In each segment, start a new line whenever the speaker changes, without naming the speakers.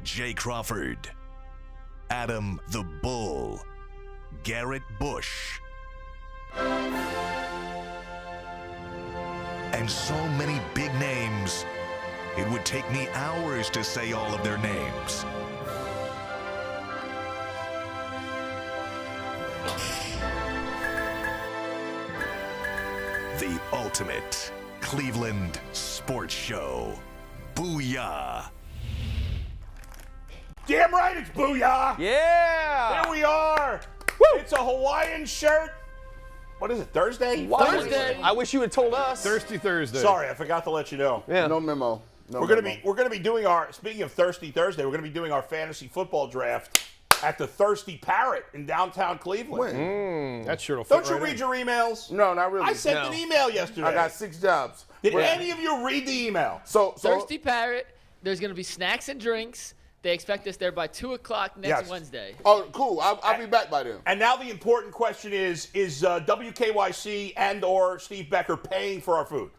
Jay Crawford, Adam the Bull, Garrett Bush, and so many big names, it would take me hours to say all of their names. The ultimate Cleveland sports show. Booyah!
Damn right it's Booyah!
Yeah!
There we are! Woo. It's a Hawaiian shirt. What is it, Thursday?
Thursday. I wish you had told us.
Thirsty Thursday.
Sorry, I forgot to let you know.
Yeah.
No memo.
We're gonna be doing our, speaking of Thirsty Thursday, we're gonna be doing our fantasy football draft at the Thirsty Parrot in downtown Cleveland.
That shirt will fit
Don't you
right
read
in.
your emails?
No, not really.
I sent an email yesterday.
I got 6 jobs.
Did any of you read the email?
So
Thirsty Parrot, there's going to be snacks and drinks. They expect us there by 2 o'clock next Wednesday.
Oh, cool. I'll be back by then.
And now the important question is WKYC and or Steve Becker paying for our food?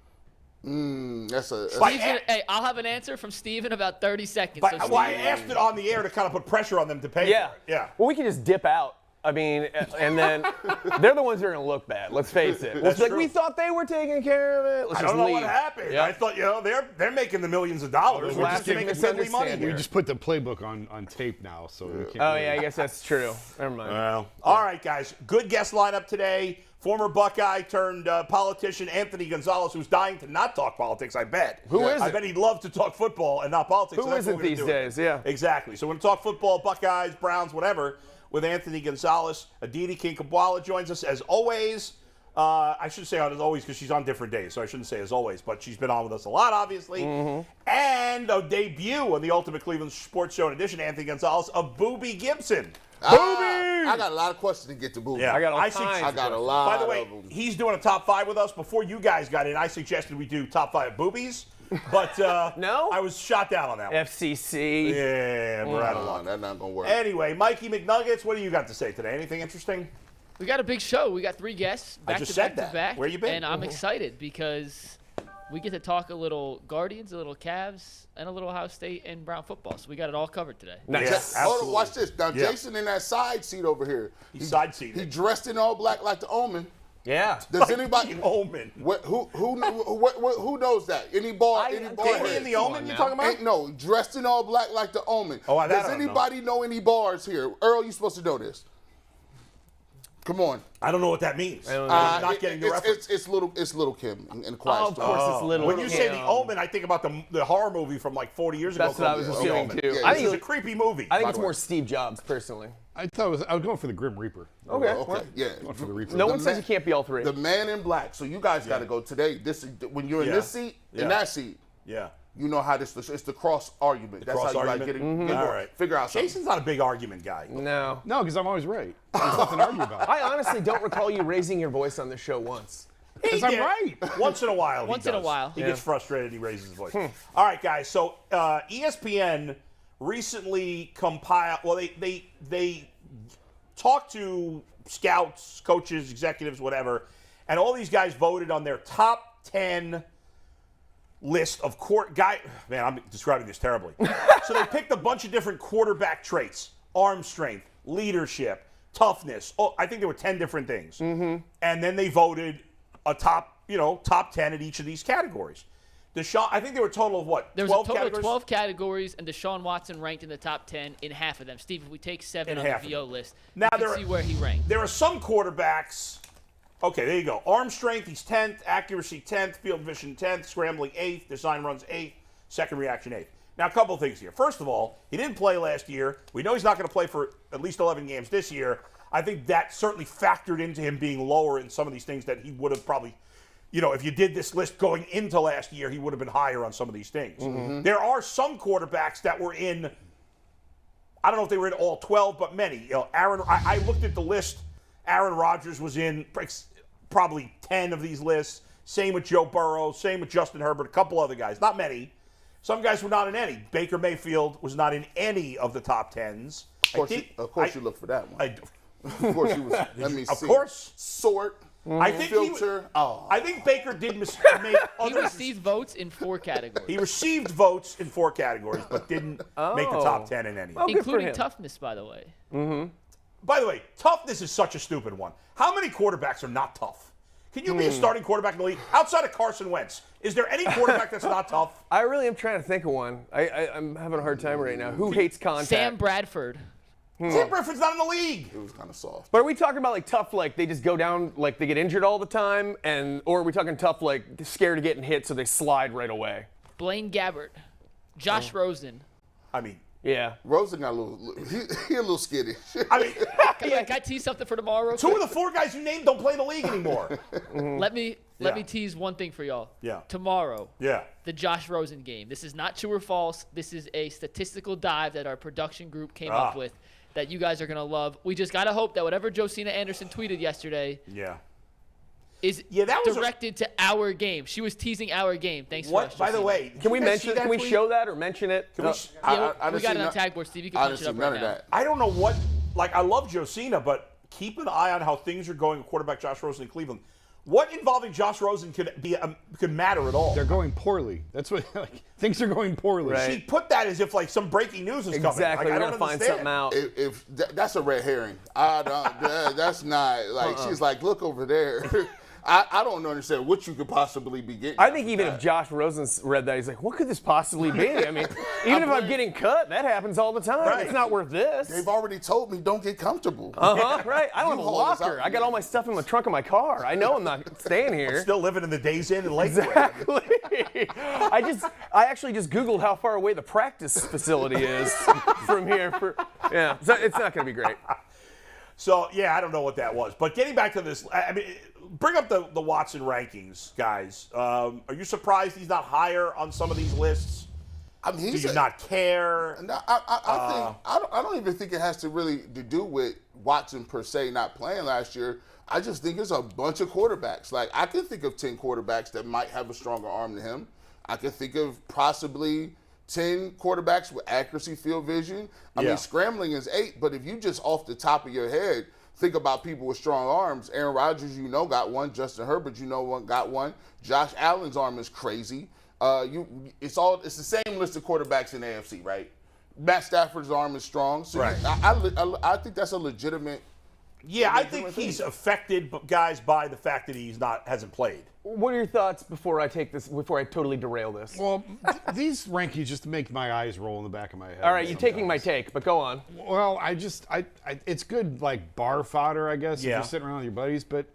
That's a.
Hey, I'll have an answer from Steve in about 30 seconds.
But, I asked it on the air to kind of put pressure on them to pay for it. Yeah.
Well, we can just dip out. I mean, and then they're the ones who are going to look bad. Let's face it. It's like, we thought they were taking care of it. Let's
I
just
don't know
leave.
what happened.
Yep.
I thought, they're making the millions of dollars. We're just making silly money
We
here.
just put the playbook on tape now, so we can't.
Oh, yeah, I guess that's true. Never mind.
Well, all right, guys. Good guest lineup today. Former Buckeye turned politician Anthony Gonzalez, who's dying to not talk politics, I bet.
Who is
I
it?
bet he'd love to talk football and not politics.
Who
so that's
isn't
what we're
these
gonna do.
days? Yeah.
Exactly. So we're going to talk football, Buckeyes, Browns, whatever, with Anthony Gonzalez. Aditi Kinkhabwala joins us as always. I should say as always because she's on different days, so I shouldn't say as always, but she's been on with us a lot, obviously. And a debut on the Ultimate Cleveland Sports Show in addition to Anthony Gonzalez of Booby Gibson.
I got a lot of questions to get to Booby.
Yeah,
I got all
I
kinds.
got a lot.
By the way,
of them.
he's doing a top 5 with us. Before you guys got in, I suggested we do top 5 boobies, but
No?
I was shot down on that one.
FCC.
Yeah, we're out of luck.
That's not gonna work.
Anyway, Mikey McNuggets, what do you got to say today? Anything interesting?
We got a big show. We got 3 guests
I
back
just
to
said
back
that.
to back.
Where you been?
And I'm excited because we get to talk a little Guardians, a little Cavs, and a little Ohio State and Brown football. So we got it all covered today.
Nice.
Yeah,
Hold on,
absolutely.
watch this. Now,
Yeah.
Jason in that side seat over here.
He's side seated.
He dressed in all black like the Omen.
Yeah.
Does anybody?
Omen.
Who knows that? Any ball?
Ain't he in the Omen you talking about?
Ain't no dressed in all black like the Omen.
Oh, that I
Does
don't know.
anybody know any bars here? Earl, you supposed to know this. Come on.
I don't know what that means.
don't know.
I'm not getting the reference.
It's little Kim in the Quiet
Oh, of
Storm.
course, it's little.
When you say The
Kim.
Omen, I think about the horror movie from like 40 years ago.
That's what I was
called The
assuming
Omen.
too.
Yeah,
I
This
think
is a creepy movie.
I think
by
it's
the
more
way.
Steve Jobs, personally.
I was going for the Grim Reaper.
Okay.
Okay, yeah.
Going for the Reaper.
No one
The
says
man-
you can't be all three.
The man in black. So you guys got to go today. This is when you're in
Yeah.
this seat,
Yeah.
in that seat.
Yeah.
You know how this it's the cross argument. That's
cross
how you
argument?
like get it.
All right.
Figure out something.
Jason's not a big argument guy.
No.
No, because I'm always right. There's nothing to argue about.
I honestly don't recall you raising your voice on the show once.
He
Because I'm
did.
right.
Once in a while, he
Once in a
does.
while.
He
Yeah.
gets frustrated. He raises his voice. All right, guys. So ESPN recently compiled. Well, they talked to scouts, coaches, executives, whatever, and all these guys voted on their top 10 list of Man, I'm describing this terribly. So they picked a bunch of different quarterback traits: arm strength, leadership, toughness. Oh, I think there were 10 different things. And then they voted a top 10 at each of these categories. Deshaun, I think there were a total of what?
There was a
12
total
categories?
of 12 categories, and Deshaun Watson ranked in the top 10 in half of them. Steve, if we take 7
In
on
half
the
of
VO
them.
list,
Now
you can see where he ranked.
There are some quarterbacks. Okay, there you go. Arm strength, he's 10th. Accuracy, 10th. Field vision, 10th. Scrambling, 8th. Design runs, 8th. Second reaction, 8th. Now, a couple of things here. First of all, he didn't play last year. We know he's not going to play for at least 11 games this year. I think that certainly factored into him being lower in some of these things that he would have probably, if you did this list going into last year, he would have been higher on some of these things. There are some quarterbacks that were in, I don't know if they were in all 12, but many. I looked at the list. Aaron Rodgers was in probably 10 of these lists. Same with Joe Burrow. Same with Justin Herbert. A couple other guys. Not many. Some guys were not in any. Baker Mayfield was not in any of the top 10s.
Of course, you look for that one.
I,
Of course, you was. Let me see.
Of course.
Sort.
I think
filter.
I think Baker did make
He
other.
received votes in 4 categories,
He received votes in 4 categories, but didn't make the top 10 in any.
Well, good for
including
him.
toughness, by the way.
By the way, toughness is such a stupid one. How many quarterbacks are not tough? Can you be a starting quarterback in the league outside of Carson Wentz? Is there any quarterback that's not tough?
I really am trying to think of one. I'm having a hard time right now. Who hates contact?
Sam Bradford.
Sam Bradford's not in the league.
It was kind of soft.
But are we talking about like tough, like they just go down, like they get injured all the time, or are we talking tough, like scared of getting hit, so they slide right away?
Blaine Gabbert. Josh Rosen.
I mean,
Yeah.
Rosen got a little. He a little skitty.
I mean,
Can I tease something for tomorrow? real
2
quick?
of the 4 guys you named don't play in the league anymore.
Let me
Yeah.
tease one thing for y'all.
Yeah.
Tomorrow,
Yeah.
the Josh Rosen game. This is not true or false. This is a statistical dive that our production group came up with that you guys are going to love. We just got to hope that whatever Josina Anderson tweeted yesterday
Yeah.
is
that was
directed to our game. She was teasing our game. Thanks for us,
What? By the
Josina.
way,
Can we
you guys see
mention?
that
Can we
tweet?
show that or mention it?
Can we
Yeah,
I
we
didn't
got
see
it on
none-
tag board, Steve. You can
I
punch
didn't
it
see
up
none
right
of
now.
that.
I don't know what. Like, I love Josina, but keep an eye on how things are going with quarterback Josh Rosen in Cleveland. What involving Josh Rosen could matter at all?
They're going poorly. That's what like things are going poorly.
Right.
She put that as if like some breaking news is coming.
Exactly.
Like, I
We're
don't
gonna find
understand.
something out.
If that's a red herring, I don't. That's not like she's like, look over there. I don't understand what you could possibly be getting.
I think even if Josh Rosen read that, he's like, what could this possibly be? I mean, even if I'm getting cut, that happens all the time.
Right.
It's not worth this.
They've already told me don't get comfortable.
Right. I don't have a
haul this
locker.
out.
I got all my stuff in the trunk of my car. I know I'm not staying here.
Still living in the Days Inn in Lakewood.
Exactly. I actually just Googled how far away the practice facility is from here. So it's not going to be great.
So, yeah, I don't know what that was. But getting back to this, I mean, bring up the Watson rankings, guys. Are you surprised he's not higher on some of these lists?
I mean,
Do you not care?
No, I don't even think it has to really to do with Watson per se not playing last year. I just think it's a bunch of quarterbacks. Like I can think of 10 quarterbacks that might have a stronger arm than him. I can think of possibly 10 quarterbacks with accuracy, field vision. I mean, scrambling is 8, but if you just off the top of your head think about people with strong arms, Aaron Rodgers, got one. Justin Herbert, got one. Josh Allen's arm is crazy. It's the same list of quarterbacks in the AFC, right? Matt Stafford's arm is strong. So
Right.
I think that's a legitimate.
Yeah, I think he's affected, guys, by the fact that he's hasn't played.
What are your thoughts before I totally derail this?
Well, these rankings just make my eyes roll in the back of my head.
All right, you're taking my
sometimes.
take, but go on.
Well, it's good like bar fodder, I guess, if
Yeah.
you're sitting around with your buddies, but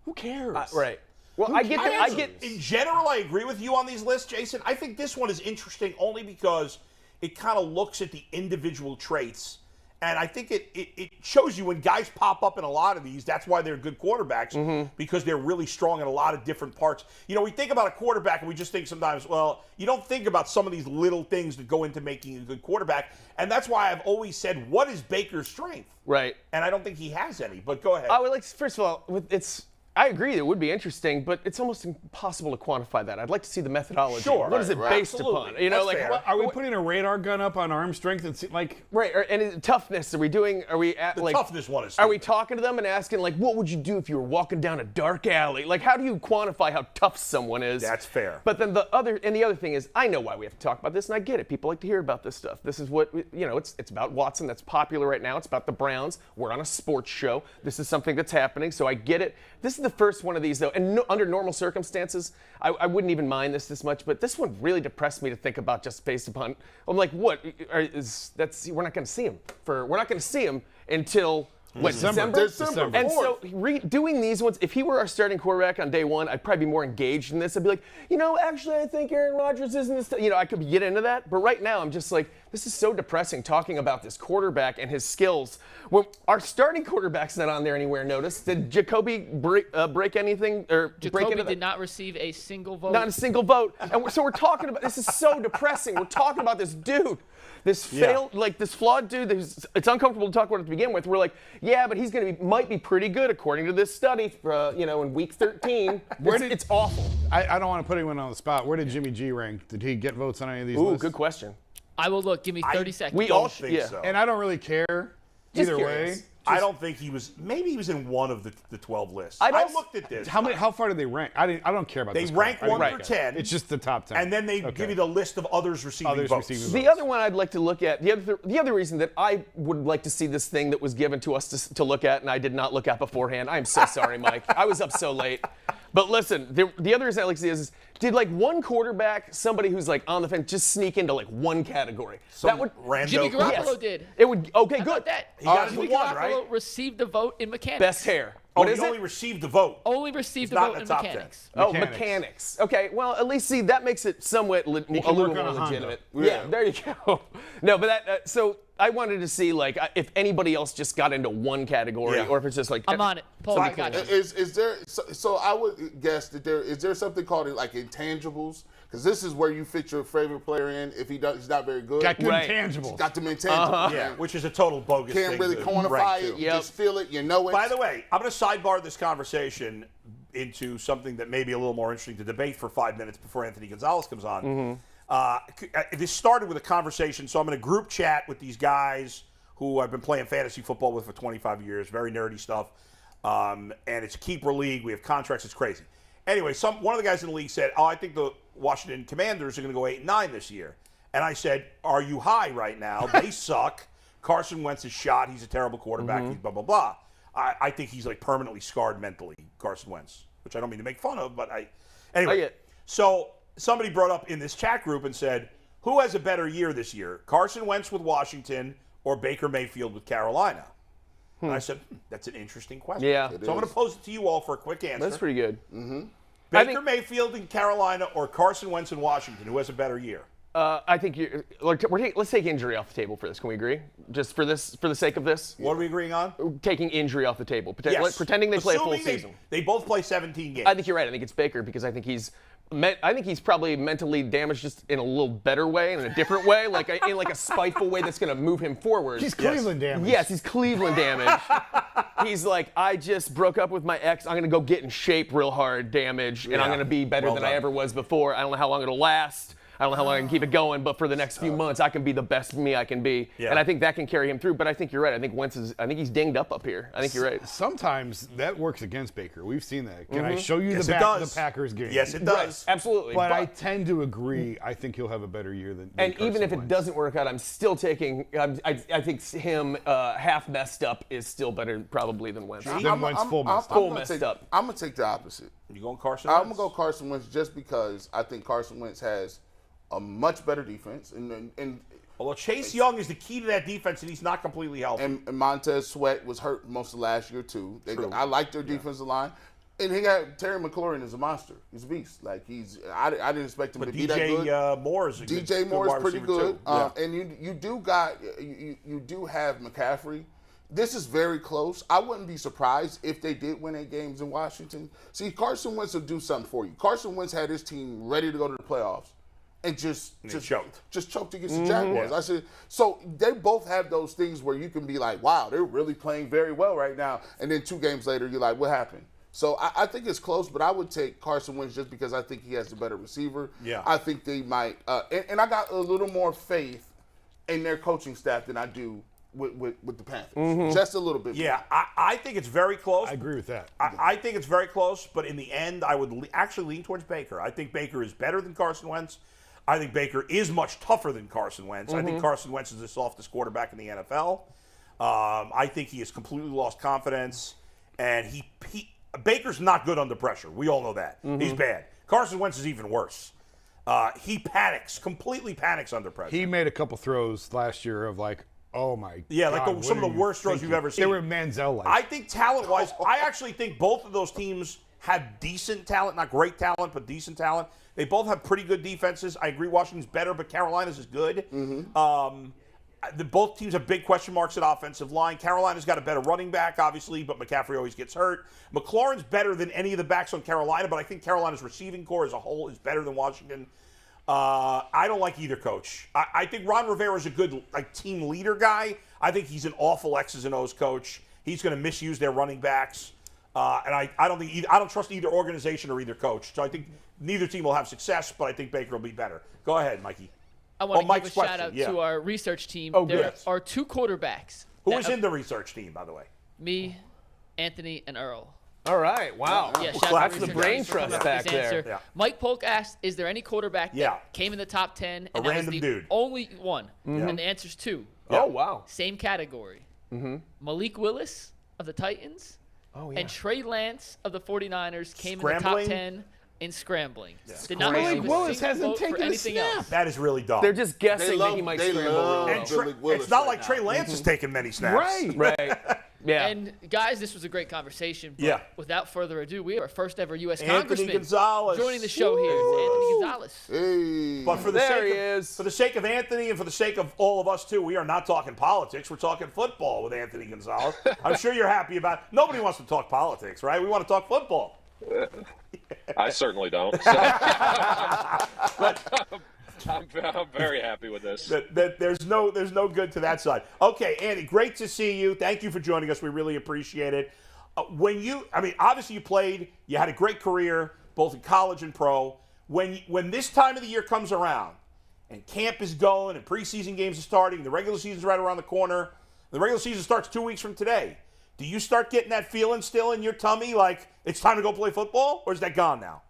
who cares?
Right. Well, I get.
In general, I agree with you on these lists, Jason. I think this one is interesting only because it kind of looks at the individual traits. And I think it shows you when guys pop up in a lot of these, that's why they're good quarterbacks, because they're really strong in a lot of different parts. We think about a quarterback and we just think sometimes, well, you don't think about some of these little things that go into making a good quarterback. And that's why I've always said, what is Baker's strength?
Right.
And I don't think he has any, but go ahead.
First of all, I agree it would be interesting, but it's almost impossible to quantify that. I'd like to see the methodology.
Sure.
What is it based
Absolutely.
upon?
That's fair.
Are we putting a radar gun up on arm strength and see, like?
Right, and toughness. Are we
the toughness one is
Are we
stupid.
talking to them and asking like, what would you do if you were walking down a dark alley? Like, how do you quantify how tough someone is?
That's fair.
But then the other thing is, I know why we have to talk about this, and I get it. People like to hear about this stuff. This is what it's about Watson. That's popular right now. It's about the Browns. We're on a sports show. This is something that's happening, so I get it. This is the first one of these. And under normal circumstances, I wouldn't even mind this much, but this one really depressed me to think about just based upon. I'm like, what? We're not going to see him until what, December?
December.
And so doing these ones, if he were our starting quarterback on day one, I'd probably be more engaged in this. I'd be like, actually, I think Aaron Rodgers isn't this. I could get into that, but right now I'm just like, this is so depressing talking about this quarterback and his skills. When our starting quarterback's not on there anywhere, notice. Did Jacoby break anything?
Jacoby did not receive a single vote.
Not a single vote. And so we're talking about, this is so depressing. We're talking about this dude. This flawed dude. It's uncomfortable to talk about it to begin with. We're like, yeah, but he's might be pretty good according to this study. In week 13, it's awful.
I don't want to put anyone on the spot. Where did Jimmy G rank? Did he get votes on any of these lists?
Good question.
I will look. Give me 30 seconds.
We
don't
all
think so.
And I don't really care
Just
either
curious.
way.
I don't think he was. Maybe he was in one of the 12 lists.
I
looked at this.
How far do they rank? I don't care about
They
this.
rank
part.
1 through 10.
It's just the top 10.
And then they give you the list of others receiving votes.
The other one I'd like to look at, the other reason that I would like to see this thing that was given to us to look at, and I did not look at beforehand. I'm so sorry, Mike. I was up so late. But listen, the other reason I like to see is did like one quarterback, somebody who's like on the fence, just sneak into like one category?
Some
That would
rando.
Jimmy Garoppolo
Yes.
did.
It would okay,
How
good.
about that?
He got
Jimmy
his one,
Garoppolo
right?
received the vote in mechanics.
Best hair.
Oh,
What is
he only
it?
received the vote.
Only received the
not
vote
in
in
the top
mechanics.
Oh,
Mechanics.
mechanics. Okay, well, at least see that makes it somewhat a little
work
more
on a Honda.
legitimate.
Yeah.
Yeah, there you go. No, but that so I wanted to see like if anybody else just got into one category
Yeah.
or if it's just like
I'm on it. Paul, I got you.
Is there? So I would guess that is there something called like intangibles? Because this is where you fit your favorite player in. If he's not very good,
Got good
Right.
intangibles.
got them intangibles.
Yeah, which is a total bogus
Can't
thing
really
to
quantify
rank
it.
to.
You
Yep.
just feel it. You know it.
By the way, I'm going to sidebar this conversation into something that may be a little more interesting to debate for 5 minutes before Anthony Gonzalez comes on. This started with a conversation, so I'm in a group chat with these guys who I've been playing fantasy football with for 25 years, very nerdy stuff, and it's a keeper league. We have contracts. It's crazy. Anyway, one of the guys in the league said, I think the Washington Commanders are going to go 8-9 this year. And I said, are you high right now? They suck. Carson Wentz is shot. He's a terrible quarterback. He's blah, blah, blah. I think he's like permanently scarred mentally, Carson Wentz, which I don't mean to make fun of, but anyway. So somebody brought up in this chat group and said, who has a better year this year? Carson Wentz with Washington or Baker Mayfield with Carolina? And I said, that's an interesting question.
Yeah.
So I'm going to pose it to you all for a quick answer.
That's pretty good.
Baker Mayfield in Carolina or Carson Wentz in Washington? Who has a better year?
I think let's take injury off the table for this. Can we agree? Just for the sake of this,
What are we agreeing on?
taking injury off the table,
Yes.
pretending they play a full
Assuming
season.
They both play 17 games.
I think you're right. I think it's Baker because I think he's probably mentally damaged just in a little better way, in a different way, in a spiteful way that's going to move him forward.
He's Cleveland damaged.
Yes, he's Cleveland damaged. He's like, I just broke up with my ex. I'm going to go get in shape real hard damage, and I'm going to be better than I ever was before. I don't know how long it'll last. I don't know how long I can keep it going, but for the next few months, I can be the best me I can be.
Yeah.
And I think that can carry him through. But I think you're right. I think I think he's dinged up here. I think you're right.
Sometimes that works against Baker. We've seen that. Can I show you
Yes,
the
it
back of
does.
the Packers game?
Yes, it does.
Absolutely.
But I tend to agree. I think he'll have a better year than
And
Carson
even if it
Wentz.
doesn't work out, I'm still taking. I think him half messed up is still better probably than Wentz.
Then Wentz full messed up.
Full messed up.
I'm going to take the opposite.
You going Carson
I'm
Wentz?
going to go Carson Wentz just because I think Carson Wentz has a much better defense. And
Although Chase Young is the key to that defense, and he's not completely healthy.
and Montez Sweat was hurt most of last year, too.
True.
I like their defensive line. And he got Terry McLaurin is a monster. He's a beast. Like I didn't expect him
but
to be that good.
DJ Moore is a good
DJ Moore
wide
is pretty
receiver,
good.
too. Yeah.
And you do have McCaffrey. This is very close. I wouldn't be surprised if they did win 8 games in Washington. See, Carson Wentz will do something for you. Carson Wentz had his team ready to go to the playoffs and just choked against the Jaguars.
Yeah.
I said, so they both have those things where you can be like, wow, they're really playing very well right now. And then 2 games later, you're like, what happened? So I think it's close, but I would take Carson Wentz just because I think he has the better receiver.
Yeah.
I think they might, and I got a little more faith in their coaching staff than I do with the Panthers. Just a little bit.
Yeah, I think it's very close.
I agree with that.
I think it's very close, but in the end, I would actually lean towards Baker. I think Baker is better than Carson Wentz. I think Baker is much tougher than Carson Wentz. I think Carson Wentz is the softest quarterback in the NFL. I think he has completely lost confidence, and Baker's not good under pressure. We all know that. He's bad. Carson Wentz is even worse. He completely panics under pressure.
He made a couple throws last year of like, oh my
Yeah,
God,
like some of the worst throws you've ever seen.
They were Manziel-like.
I think talent-wise, I actually think both of those teams have decent talent, not great talent, but decent talent. They both have pretty good defenses. I agree Washington's better, but Carolina's is good. Both teams have big question marks at offensive line. Carolina's got a better running back, obviously, but McCaffrey always gets hurt. McLaurin's better than any of the backs on Carolina, but I think Carolina's receiving core as a whole is better than Washington. I don't like either coach. I think Ron Rivera's a good team leader guy. I think he's an awful X's and O's coach. He's going to misuse their running backs. And I don't trust either organization or either coach. So I think neither team will have success, but I think Baker will be better. Go ahead, Mikey.
I want to
Mike's
give a shout
question,
out
yeah.
to our research team.
Oh,
there
good.
are 2 quarterbacks.
Who is in the research team, by the way?
Me, Anthony, and Earl.
All right. Wow.
Yeah,
Well,
shout out
that's
to
the
research
brain
guys for coming
trust
up with
back
this
there.
answer.
Yeah.
Mike Polk asked, is there any quarterback that came in the top 10 and that
random
was the
dude.
only one? And the answer's 2.
Oh, wow.
Same category. Malik Willis of the Titans and Trey Lance of the 49ers came in the top
Scrambling?
10 in scrambling.
Yeah.
Did not
Malik
receive a
Willis
single
hasn't
vote for
taken a
anything
snap.
else.
That is really dumb.
They're just guessing that he
love-
might
they
scramble
love-
around.
and
Billy Willis
it's not
right
like
now.
Trey Lance is taking many snaps.
Right.
Right. Yeah.
And guys, this was a great conversation. But
Yeah.
without further ado, we have our first ever U.S.
Anthony
Congressman
Gonzalez.
joining the show here. It's Anthony Gonzalez.
Hey.
But for the
There
sake
he
of,
is.
for the sake of Anthony and for the sake of all of us too, we are not talking politics. We're talking football with Anthony Gonzalez. I'm sure you're happy about. Nobody wants to talk politics, right? We want to talk football.
I certainly don't. So. But I'm very happy with this.
That there's no good to that side. Okay, Andy, great to see you. Thank you for joining us. We really appreciate it. Obviously you played. You had a great career, both in college and pro. When this time of the year comes around, and camp is going, and preseason games are starting, the regular season's right around the corner. The regular season starts 2 weeks from today. Do you start getting that feeling still in your tummy, like it's time to go play football, or is that gone now?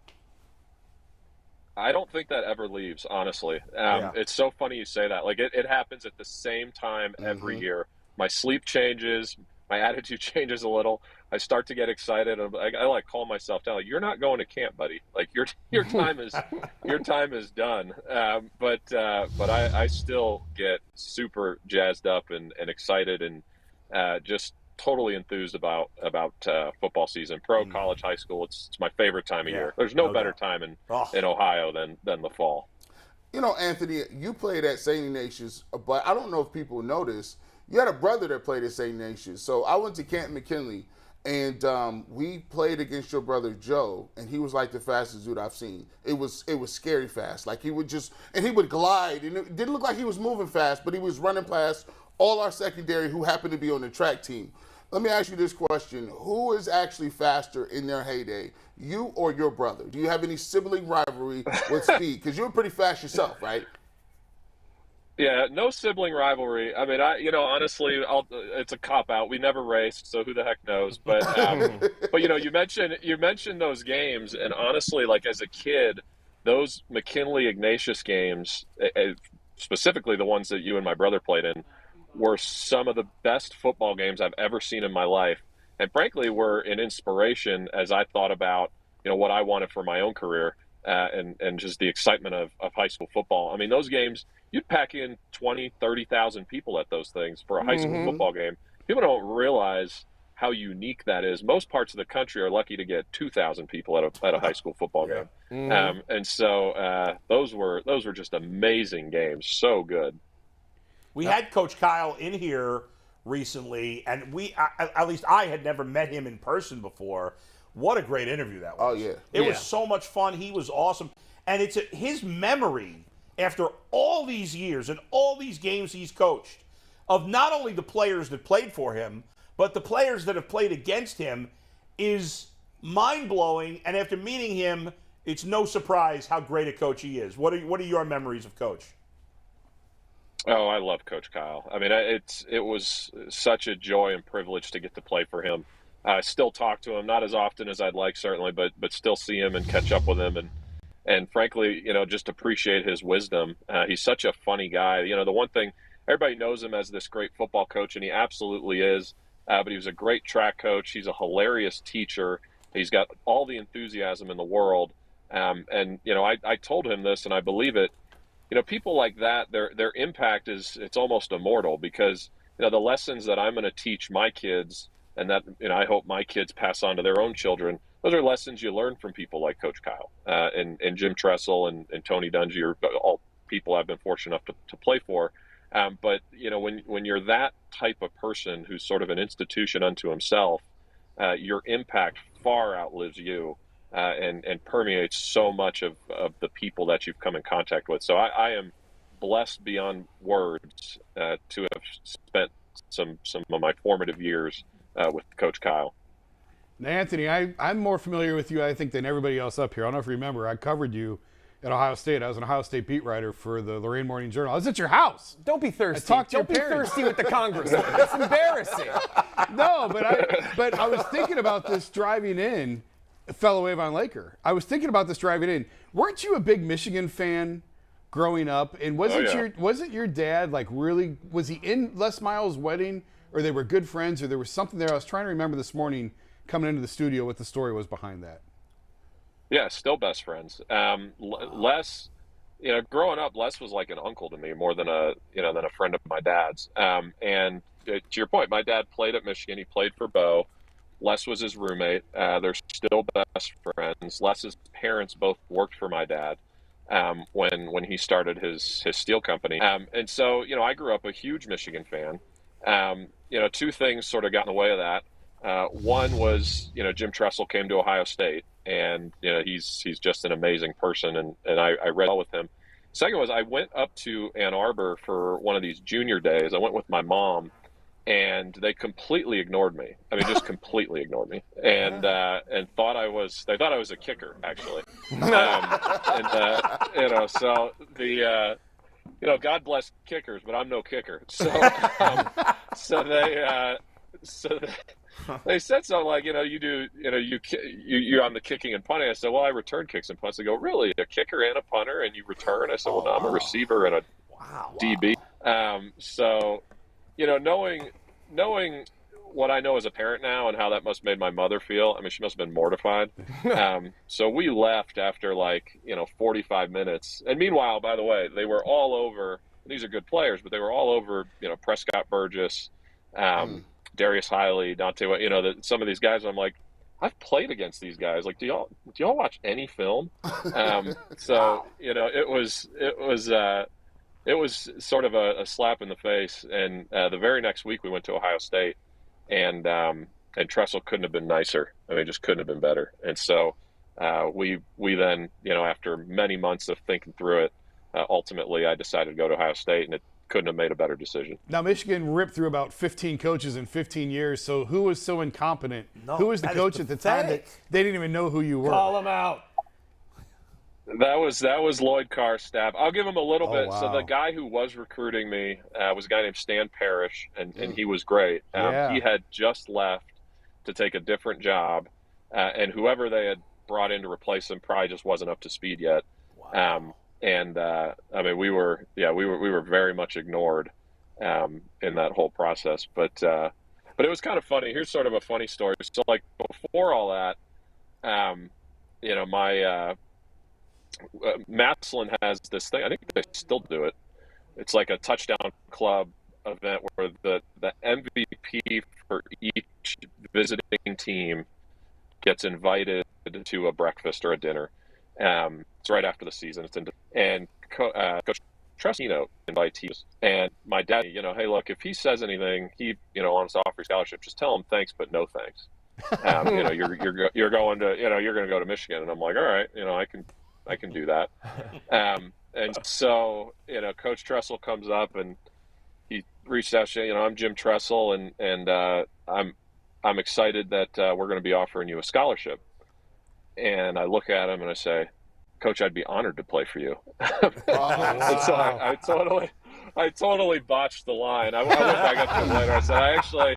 I don't think that ever leaves, honestly. It's so funny you say that. Like, it happens at the same time every year. My sleep changes. My attitude changes a little. I start to get excited. I like call myself down. Like, you're not going to camp, buddy. Like, your time is done. But I still get super jazzed up and excited and just totally enthused about football season, pro, college, high school. It's my favorite time of year. There's no better time in Ohio than the fall.
You know, Anthony, you played at St. Ignatius, but I don't know if people noticed, you had a brother that played at St. Ignatius. So I went to Camp McKinley, and we played against your brother Joe, and he was like the fastest dude I've seen. It was scary fast. Like, he would glide, and it didn't look like he was moving fast, but he was running past all our secondary who happened to be on the track team. Let me ask you this question. Who is actually faster in their heyday, you or your brother? Do you have any sibling rivalry with speed? Because you were pretty fast yourself, right?
Yeah, no sibling rivalry. I mean, honestly, it's a cop-out. We never raced, so who the heck knows? But, but you mentioned those games, and honestly, like, as a kid, those McKinley Ignatius games, specifically the ones that you and my brother played in, were some of the best football games I've ever seen in my life, and frankly were an inspiration as I thought about what I wanted for my own career and just the excitement of high school football. I mean, those games, you'd pack in 20, 30,000 people at those things for a high school football game. People don't realize how unique that is. Most parts of the country are lucky to get 2,000 people at a high school football game, and so those were just amazing games. So good.
We had Coach Kyle in here recently, and at least I had never met him in person before. What a great interview that was.
Oh, yeah.
It was so much fun. He was awesome. And it's his memory, after all these years and all these games he's coached, of not only the players that played for him, but the players that have played against him, is mind-blowing. And after meeting him, it's no surprise how great a coach he is. What are your memories of Coach?
Oh, I love Coach Kyle. I mean, it was such a joy and privilege to get to play for him. I still talk to him, not as often as I'd like, certainly, but still see him and catch up with him, and frankly, just appreciate his wisdom. He's such a funny guy. The one thing, everybody knows him as this great football coach, and he absolutely is. But he was a great track coach. He's a hilarious teacher. He's got all the enthusiasm in the world. And I told him this, and I believe it. People like that, their impact it's almost immortal, because the lessons that I'm going to teach my kids, and that I hope my kids pass on to their own children, those are lessons you learn from people like Coach Kyle and Jim Tressel and Tony Dungy, are all people I've been fortunate enough to play for. But when you're that type of person who's sort of an institution unto himself, your impact far outlives you. And permeates so much of the people that you've come in contact with. So I am blessed beyond words to have spent some of my formative years with Coach Kyle.
Now, Anthony, I'm more familiar with you, I think, than everybody else up here. I don't know if you remember, I covered you at Ohio State. I was an Ohio State beat writer for the Lorain Morning Journal. I was at your house.
Don't be thirsty.
talked to your
Don't be
parents.
thirsty with the Congressman. That's embarrassing.
No, but I was thinking about this driving in, fellow Avon Laker. I was thinking about this driving in. Weren't you a big Michigan fan growing up? And wasn't your dad like really, was he in Les Miles' wedding, or they were good friends, or there was something there? I was trying to remember this morning coming into the studio what the story was behind that.
Yeah, still best friends. Les, growing up, Les was like an uncle to me more than a friend of my dad's. And to your point, my dad played at Michigan. He played for Bo. Les was his roommate. They're still best friends. Les's parents both worked for my dad when he started his steel company. And so, I grew up a huge Michigan fan. Two things sort of got in the way of that. One was, Jim Tressel came to Ohio State, and he's just an amazing person, and I read all with him. Second was I went up to Ann Arbor for one of these junior days. I went with my mom, and they completely ignored me. I mean, just completely ignored me, and they thought I was a kicker, actually. So God bless kickers, but I'm no kicker. So they said something like, you're on the kicking and punting. I said, well, I return kicks and punts. They go, really, a kicker and a punter, and you return? I said, well, no, I'm a receiver and a DB. So, knowing what I know as a parent now and how that must have made my mother feel, I mean, she must have been mortified. So we left after 45 minutes. And meanwhile, by the way, they were all over. These are good players, but they were all over, Prescott Burgess, Darius Hiley, Dante, some of these guys. I'm like, I've played against these guys. Like, do y'all watch any film? So, it was sort of a slap in the face. And the very next week we went to Ohio State, and Tressel couldn't have been nicer. I mean, just couldn't have been better. And so we then, after many months of thinking through it, ultimately I decided to go to Ohio State, and it couldn't have made a better decision.
Now, Michigan ripped through about 15 coaches in 15 years, so who was so incompetent? Who was the coach at the time that they didn't even know who you were?
Call him out.
That was Lloyd Carr's staff. I'll give him a little bit.
Wow.
So the guy who was recruiting me was a guy named Stan Parrish, and he was great. He had just left to take a different job, and whoever they had brought in to replace him probably just wasn't up to speed yet. Wow. I mean, we were very much ignored in that whole process. But it was kind of funny. Here's sort of a funny story. So, before all that, my Massillon has this thing. I think they still do it. It's like a touchdown club event where the MVP for each visiting team gets invited to a breakfast or a dinner. It's right after the season. Coach Tressel, invites teams. And my dad, hey, look, if he says anything, he, wants to offer scholarship, just tell him thanks, but no thanks. You're going to go to Michigan. And I'm like, all right, I can do that. And so, Coach Tressel comes up and he reached out, I'm Jim Tressel, and I'm excited that we're going to be offering you a scholarship. And I look at him and I say, Coach, I'd be honored to play for you. And so I totally botched the line. I went back up to him later. I said,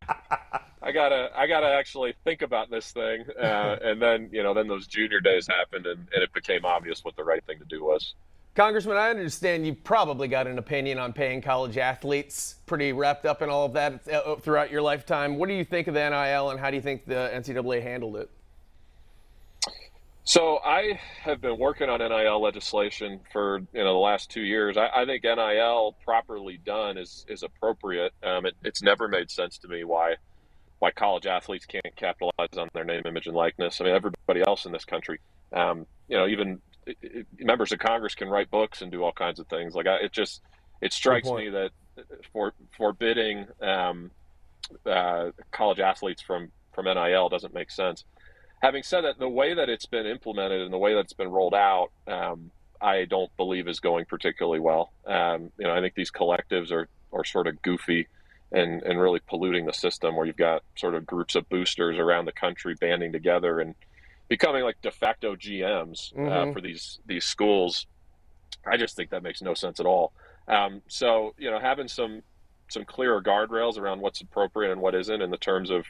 I gotta actually think about this thing. And then those junior days happened, and it became obvious what the right thing to do was.
Congressman, I understand you probably got an opinion on paying college athletes, pretty wrapped up in all of that throughout your lifetime. What do you think of the NIL, and how do you think the NCAA handled it?
So I have been working on NIL legislation for the last 2 years. I think NIL properly done is appropriate. It's never made sense to me why college athletes can't capitalize on their name, image, and likeness. I mean, everybody else in this country, even members of Congress can write books and do all kinds of things. It strikes me that forbidding college athletes from NIL doesn't make sense. Having said that, the way that it's been implemented and the way that it's been rolled out, I don't believe is going particularly well. I think these collectives are sort of goofy and really polluting the system, where you've got sort of groups of boosters around the country banding together and becoming like de facto GMs for these schools. I just think that makes no sense at all. So, having some clearer guardrails around what's appropriate and what isn't in the terms of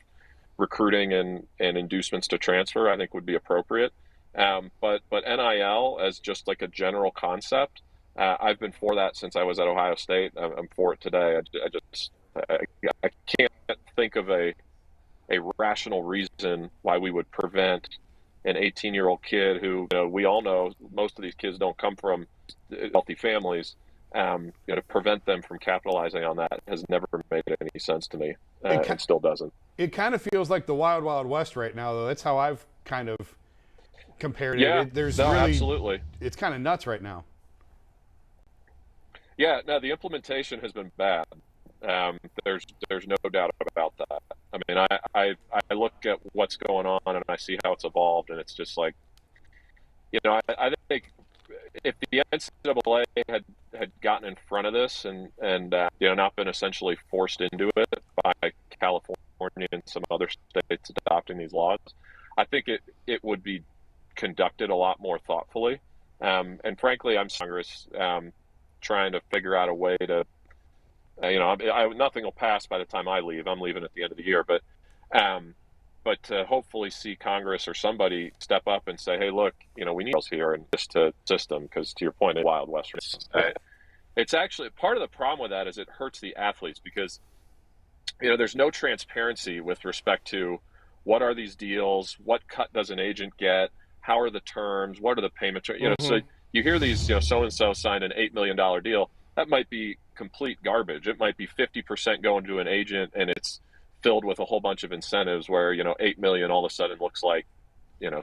recruiting and inducements to transfer, I think would be appropriate. But NIL as just like a general concept, I've been for that since I was at Ohio State. I'm for it today. I can't think of a rational reason why we would prevent an 18-year-old kid who, we all know most of these kids don't come from healthy families. To prevent them from capitalizing on that has never made any sense to me. It still doesn't.
It kind of feels like the Wild Wild West right now, though. That's how I've kind of compared it.
Absolutely.
It's kind of nuts right now.
Yeah, no, the implementation has been bad. There's no doubt about that. I mean, I look at what's going on and I see how it's evolved, and it's just like, I think if the NCAA had gotten in front of this and not been essentially forced into it by California and some other states adopting these laws, I think it would be conducted a lot more thoughtfully. And frankly, I'm Congress trying to figure out a way to, nothing will pass by the time I leave. I'm leaving at the end of the year, but to hopefully see Congress or somebody step up and say, hey, look, we need here and just to system, because to your point, in Wild West, it's actually part of the problem with that is it hurts the athletes because, there's no transparency with respect to what are these deals, what cut does an agent get, how are the terms, what are the payments, so you hear these, so-and-so signed an $8 million deal. That might be complete garbage. It might be 50% going to an agent and it's filled with a whole bunch of incentives where, $8 million all of a sudden looks like,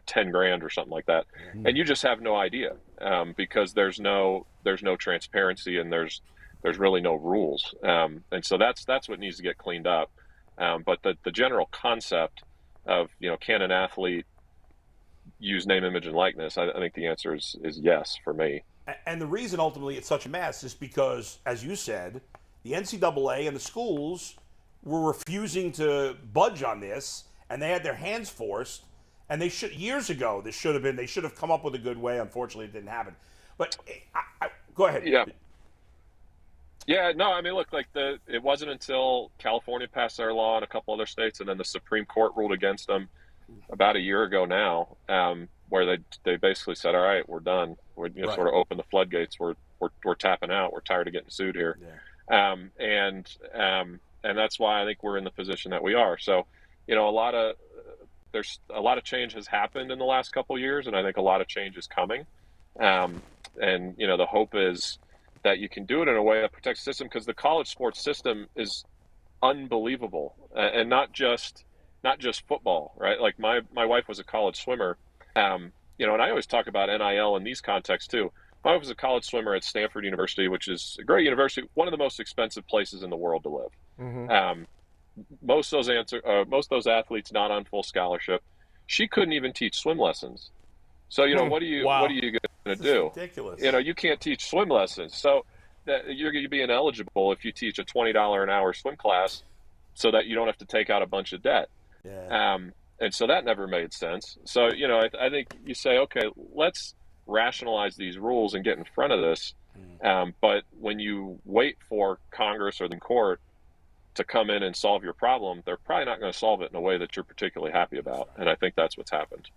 10 grand or something like that. And you just have no idea because there's no transparency and there's really no rules. And so that's what needs to get cleaned up. But the general concept of, can an athlete use name, image, and likeness? I think the answer is yes for me.
And the reason ultimately it's such a mess is because, as you said, the NCAA and the schools were refusing to budge on this, and they had their hands forced. And they should years ago. They should have come up with a good way. Unfortunately, it didn't happen. But go ahead.
Yeah. Yeah. No. I mean, look, it wasn't until California passed their law and a couple other states, and then the Supreme Court ruled against them about a year ago now, where they basically said, all right, we're done. We're sort of open the floodgates. We're tapping out. We're tired of getting sued here. Yeah. And that's why I think we're in the position that we are. So, there's a lot of change has happened in the last couple of years, and I think a lot of change is coming. And the hope is that you can do it in a way that protects the system, because the college sports system is unbelievable, and not just football, right? Like my wife was a college swimmer, and I always talk about NIL in these contexts too. My wife was a college swimmer at Stanford University, which is a great university, one of the most expensive places in the world to live. Mm-hmm. Most of those athletes not on full scholarship. She couldn't even teach swim lessons. So what are you going to do?
Ridiculous.
You can't teach swim lessons. So that you're going to be ineligible if you teach a $20 an hour swim class, so that you don't have to take out a bunch of debt.
Yeah.
And so that never made sense. So I think you say, okay, let's rationalize these rules and get in front of this. But when you wait for Congress or the court to come in and solve your problem, they're probably not going to solve it in a way that you're particularly happy about. And I think that's what's happened.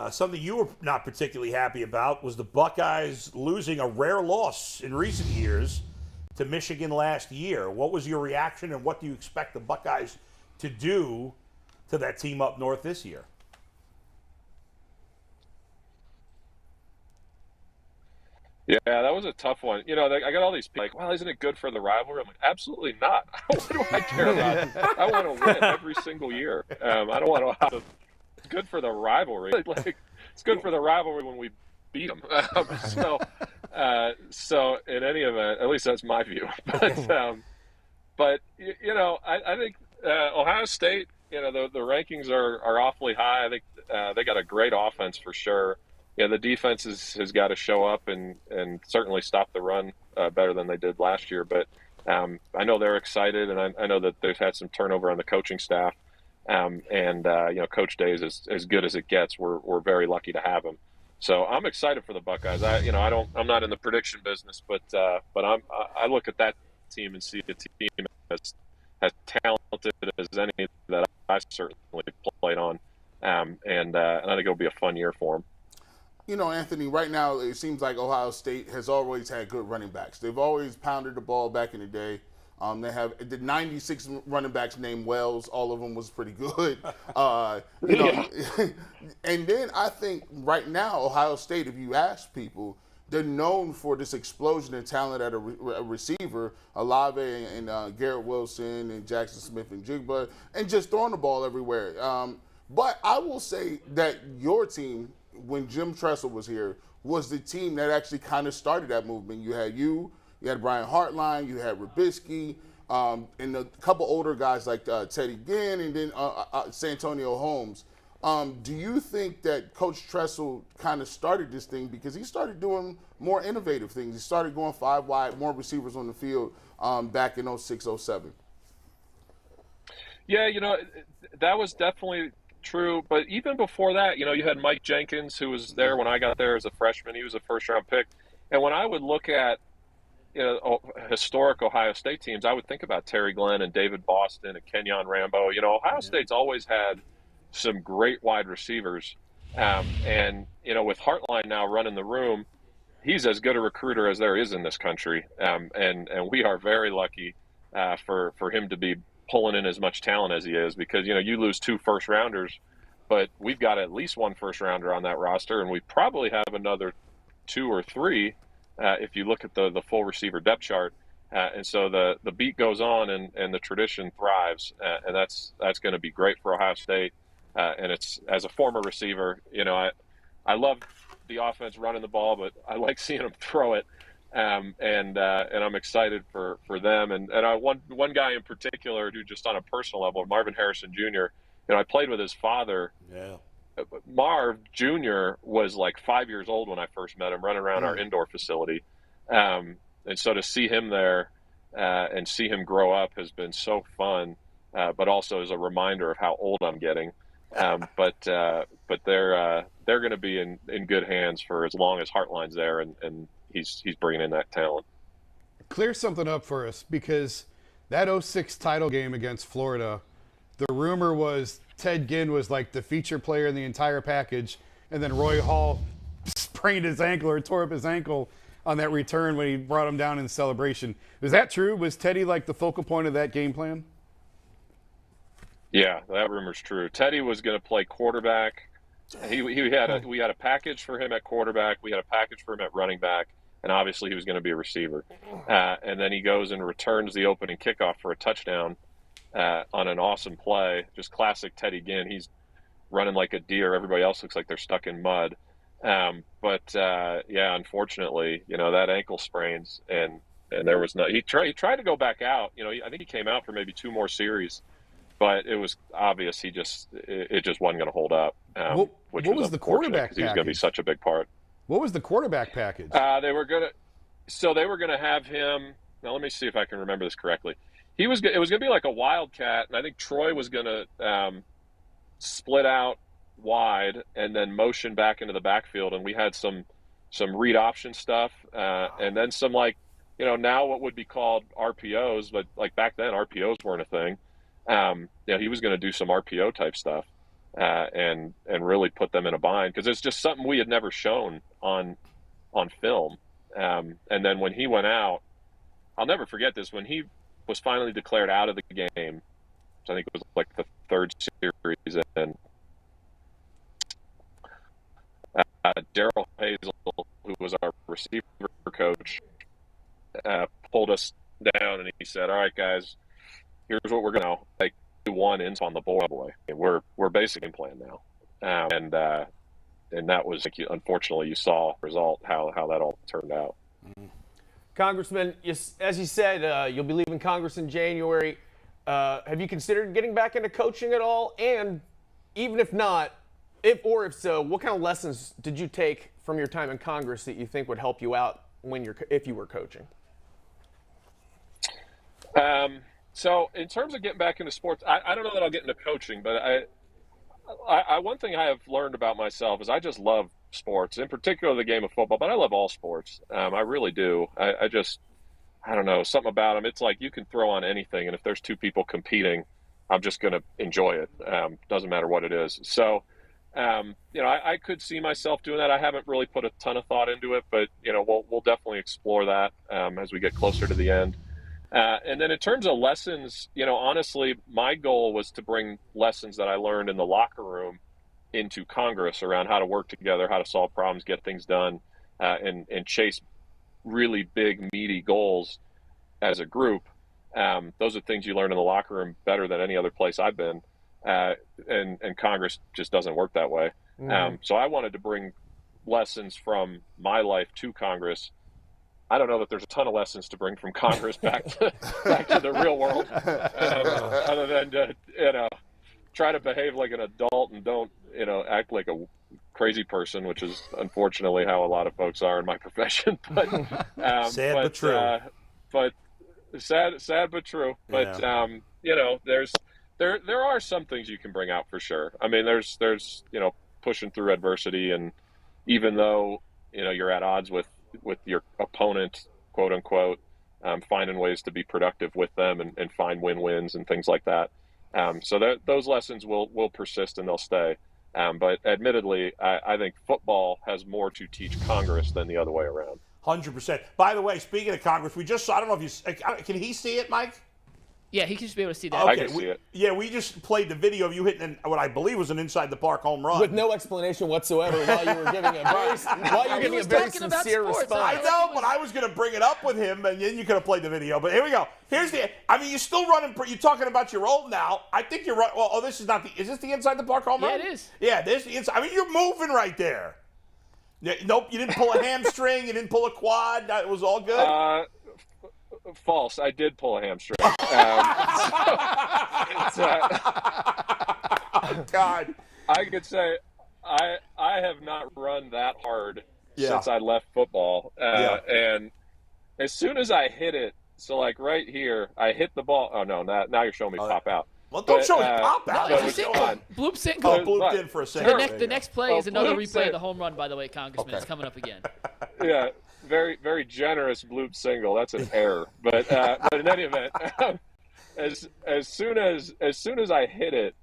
Something you were not particularly happy about was the Buckeyes losing a rare loss in recent years to Michigan last year. What was your reaction, and what do you expect the Buckeyes to do to that team up north this year?
Yeah, that was a tough one. I got all these people like, well, isn't it good for the rivalry? I'm like, absolutely not. What do I care about? I want to win every single year. I don't want to. It's good for the rivalry. It's good for the rivalry when we beat them. So in any event, at least that's my view. But I think Ohio State, the rankings are awfully high. I think they got a great offense for sure. The defense has got to show up and certainly stop the run better than they did last year. But I know they're excited, and I know that they've had some turnover on the coaching staff. Coach Day is as good as it gets. We're very lucky to have him. So I'm excited for the Buckeyes. I'm not in the prediction business, but I look at that team and see a team as talented as any that I certainly played on, and I think it'll be a fun year for them.
Anthony, right now it seems like Ohio State has always had good running backs. They've always pounded the ball back in the day. They have the 96 running backs named Wells. All of them was pretty good. And then I think right now Ohio State, if you ask people, they're known for this explosion in talent at a receiver, Olave and Garrett Wilson and Jackson Smith and Jigba, and just throwing the ball everywhere. But I will say that your team, when Jim Tressel was here, was the team that actually kind of started that movement. You had Brian Hartline, you had Rubisky, and a couple older guys like Teddy Ginn, and then Santonio Holmes. Do you think that Coach Tressel kind of started this thing because he started doing more innovative things? He started going 5 wide, more receivers on the field back in 06, 07.
Yeah, that was definitely true. But even before that, you had Mike Jenkins, who was there when I got there as a freshman. He was a first-round pick. And when I would look at historic Ohio State teams, I would think about Terry Glenn and David Boston and Kenyon Rambo. Ohio State's always had some great wide receivers. And with Hartline now running the room, he's as good a recruiter as there is in this country. And we are very lucky for him to be pulling in as much talent as he is, because, you lose 2 first-rounders, but we've got at least 1 first-rounder on that roster, and we probably have another 2 or 3 if you look at the full receiver depth chart. And so the beat goes on and the tradition thrives, and that's going to be great for Ohio State. And it's, as a former receiver, I love the offense running the ball, but I like seeing them throw it. And I'm excited for them. And one guy in particular who, just on a personal level, Marvin Harrison Jr., I played with his father.
Yeah.
Marv Jr. was like 5 years old when I first met him, running around our indoor facility. And so to see him there and see him grow up has been so fun, but also as a reminder of how old I'm getting. But they're going to be in good hands for as long as Hartline's there, and he's bringing in that talent.
Clear something up for us, because that 06 title game against Florida, the rumor was Ted Ginn was like the feature player in the entire package, and then Roy Hall sprained his ankle or tore up his ankle on that return when he brought him down in celebration. Is that true? Was Teddy like the focal point of that game plan?
Yeah, that rumor's true. Teddy was going to play quarterback. We had a package for him at quarterback. We had a package for him at running back, and obviously he was going to be a receiver. And then he goes and returns the opening kickoff for a touchdown on an awesome play. Just classic Teddy Ginn. He's running like a deer. Everybody else looks like they're stuck in mud. Unfortunately, that ankle sprains, and there was no. He tried to go back out. I think he came out for maybe 2 more series. But it was obvious it just wasn't going to hold up.
What was the quarterback package?
He was going to be such a big part.
What was the quarterback package?
They were going to have him. Now let me see if I can remember this correctly. It was going to be like a wildcat, and I think Troy was going to split out wide and then motion back into the backfield, and we had some read option stuff, and then some now what would be called RPOs, but like back then RPOs weren't a thing. He was going to do some RPO type stuff and really put them in a bind, because it's just something we had never shown on film. And then when he went out, I'll never forget this, when he was finally declared out of the game, which I think it was like the 3rd series, and Daryl Hazel, who was our receiver coach, pulled us down and he said, "All right, guys, here's what we're going to do. 1 ends on the boy. And we're basically playing now." And that was, unfortunately, you saw the result, how that all turned out.
Congressman, as you said, you'll be leaving Congress in January. Have you considered getting back into coaching at all? And even if not, if so, what kind of lessons did you take from your time in Congress that you think would help you out if you were coaching?
So in terms of getting back into sports, I don't know that I'll get into coaching, but one thing I have learned about myself is I just love sports, in particular the game of football, but I love all sports. I really do. I don't know, something about them. It's like you can throw on anything, and if there's two people competing, I'm just going to enjoy it. Doesn't matter what it is. So, I could see myself doing that. I haven't really put a ton of thought into it, but, we'll definitely explore that as we get closer to the end. And then in terms of lessons, honestly, my goal was to bring lessons that I learned in the locker room into Congress around how to work together, how to solve problems, get things done, and chase really big, meaty goals as a group. Those are things you learn in the locker room better than any other place I've been. And Congress just doesn't work that way. So I wanted to bring lessons from my life to Congress. I don't know that there's a ton of lessons to bring from Congress back to the real world, other than to, try to behave like an adult and don't, act like a crazy person, which is unfortunately how a lot of folks are in my profession. But
sad but true.
But sad but true. But there are some things you can bring out for sure. I mean, there's pushing through adversity, and even though you're at odds with your opponent, quote unquote, finding ways to be productive with them and find win-wins and things like that. So those lessons will persist and they'll stay. But admittedly, I think football has more to teach Congress than the other way around.
100%. By the way, speaking of Congress, we just saw, I don't know if you, can he see it, Mike?
Yeah, he can just be able to see that.
Okay,
I can see it.
Yeah, we just played the video of you hitting what I believe was an inside the park home run.
With no explanation whatsoever while you were giving a very sincere response.
I know, but I was going to bring it up with him, and then you could have played the video. But here we go. You're still running. You're talking about your old now. I think you're right. Well, this is not the. Is this the inside the park home run?
Yeah, it is.
Yeah, this the inside. I mean, you're moving right there. Nope, you didn't pull a hamstring. You didn't pull a quad. That was all good.
False. I did pull a hamstring.
God.
I could say I have not run that hard since I left football. And as soon as I hit it, so like right here, I hit the ball. Oh, no, now you're showing me pop out.
Well, don't show me pop out.
Bloop single.
Blooped in for a second.
The next play is another replay of the home run, by the way, Congressman. It's coming up again.
Yeah. Very, very generous bloop single. That's an error, but in any event, as soon as I hit it,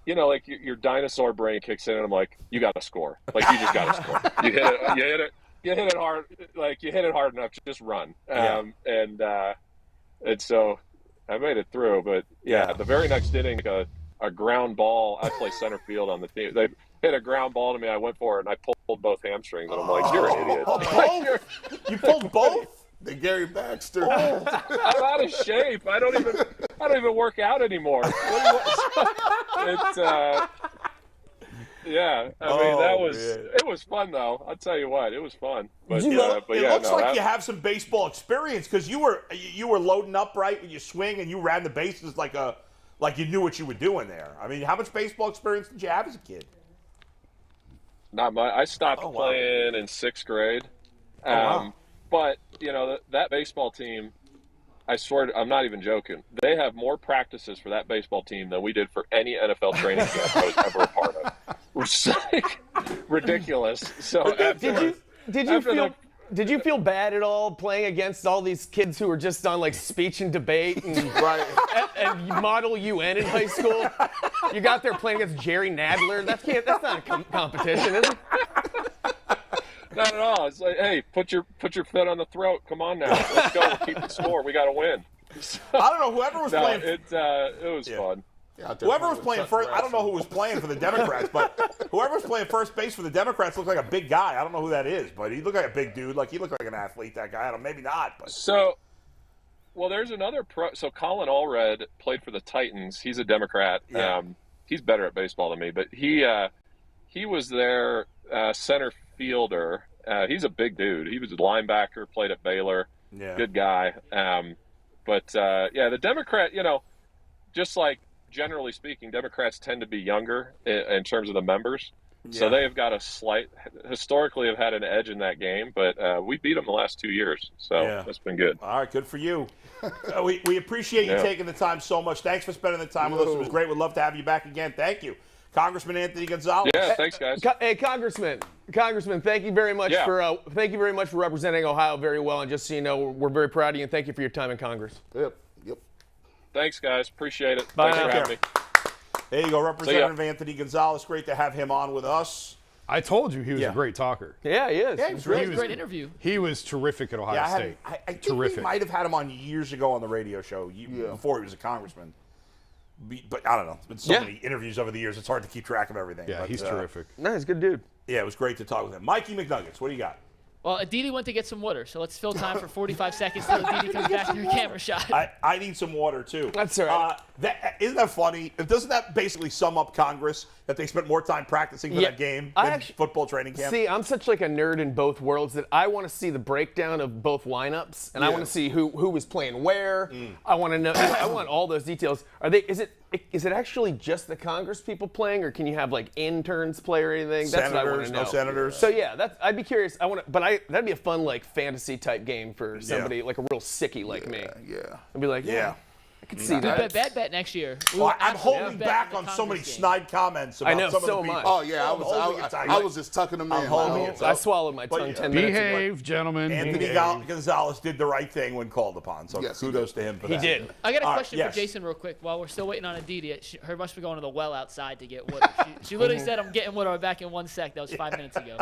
like your dinosaur brain kicks in, and I'm like, you got to score. Like you just got to score. You hit it hard. Like you hit it hard enough to just run. And so I made it through. But the very next inning, a ground ball. I play center field on the team. They hit a ground ball to me. I went for it, and I pulled both hamstrings. And I'm like, you're an idiot.
Both? You pulled both?
The Gary Baxter.
I'm out of shape. I don't even work out anymore. It was fun though. I'll tell you what, it was fun. But
it looks like you have some baseball experience because you were loading up right when you swing and you ran the bases like you knew what you were doing there. I mean, how much baseball experience did you have as a kid?
Not much. I stopped playing in 6th grade. But, that baseball team, I swear, I'm not even joking. They have more practices for that baseball team than we did for any NFL training camp I was ever a part of. Which is like ridiculous. So
did you feel bad at all playing against all these kids who were just on like speech and debate and Model UN in high school? You got there playing against Jerry Nadler. That's not a competition, is it?
Not at all. It's like, hey, put your foot on the throat. Come on now, let's go. We'll keep the score. We got to win. So,
I don't know. Whoever was playing,
it was fun.
Whoever was playing first, I don't know who was playing for the Democrats, but whoever was playing first base for the Democrats looked like a big guy. I don't know who that is, but he looked like a big dude. Like he looked like an athlete. That guy. I don't know, maybe not. But
there's another pro. So Colin Allred played for the Titans. He's a Democrat.
Yeah.
He's better at baseball than me, but he was their center fielder. He's a big dude. He was a linebacker. Played at Baylor.
Yeah.
Good guy. But the Democrat. Just like. Generally speaking, Democrats tend to be younger in terms of the members. Yeah. So they have got historically have had an edge in that game, but we beat them the last 2 years. So that's been good.
All right, good for you. We appreciate you taking the time so much. Thanks for spending the time with us. It was great. We'd love to have you back again. Thank you. Congressman Anthony Gonzalez.
Yeah, thanks, guys.
Hey, Congressman, thank you very much for representing Ohio very well. And just so you know, we're very proud of you and thank you for your time in Congress.
Yep.
Thanks, guys. Appreciate it.
Bye
Thanks
now.
for having me.
There you go, Representative Anthony Gonzalez. Great to have him on with us.
I told you he was a great talker.
Yeah, he is.
Yeah, he was really
Great interview.
He was terrific at Ohio State.
I think
terrific.
we might have had him on years ago on the radio show before he was a congressman. But I don't know. It's been so many interviews over the years, it's hard to keep track of everything.
Yeah,
but,
he's terrific.
No, he's a good dude.
Yeah, it was great to talk with him. Mikey McNuggets, what do you got?
Well, Aditi went to get some water, so let's fill time for 45 seconds till Aditi comes back to your camera shot.
I need some water, too.
That's all right.
Isn't that funny? Doesn't that basically sum up Congress, that they spent more time practicing for that game than football training camp?
See, I'm such like a nerd in both worlds that I want to see the breakdown of both lineups, and I want to see who was playing where. I want to know. I want all those details. Is it actually just the Congress people playing, or can you have like interns play or anything? That's what I want to know.
No senators.
So yeah, I'd be curious. That'd be a fun like fantasy type game for somebody like a real sickie like me.
Yeah.
I'd be like, I could see
We
that.
bet next year.
I'm holding back on so many snide comments about
I know,
some of the
so
people.
much.
Oh, yeah. I was just tucking them in.
I swallowed my tongue 10 minutes ago.
Behave, gentlemen.
Anthony Gonzalez did the right thing when called upon, so kudos to him for that.
He did.
I got a question
yes.
for Jason real quick. While we're still waiting on Aditi, her must be going to the well outside to get water. She literally said, I'm getting water. I'm back in 1 sec. That was 5 minutes ago.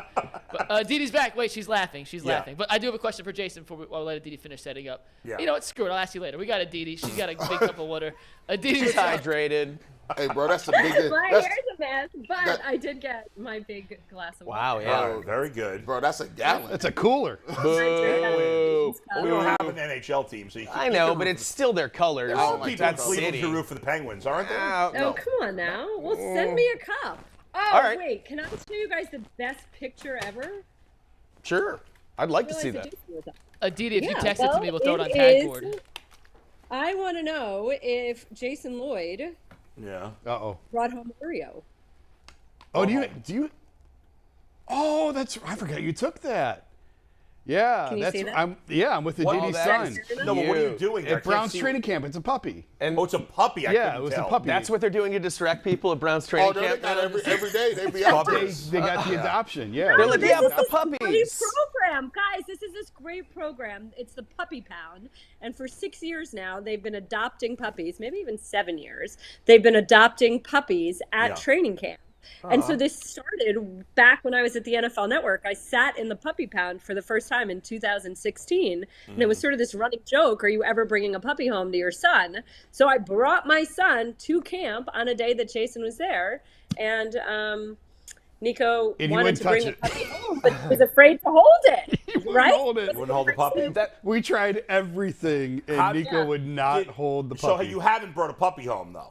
But Aditi's back. Wait, she's laughing. She's laughing. But I do have a question for Jason before we let Aditi finish setting up.
Yeah.
You know what? Screw it. I'll ask you later. We got Aditi. She's got a big cup of water. Aditi was
She's hydrated.
Hey, bro, that's the biggest.
My hair's a mess, but I did get my big glass of water.
Wow, yeah.
Oh, very good.
Bro, that's a gallon.
That's a cooler.
Boo.
We don't have an NHL team, so you can't.
I know, but it's still their colors.
All
my
people in
God.
Cleveland
City.
who root for the Penguins, aren't they?
Oh, come on now. Well, send me a cup. Oh,
All right.
wait. Can I show you guys the best picture ever?
Sure. I'd like to see
Realize
that.
Jason was up.
Aditi, if you
Yeah,
text it to me, we'll throw it on
it
tag
is-
board.
I want to know if Jason Lloyd
Yeah.
Uh-oh.
brought home Oreo.
Oh, do you? Oh, I forgot you took that. Yeah,
Can you
that's
see that?
I'm with Aditi's son.
No, but what are you doing there? I
At
can't
Brown's
see
training camp, it's a puppy.
And
Oh, it's a puppy. I
Yeah,
couldn't
it was
tell.
a puppy.
that's what they're doing to distract people at Brown's
Oh,
training
no, they
camp.
got every day. They be out there.
They got the adoption. Yeah.
They're like,
This
yeah,
is
but the
this great
puppies.
program, guys. This is this great program. It's the Puppy Pound, and for 6 years now, they've been adopting puppies. Maybe even 7 years. They've been adopting puppies at training camp. And so this started back when I was at the NFL Network. I sat in the Puppy Pound for the first time in 2016, and it was sort of this running joke: are you ever bringing a puppy home to your son? So I brought my son to camp on a day that Jason was there, and Nico
And he
wanted
wouldn't
to bring
touch
the puppy home, but he was afraid to hold it. Right?
Hold it.
Wouldn't hold the puppy.
We tried everything, and
How-
Nico would not hold the
So
puppy.
you haven't brought a puppy home, though?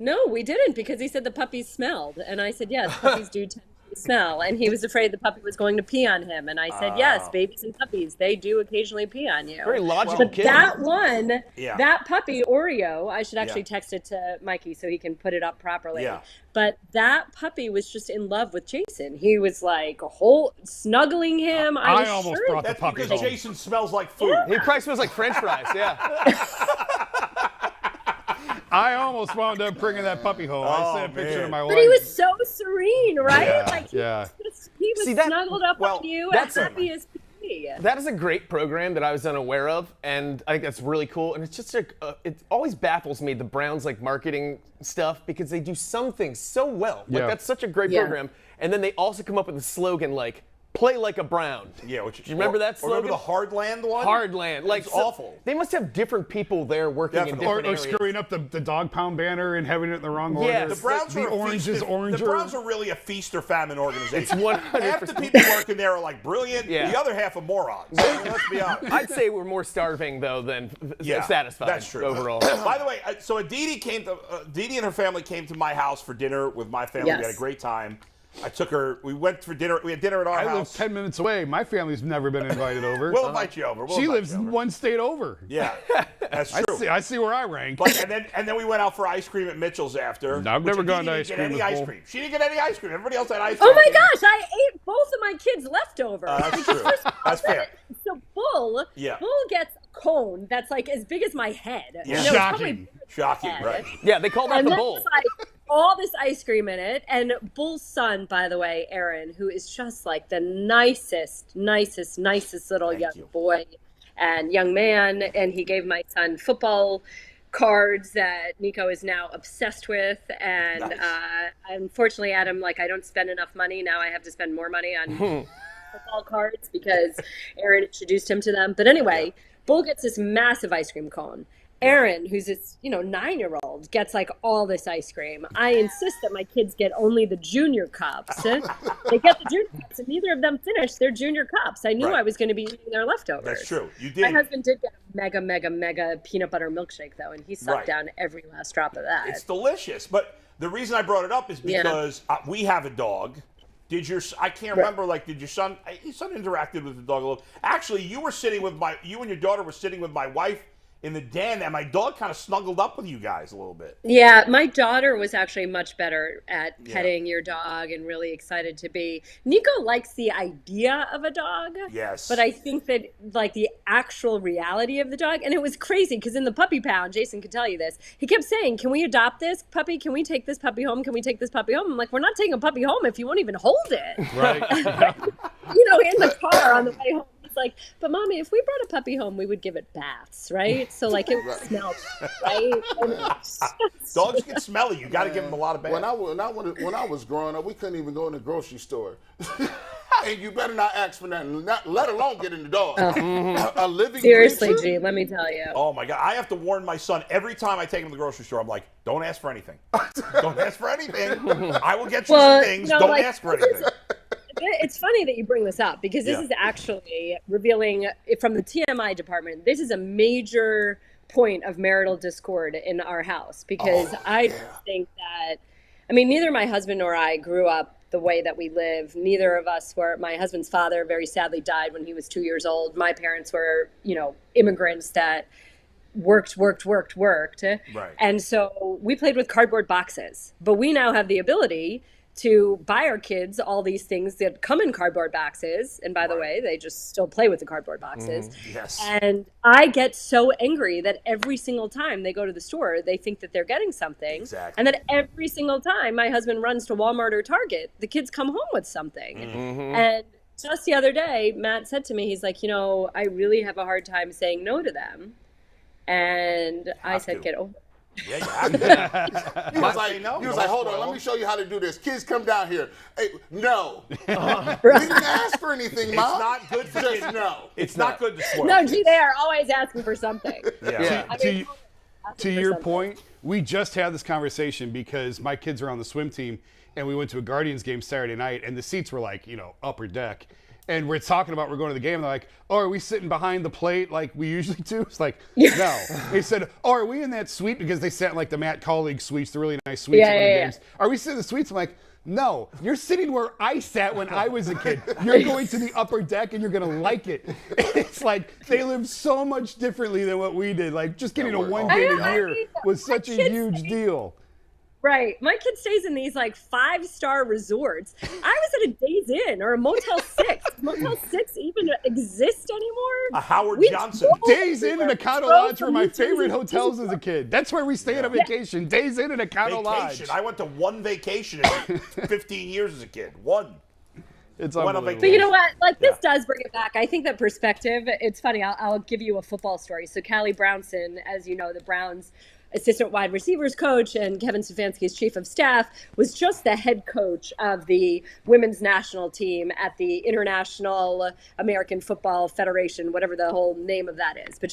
No, we didn't, because he said the puppies smelled. And I said, yes, puppies do tend to smell. And he was afraid the puppy was going to pee on him. And I said, yes, babies and puppies, they do occasionally pee on you.
Very logical
But
kid.
that one,
Yeah.
that puppy, Oreo, I should actually
Yeah.
text it to Mikey so he can put it up properly.
Yeah.
But that puppy was just in love with Jason. He was like snuggling him.
I
was
almost
sure
brought the
That's
puppy
because
home.
Jason smells like food.
He probably smells like French fries. Yeah.
I almost wound up bringing that puppy home. I sent a picture to my wife.
But he was so serene, right?
Yeah,
like
yeah.
he was
See, that-
snuggled up
well,
on you
that's
as happy as could be.
That is a great program that I was unaware of, and I think that's really cool. And it's just it always baffles me, the Browns like marketing stuff, because they do some things so well. Like
Yeah.
that's such a great
Yeah.
program, and then they also come up with a slogan like "Play like a Brown."
Yeah, which
Do you remember that
or remember
slogan?
the Hardland one?
Hardland, like
It's
so-
awful.
They must have different people there working in
Definitely.
different
Or
areas.
screwing up the dog pound banner and having it in the wrong order.
Yeah,
The Browns
the
are a
orange
feast
is
or-
oranger.
The Browns are really a feast or famine organization.
It's 100%.
Half the people working there are like brilliant.
Yeah.
The other half are morons. Let's be honest.
I'd say we're more starving though than satisfied.
That's true.
overall.
By the way, so Aditi and her family came to my house for dinner with my family. We had a
Yes.
great time. I took her. We went for dinner. We had dinner at our
I live
house.
10 minutes away. My family's never been invited over.
We'll invite you over.
She lives one state over.
Yeah, that's true.
I see where I rank.
But, and then we went out for ice cream at Mitchell's after.
No, I've never
which
gone to
Aditi
ice
didn't
cream
get
with
any ice
Bull.
cream. She didn't get any ice cream. Everybody else had ice cream.
Oh my gosh, I ate both of my kids' leftovers.
That's true. That's fair.
So Bull
Yeah.
gets a cone that's like as big as my head.
Yeah.
No, it's probably
Shocking, right?
Yeah, they call that
and
the
then
bowl.
it's like all this ice cream in it. And Bull's son, by the way, Aaron, who is just like the nicest little young boy and young man. And he gave my son football cards that Nico is now obsessed with. And unfortunately, Adam, like, I don't spend enough money. Now I have to spend more money on football cards because Aaron introduced him to them. But anyway, Bull gets this massive ice cream cone. Aaron, who's this, 9-year-old, gets like all this ice cream. I insist that my kids get only the junior cups. They get the junior cups, and neither of them finished their junior cups. I knew I was going to be eating their leftovers.
That's true. You did.
My husband did get a mega peanut butter milkshake, though, and he sucked down every last drop of that.
It's delicious. But the reason I brought it up is because we have a dog. I can't remember, did your son interacted with the dog a little? Actually, you and your daughter were sitting with my wife in the den, and my dog kind of snuggled up with you guys a little bit.
Yeah, my daughter was actually much better at petting your dog and really excited to be. Nico likes the idea of a dog.
Yes.
But I think that, like, the actual reality of the dog, and it was crazy because in the puppy pound, Jason could tell you this, he kept saying, can we adopt this puppy? Can we take this puppy home? Can we take this puppy home? I'm like, we're not taking a puppy home if you won't even hold it.
Right.
In the car on the way home. Like, but mommy, if we brought a puppy home, we would give it baths, right? So like it would smell, right?
Dogs get smelly. You got to give them a lot of baths.
When I was growing up, we couldn't even go in the grocery store. And you better not ask for nothing, let alone get in the dog. A living
Seriously,
creature?
G, let me tell you.
Oh my God, I have to warn my son every time I take him to the grocery store. I'm like, don't ask for anything. Don't ask for anything. I will get you some things. Don't ask for anything.
It's funny that you bring this up because this is actually revealing from the TMI department. This is a major point of marital discord in our house because I think that, neither my husband nor I grew up the way that we live. Neither of us were. My husband's father very sadly died when he was 2 years old. My parents were, immigrants that worked.
Right.
And so we played with cardboard boxes, but we now have the ability to buy our kids all these things that come in cardboard boxes. And by the way, they just still play with the cardboard boxes.
Yes.
And I get so angry that every single time they go to the store, they think that they're getting something.
Exactly.
And that every single time my husband runs to Walmart or Target, the kids come home with something. And just the other day, Matt said to me, he's like, I really have a hard time saying no to them. And I said, get over it.
Yeah, you have to.
He was like, hold on, let me show you how to do this. Kids, come down here. Hey, no. We didn't ask for anything, Mom.
It's not good for kids.
No.
It's not good to swear.
No, G, they are always asking for something.
Yeah.
To your point, we just had this conversation because my kids are on the swim team, and we went to a Guardians game Saturday night, and the seats were like, upper deck. And we're talking about we're going to the game, and they're like, oh, are we sitting behind the plate like we usually do? It's like, no. They said, oh, are we in that suite? Because they sat in like the Matt Colleague suites, the really nice suites at one of the games. Are we sitting in the suites? I'm like, no. You're sitting where I sat when I was a kid. You're going to the upper deck, and you're going to like it. It's like they live so much differently than what we did. Like just getting a one game a year was such a huge deal.
Right. My kid stays in these like 5-star resorts. I was at a Days Inn or a Motel 6. Motel 6 even exist anymore?
A Howard Johnson.
Days Inn and Econo Lodge were my favorite hotels as a kid. That's where we stayed on vacation. Days Inn and Econo Lodge.
I went to one vacation in 15 years as a kid. One.
It's
unbelievable. But you know what? Like this does bring it back. I think that perspective, it's funny. I'll give you a football story. So Callie Brownson, as you know, the Browns assistant wide receivers coach and Kevin Stefanski's chief of staff, was just the head coach of the women's national team at the International American Football Federation, whatever the whole name of that is. But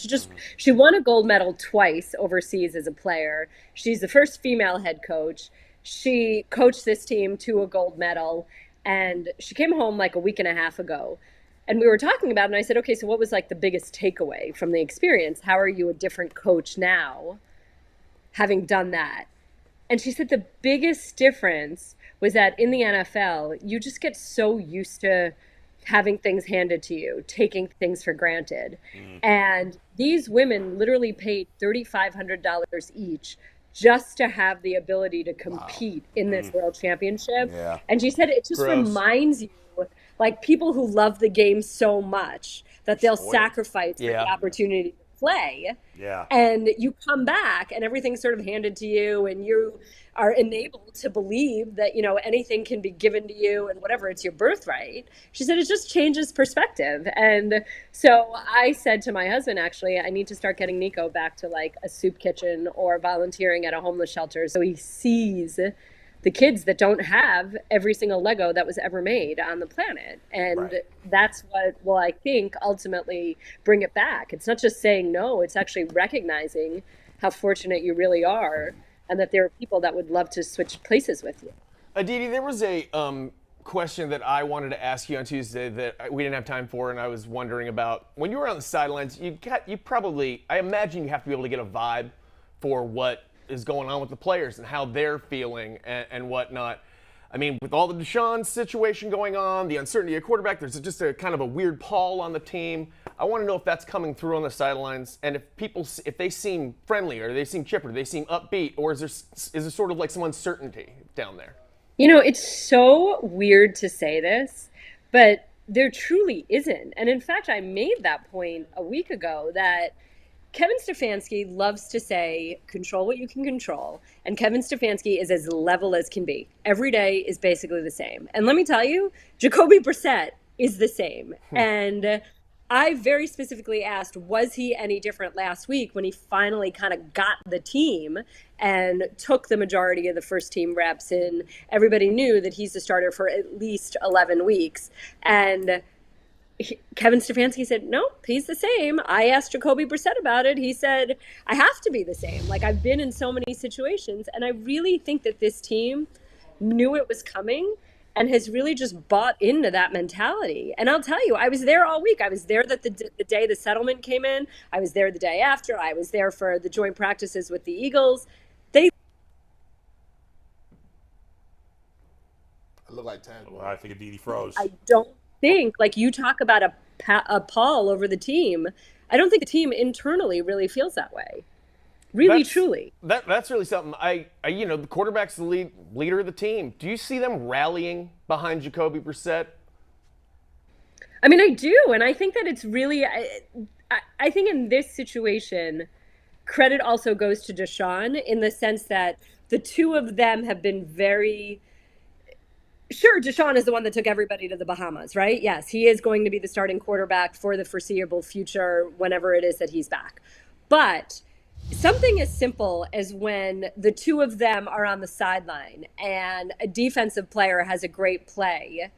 she won a gold medal twice overseas as a player. She's the first female head coach. She coached this team to a gold medal, and she came home like a week and a half ago. And we were talking about it, and I said, okay, so what was like the biggest takeaway from the experience? How are you a different coach now, having done that? And she said the biggest difference was that in the NFL, you just get so used to having things handed to you, taking things for granted. And these women literally paid $3,500 each just to have the ability to compete in this world championship.
Yeah.
And she said it just reminds you, like people who love the game so much that they'll sacrifice the opportunity to play.
Yeah.
And you come back and everything's sort of handed to you, and you are enabled to believe that, anything can be given to you and whatever, it's your birthright. She said it just changes perspective. And so I said to my husband, actually, I need to start getting Nico back to like a soup kitchen or volunteering at a homeless shelter so he sees the kids that don't have every single Lego that was ever made on the planet. And that's what will, I think, ultimately bring it back. It's not just saying no, it's actually recognizing how fortunate you really are and that there are people that would love to switch places with you.
Aditi, there was a question that I wanted to ask you on Tuesday that we didn't have time for, and I was wondering about. When you were on the sidelines, I imagine you have to be able to get a vibe for what is going on with the players and how they're feeling and whatnot. I mean, with all the Deshaun situation going on, the uncertainty at quarterback, there's just a kind of a weird pall on the team. I want to know if that's coming through on the sidelines, and if they seem friendly, or they seem chipper, they seem upbeat, or is there sort of like some uncertainty down there?
It's so weird to say this, but there truly isn't. And in fact, I made that point a week ago that Kevin Stefanski loves to say, control what you can control. And Kevin Stefanski is as level as can be. Every day is basically the same. And let me tell you, Jacoby Brissett is the same. And I very specifically asked, was he any different last week when he finally kind of got the team and took the majority of the first team reps, and everybody knew that he's the starter for at least 11 weeks. And Kevin Stefanski said, no, he's the same. I asked Jacoby Brissett about it. He said, I have to be the same. Like, I've been in so many situations. And I really think that this team knew it was coming and has really just bought into that mentality. And I'll tell you, I was there all week. I was there the day the settlement came in. I was there the day after. I was there for the joint practices with the Eagles.
I look like Tag.
Well, I think Aditi froze.
I don't think, like, you talk about a pall over the team. I don't think the team internally really feels that way. Truly.
That's really something. The quarterback's the leader of the team. Do you see them rallying behind Jacoby Brissett?
I mean, I do, and I think that it's really. I think in this situation, credit also goes to Deshaun in the sense that the two of them have been very. Sure, Deshaun is the one that took everybody to the Bahamas, right? Yes, he is going to be the starting quarterback for the foreseeable future whenever it is that he's back. But something as simple as when the two of them are on the sideline and a defensive player has a great play,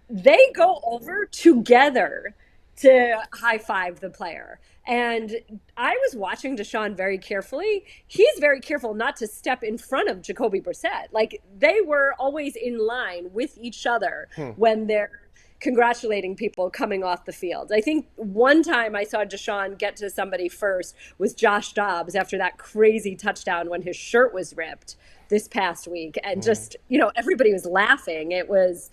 they go over together to high five the player. And I was watching Deshaun very carefully. He's very careful not to step in front of Jacoby Brissett. Like, they were always in line with each other when they're congratulating people coming off the field. I think one time I saw Deshaun get to somebody first was Josh Dobbs after that crazy touchdown when his shirt was ripped this past week. And just, everybody was laughing. It was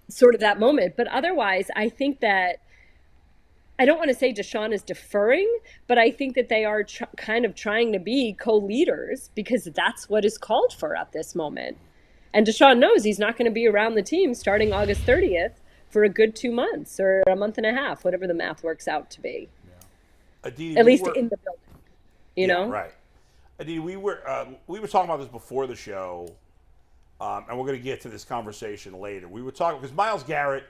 sort of that moment. But otherwise, I think that I don't want to say Deshaun is deferring, but I think that they are kind of trying to be co-leaders because that's what is called for at this moment. And Deshaun knows he's not going to be around the team starting August 30th for a good 2 months or a month and a half, whatever the math works out to be.
Yeah. Aditi,
at least in the building, you know?
Right. Aditi, we were talking about this before the show, and we're going to get to this conversation later. We were talking, because Myles Garrett,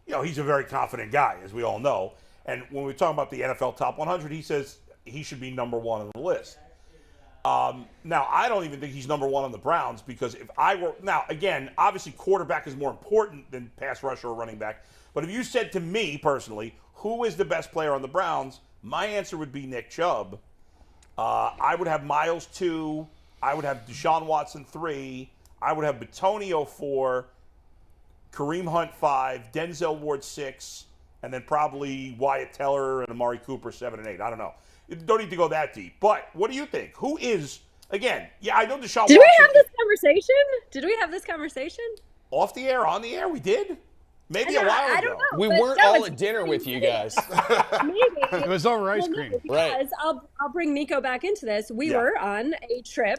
he's a very confident guy, as we all know. And when we talk about the NFL Top 100, he says he should be number one on the list. Now, I don't even think he's number one on the Browns because if I were – now, again, obviously quarterback is more important than pass rusher or running back. But if you said to me personally, who is the best player on the Browns, my answer would be Nick Chubb. I would have Myles 2. I would have Deshaun Watson 3. I would have Bitonio 4. Kareem Hunt 5. Denzel Ward 6. And then probably Wyatt Teller and Amari Cooper 7 and 8. I don't know. You don't need to go that deep. But what do you think? Who is, again, I know Deshaun Watson.
Did we have this conversation?
Off the air, on the air, we did. Maybe a while ago.
I don't know.
We weren't all at dinner with you guys.
Maybe.
It was over ice cream.
Because I'll bring Nico back into this. We were on a trip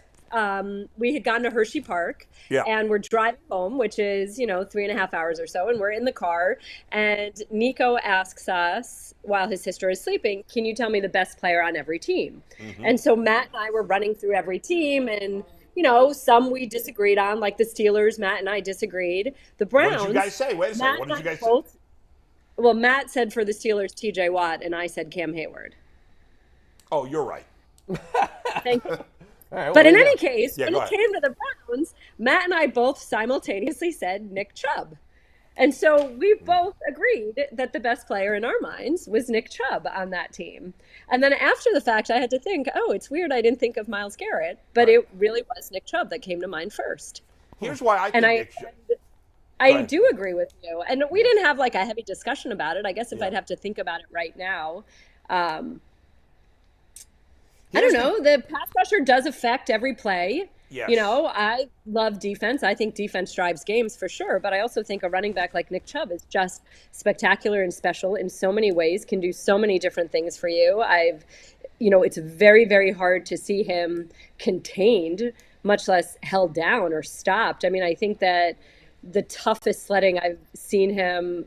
we had gone to Hershey Park,
Yeah.
and we're driving home, which is 3.5 hours or so, and we're in the car, and Nico asks us while his sister is sleeping, "Can you tell me the best player on every team?" And so Matt and I were running through every team, and some we disagreed on, like the Steelers. Matt and I disagreed. The Browns.
What did you guys say? Wait a second. What did you guys say?
Well, Matt said for the Steelers, T.J. Watt, and I said Cam Hayward.
Oh, you're right.
Thank you.
All right, well,
But in
there you
any
go.
case, when it came to the Browns, Matt and I both simultaneously said Nick Chubb. And so we both agreed that the best player in our minds was Nick Chubb on that team. And then after the fact, I had to think, it's weird I didn't think of Myles Garrett, but it really was Nick Chubb that came to mind first.
Here's why I think Nick Chubb.
I do agree with you. And we didn't have like a heavy discussion about it. I guess if I'd have to think about it right now, I don't know. The pass rusher does affect every play.
Yes.
I love defense. I think defense drives games for sure. But I also think a running back like Nick Chubb is just spectacular and special in so many ways, can do so many different things for you. It's very, very hard to see him contained, much less held down or stopped. I mean, I think that the toughest sledding I've seen him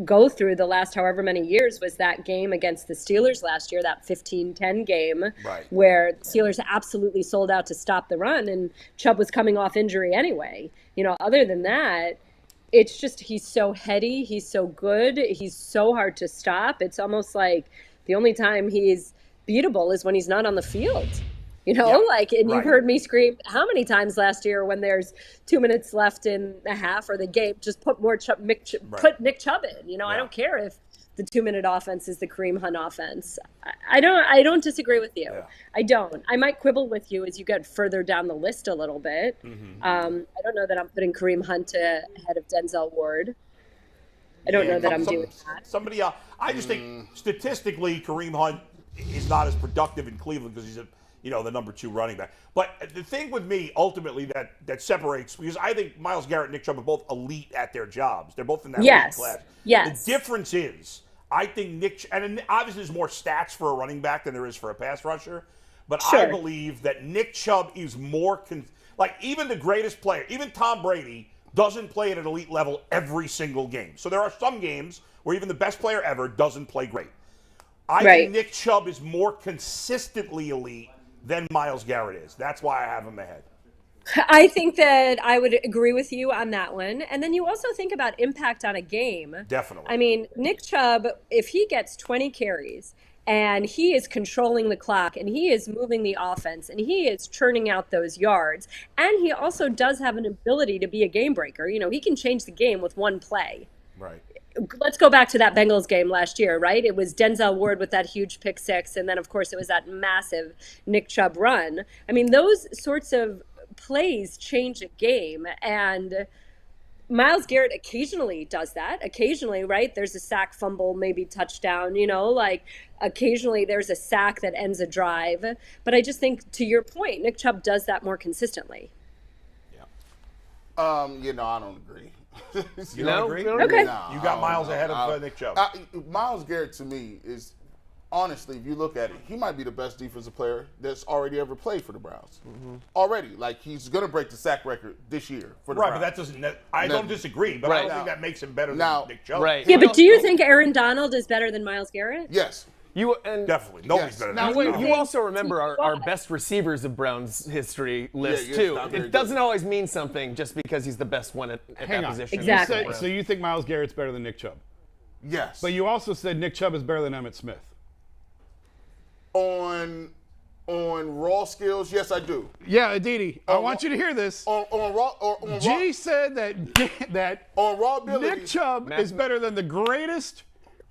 go through the last however many years was that game against the Steelers last year, that 15-10 game, where the Steelers absolutely sold out to stop the run, and Chubb was coming off injury anyway. Other than that, it's just he's so heady, he's so good, he's so hard to stop. It's almost like the only time he's beatable is when he's not on the field. You've heard me scream how many times last year when there's 2 minutes left in the half or the game, just put more put Nick Chubb in. I don't care if the 2-minute offense is the Kareem Hunt offense. I don't disagree with you. I don't. I might quibble with you as you get further down the list a little bit. I don't know that I'm putting Kareem Hunt ahead of Denzel Ward. I don't know that I'm doing that.
Somebody else. I just think statistically, Kareem Hunt is not as productive in Cleveland because he's the number 2 running back. But the thing with me, ultimately, that separates, because I think Myles Garrett and Nick Chubb are both elite at their jobs. They're both in that elite class.
Yes.
The difference is, I think and obviously there's more stats for a running back than there is for a pass rusher, but I believe that Nick Chubb is more, even the greatest player, even Tom Brady, doesn't play at an elite level every single game. So there are some games where even the best player ever doesn't play great. I think Nick Chubb is more consistently elite than Myles Garrett is. That's why I have him ahead.
I think that I would agree with you on that one. And then you also think about impact on a game.
Definitely.
I mean, Nick Chubb, if he gets 20 carries and he is controlling the clock and he is moving the offense and he is churning out those yards, and he also does have an ability to be a game breaker. He can change the game with one play.
Right.
Let's go back to that Bengals game last year, right? It was Denzel Ward with that huge pick six, and then, of course, it was that massive Nick Chubb run. I mean, those sorts of plays change a game, and Myles Garrett occasionally does that. Occasionally, right? There's a sack, fumble, maybe touchdown, occasionally there's a sack that ends a drive. But I just think, to your point, Nick Chubb does that more consistently.
Yeah.
I don't agree.
You don't agree?
Okay.
No,
you got Myles ahead of Nick Chubb.
Myles Garrett, to me, is, honestly, if you look at it, he might be the best defensive player that's already ever played for the Browns. Already. He's going to break the sack record this year for the Browns.
But that doesn't – I don't disagree, but I don't think that makes him better than Nick Chubb.
Right.
Yeah, but do you think Aaron Donald is better than Myles Garrett?
Yes.
Definitely. Nobody's better than
Now,
that.
you also remember our best receivers of Browns history list, too. It doesn't always mean something just because he's the best one at that position.
Exactly.
So you think Myles Garrett's better than Nick Chubb?
Yes.
But you also said Nick Chubb is better than Emmitt Smith.
On raw skills, yes, I do.
Yeah, Aditi, I want you to hear this. G said that
on raw ability,
Nick Chubb is better than the greatest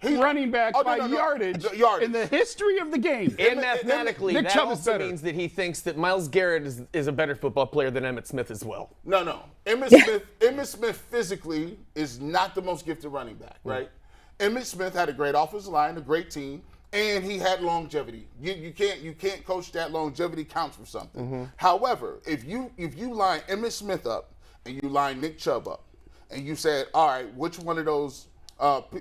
running back by yardage in the history of the game.
And mathematically,
Nick
that
Chubb is
also
better.
means that he thinks that Myles Garrett is a better football player than Emmitt Smith as well.
No. Emmitt Smith physically is not the most gifted running back, right? Emmitt Smith had a great offensive line, a great team, and he had longevity. You can't coach that. Longevity counts for something. However, if you line Emmitt Smith up and you line Nick Chubb up, and you said, all right, which one of those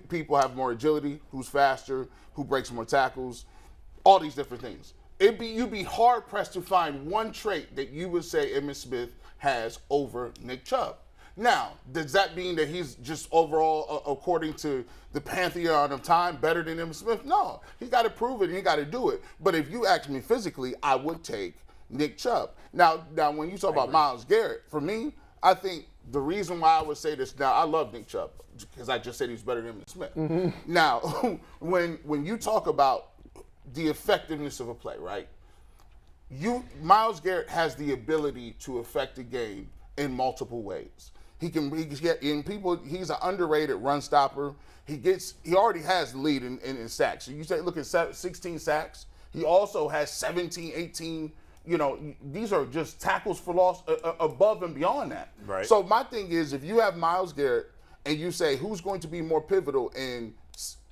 people have more agility, who's faster, who breaks more tackles, all these different things. you'd be hard pressed to find one trait that you would say Emmitt Smith has over Nick Chubb. Now, does that mean that he's just overall, according to the pantheon of time, better than Emmitt Smith? No, he got to prove it and he got to do it. But if you ask me physically, I would take Nick Chubb. Now when you talk about Myles Garrett, for me, I think the reason why I would say this, now I love Nick Chubb because I just said he's better than Emmitt Smith. Mm-hmm. Now, when you talk about the effectiveness of a play, right? Myles Garrett has the ability to affect the game in multiple ways. He's an underrated run stopper. He already has the lead in sacks. So you say, look at 16 sacks. He also has 17, 18. These are just tackles for loss above and beyond that.
Right.
So my thing is, if you have Myles Garrett and you say who's going to be more pivotal and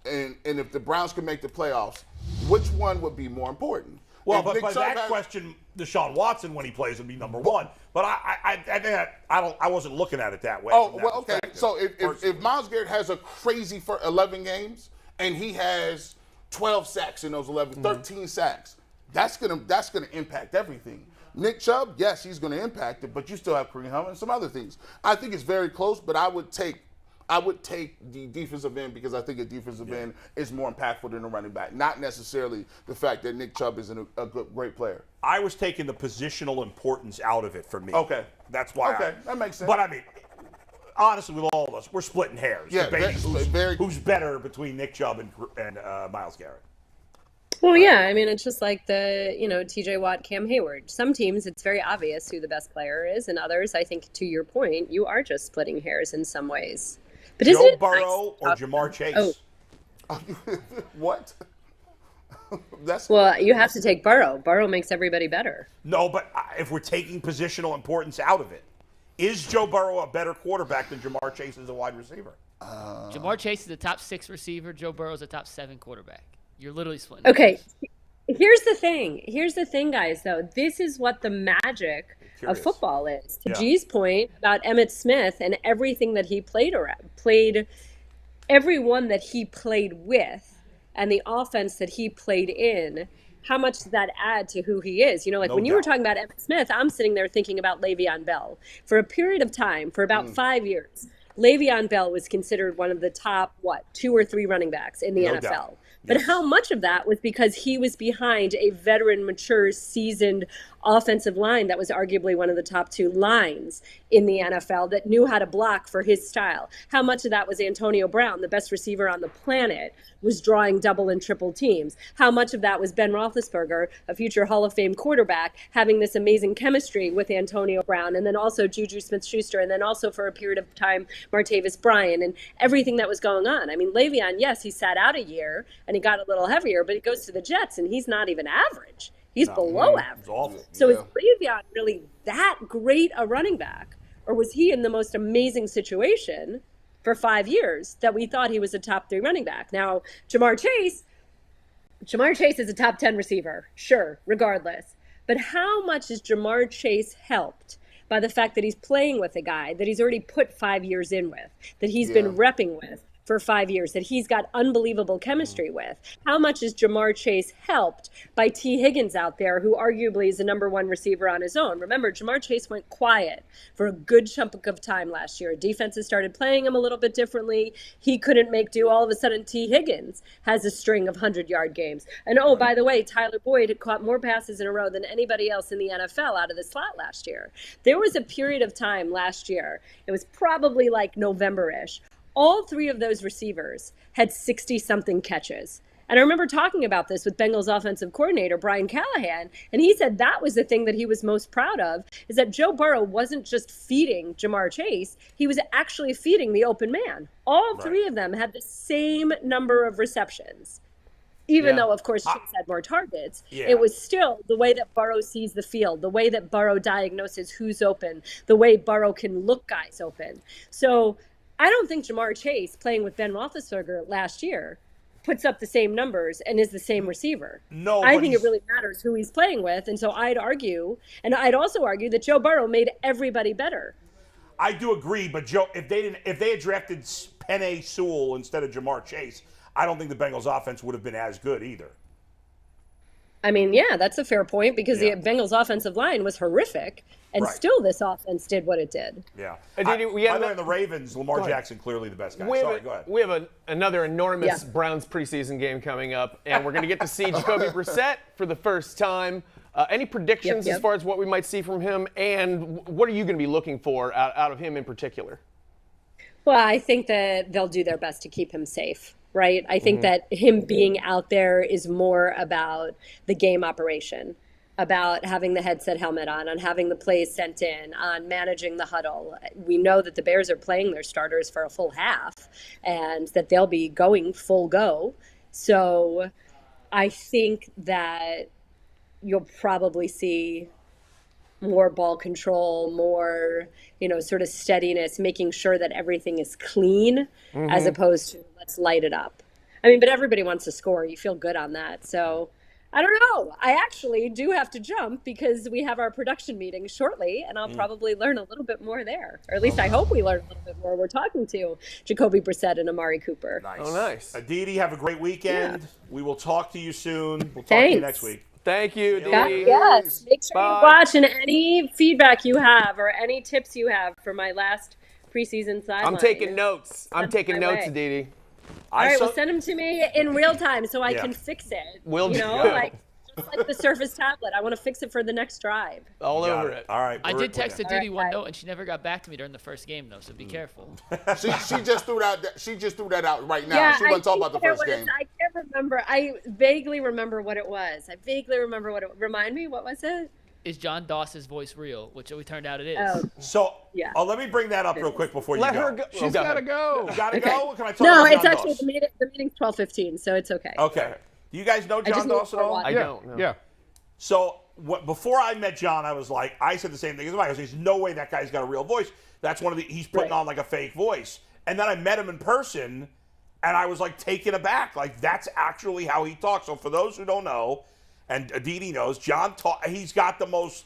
if the Browns can make the playoffs, which one would be more important?
Well, but by that question, Deshaun Watson, when he plays, would be number one. But I wasn't looking at it that way.
Oh, well, okay. So if Myles Garrett has a crazy for 11 games and he has 12 sacks in those 11, 13 sacks, that's gonna impact everything. Nick Chubb, yes, he's gonna impact it, but you still have Kareem Hunt and some other things. I think it's very close, but I would take the defensive end because I think a defensive end is more impactful than a running back. Not necessarily the fact that Nick Chubb isn't a great player.
I was taking the positional importance out of it for me.
Okay.
That's why.
Okay, that makes sense.
But I mean, honestly, with all of us, we're splitting hairs.
Yeah,
who's better between Nick Chubb and Myles Garrett?
Well, yeah, I mean, it's just like the, TJ Watt, Cam Hayward. Some teams, it's very obvious who the best player is, and others, I think, to your point, you are just splitting hairs in some ways. But
Joe Burrow or Jamar Chase?
Oh.
What?
Well, you have to take Burrow. Burrow makes everybody better.
No, but if we're taking positional importance out of it, is Joe Burrow a better quarterback than Jamar Chase as a wide receiver?
Jamar Chase is a top 6 receiver. Joe Burrow is a top 7 quarterback. You're literally splitting.
Okay. Here's the thing, guys, though. This is what the magic of football is. To G's point about Emmitt Smith and everything that he everyone that he played with and the offense that he played in, how much does that add to who he is? You were talking about Emmitt Smith, I'm sitting there thinking about Le'Veon Bell. For a period of time, for about 5 years, Le'Veon Bell was considered one of the top, 2 or 3 running backs in the NFL.
Doubt.
But how much of that was because he was behind a veteran, mature, seasoned offensive line that was arguably one of the top 2 lines in the NFL that knew how to block for his style? How much of that was Antonio Brown, the best receiver on the planet, was drawing double and triple teams? How much of that was Ben Roethlisberger, a future Hall of Fame quarterback, having this amazing chemistry with Antonio Brown, and then also Juju Smith-Schuster, and then also for a period of time, Martavis Bryant, and everything that was going on? I mean, Le'Veon, yes, he sat out a year, and he got a little heavier, but he goes to the Jets, and he's not even average. He's below average. So is Le'Veon really that great a running back? Or was he in the most amazing situation for 5 years that we thought he was a top 3 running back? Now, Jamar Chase is a top 10 receiver, sure, regardless. But how much is Jamar Chase helped by the fact that he's playing with a guy that he's already put 5 years in with, that he's been repping with for 5 years, that he's got unbelievable chemistry with? How much is Jamar Chase helped by T. Higgins out there, who arguably is the number 1 receiver on his own? Remember, Jamar Chase went quiet for a good chunk of time last year. Defenses started playing him a little bit differently. He couldn't make do. All of a sudden, T. Higgins has a string of 100-yard games. And oh, by the way, Tyler Boyd had caught more passes in a row than anybody else in the NFL out of the slot last year. There was a period of time last year, it was probably like November-ish, all 3 of those receivers had 60-something catches. And I remember talking about this with Bengals offensive coordinator Brian Callahan, and he said that was the thing that he was most proud of, is that Joe Burrow wasn't just feeding Jamar Chase, he was actually feeding the open man. All 3 of them had the same number of receptions. Even though, of course, Chase had more targets, it was still the way that Burrow sees the field, the way that Burrow diagnoses who's open, the way Burrow can look guys open. So I don't think Jamar Chase, playing with Ben Roethlisberger last year, puts up the same numbers and is the same receiver.
No,
I think it really matters who he's playing with. And so I'd argue, and I'd also argue that Joe Burrow made everybody better.
I do agree, but Joe, if they had drafted Penei Sewell instead of Jamar Chase, I don't think the Bengals offense would have been as good either.
I mean, yeah, that's a fair point because the Bengals offensive line was horrific, and still this offense did what it did.
Yeah.
By the way,
in the Ravens, Lamar Jackson clearly the best guy. Sorry, go ahead.
We have another enormous Browns preseason game coming up, and we're going to get to see Jacoby Brissett for the first time. Any predictions as far as what we might see from him, and what are you going to be looking for out of him in particular?
Well, I think that they'll do their best to keep him safe, right? I think that him being out there is more about the game operation, about having the headset helmet on having the plays sent in, on managing the huddle. We know that the Bears are playing their starters for a full half and that they'll be going full go. So I think that you'll probably see more ball control, more, sort of steadiness, making sure that everything is clean as opposed to let's light it up. I mean, but everybody wants to score. You feel good on that. So I don't know. I actually do have to jump because we have our production meeting shortly, and I'll probably learn a little bit more there. Or at least I hope we learn a little bit more. We're talking to Jacoby Brissett and Amari Cooper.
Nice.
Oh, nice.
Aditi, have a great weekend. Yeah. We will talk to you soon. We'll talk to you next week.
Thank you, Aditi.
Yes. Make sure you watch, and any feedback you have or any tips you have for my last preseason sideline.
I'm taking notes. Aditi.
All right, well, send them to me in real time so I can fix it. Just like the Surface tablet. I want to fix it for the next drive.
All over it.
All right.
I did text Aditi one note, and she never got back to me during the first game, though, so be careful.
She just threw that out right now. Yeah, she wasn't talking about the first game.
I can't remember. I vaguely remember what it was. Remind me, what was it?
Is John Doss's voice real? Which it turned out it is.
Oh.
So, let me bring that up real quick before you go.
Let her go.
She's got to go.
Got to go? Can I talk
about
John
it's actually the meeting's 12:15, so it's okay.
Okay. Do you guys know John Doss at all?
I don't know.
Yeah.
So before I met John, I said the same thing as Mike. There's no way that guy's got a real voice. That's he's putting on like a fake voice. And then I met him in person, and I was like taken aback. Like that's actually how he talks. So for those who don't know, and Aditi knows, he's got the most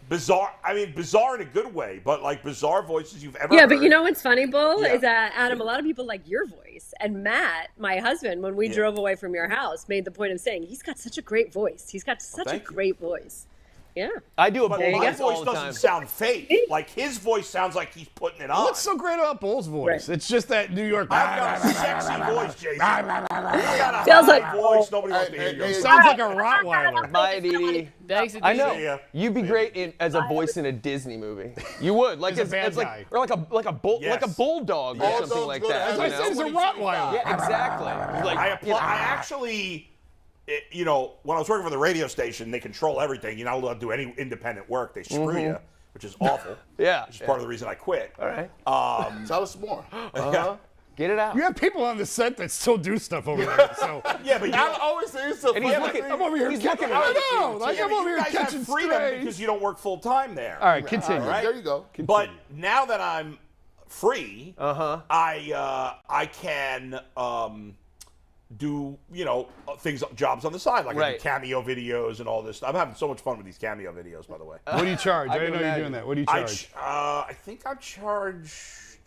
bizarre in a good way, but like bizarre voices you've ever heard.
But you know what's funny, Bull, is that, Adam, a lot of people like your voice. And Matt, my husband, when we drove away from your house, made the point of saying, he's got such a great voice. He's got such a great voice. Yeah.
I do
but my voice doesn't sound fake. Like his voice sounds like he's putting it on.
What's so great about Bull's voice? Right. It's just that New York.
I've got a sexy voice, Jason. He's got a
feels
high voice. Nobody wants to hear you.
Sounds like a Rottweiler.
Bye, Aditi.
Thanks, Aditi.
I know. You'd be great as a voice in a Disney movie. You would, like
as a bad guy.
Or like a bulldog or something like that.
As I said, it's a Rottweiler.
Yeah, exactly.
I actually. When I was working for the radio station, they control everything. You're not allowed to do any independent work. They screw you, which is awful. Which is part of the reason I quit.
All right.
Tell us more.
Get it out.
You have people on the set that still do stuff over there. So
but
I always say it's so funny.
I'm over here catching. I know. Like I'm over here catching
freedom because you don't work full time there.
All right, continue.
Right?
There you go.
Continue. But now that I'm free, I can do jobs on the side, like I do cameo videos and all this stuff. I'm having so much fun with these cameo videos, by the way.
What do you charge? I didn't know you're doing that. What do you charge?
I think I charge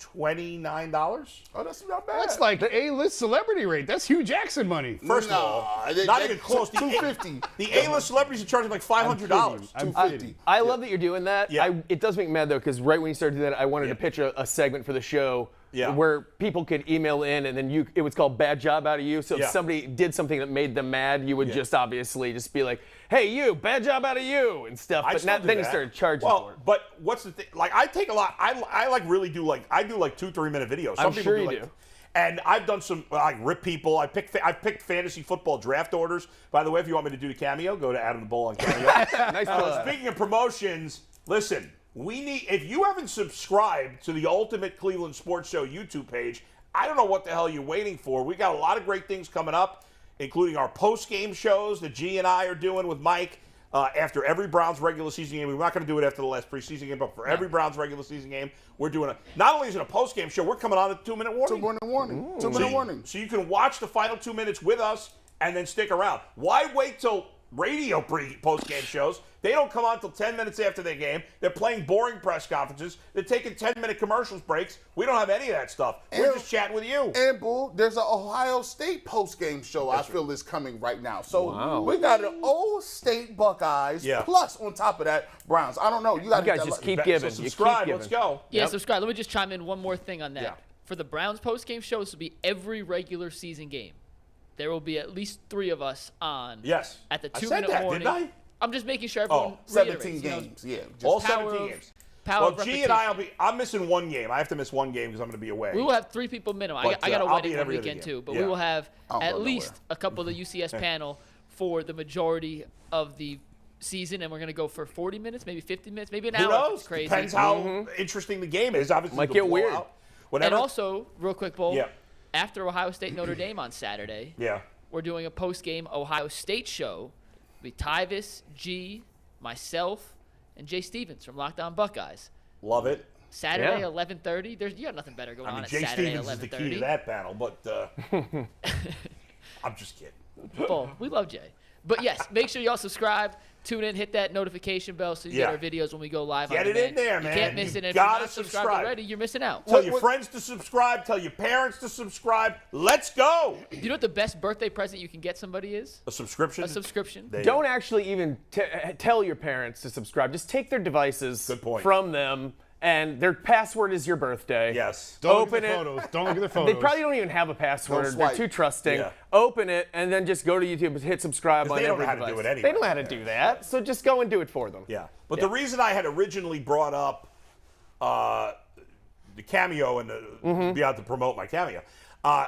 $29.
Oh, that's not bad.
That's like A-list celebrity rate. That's Hugh Jackson money.
First of all, not even close.
$250.
The A-list celebrities are charging like $500.
$250.
I love that you're doing that.
Yeah.
It does make me mad though, because right when you started doing that, I wanted to pitch a segment for the show. Where people could email in, and then it was called Bad Job Out of You. So if somebody did something that made them mad, you would just obviously just be like, hey, you, bad job out of you, and stuff. But then you started charging for it.
But what's the thing? Like, I take a lot. I like really do like 2-3 minute videos. Some
I'm
people
sure you
do.
do.
And I've done some, like, rip people. I've picked fantasy football draft orders. By the way, if you want me to do the cameo, go to Adam the Bull on Cameo.
Nice.
Speaking of promotions, listen. If you haven't subscribed to the Ultimate Cleveland Sports Show YouTube page, I don't know what the hell you're waiting for. We got a lot of great things coming up, including our post-game shows that G and I are doing with Mike after every Browns regular season game. We're not going to do it after the last preseason game, but for every Browns regular season game, we're doing it. Not only is it a post-game show, we're coming on at 2-minute warning.
2-minute warning. 2-minute warning.
So you can watch the final 2 minutes with us and then stick around. Why wait till radio post-game shows. They don't come on until 10 minutes after their game. They're playing boring press conferences. They're taking 10-minute commercials breaks. We don't have any of that stuff. We're just chatting with you.
And, Bull, there's an Ohio State post-game show I feel is coming right now. So we got an Ohio State Buckeyes, plus on top of that, Browns. I don't know. You
guys just keep giving.
So subscribe. Let's go.
Yeah, subscribe. Let me just chime in one more thing on that. Yeah. For the Browns post-game show, this will be every regular season game. There will be at least 3 of us on.
Yes.
At the 2-minute warning.
Didn't I?
I'm just making sure everyone
17 games.
All 17 games. Well, G and I'm missing one game. I have to miss one game because I'm going to be away.
We will have 3 people minimum. I got a wedding one weekend too, but we will have at least a couple of the UCS panel for the majority of the season, and we're going to go for 40 minutes, maybe 50 minutes, maybe an hour.
Who knows?
It's crazy.
Depends how interesting the game is. Obviously,
might get weird.
And also, real quick, Bull, after Ohio State Notre Dame on Saturday, we're doing a post-game Ohio State show with Tyvis, G, myself, and Jay Stevens from Lockdown Buckeyes.
Love it.
Saturday, 11:30. You got nothing better going on at
Jay
Saturday,
Stevens
11:30.
is the key to that panel, but I'm just kidding.
Bull, we love Jay. But yes, make sure y'all subscribe, tune in, hit that notification bell so you get our videos when we go live.
Get it in there, man.
You can't miss it. And if
Gotta
you're not subscribed already, you're missing out.
Tell your friends to subscribe. Tell your parents to subscribe. Let's go.
Do you know what the best birthday present you can get somebody is?
A subscription?
A subscription.
Don't actually even tell your parents to subscribe. Just take their devices from them. And their password is your birthday.
Yes.
Don't look at the photos. Don't look at the photos.
They probably don't even have a password. They're too trusting. Yeah. Open it, and then just go to YouTube and hit subscribe on every device. They don't know how to do it anyway. They don't know how to do that, so just go and do it for them.
Yeah. But the reason I had originally brought up the Cameo and be out to promote my Cameo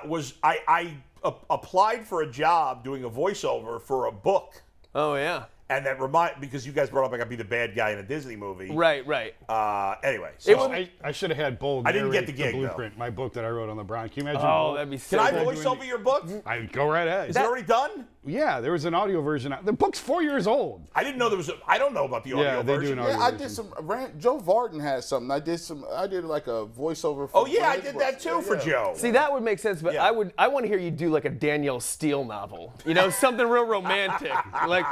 was I applied for a job doing a voiceover for a book.
Oh, yeah.
And that because you guys brought up I got to be the bad guy in a Disney movie.
Right.
Anyway, so
I should have had Bull.
I didn't get the gig,
Blueprint, my book that I wrote on LeBron. Can you imagine?
Oh, that'd be so
Can I voice over your book?
I go right ahead.
Is it already done?
Yeah, there was an audio version. The book's 4 years old.
I didn't know there was. I don't know about the audio version.
They do an audio
I did some. Joe Varden had something. I did like a voiceover. For
I did that too for Joe.
See, that would make sense, but I want to hear you do like a Danielle Steele novel. You know, something real romantic. Like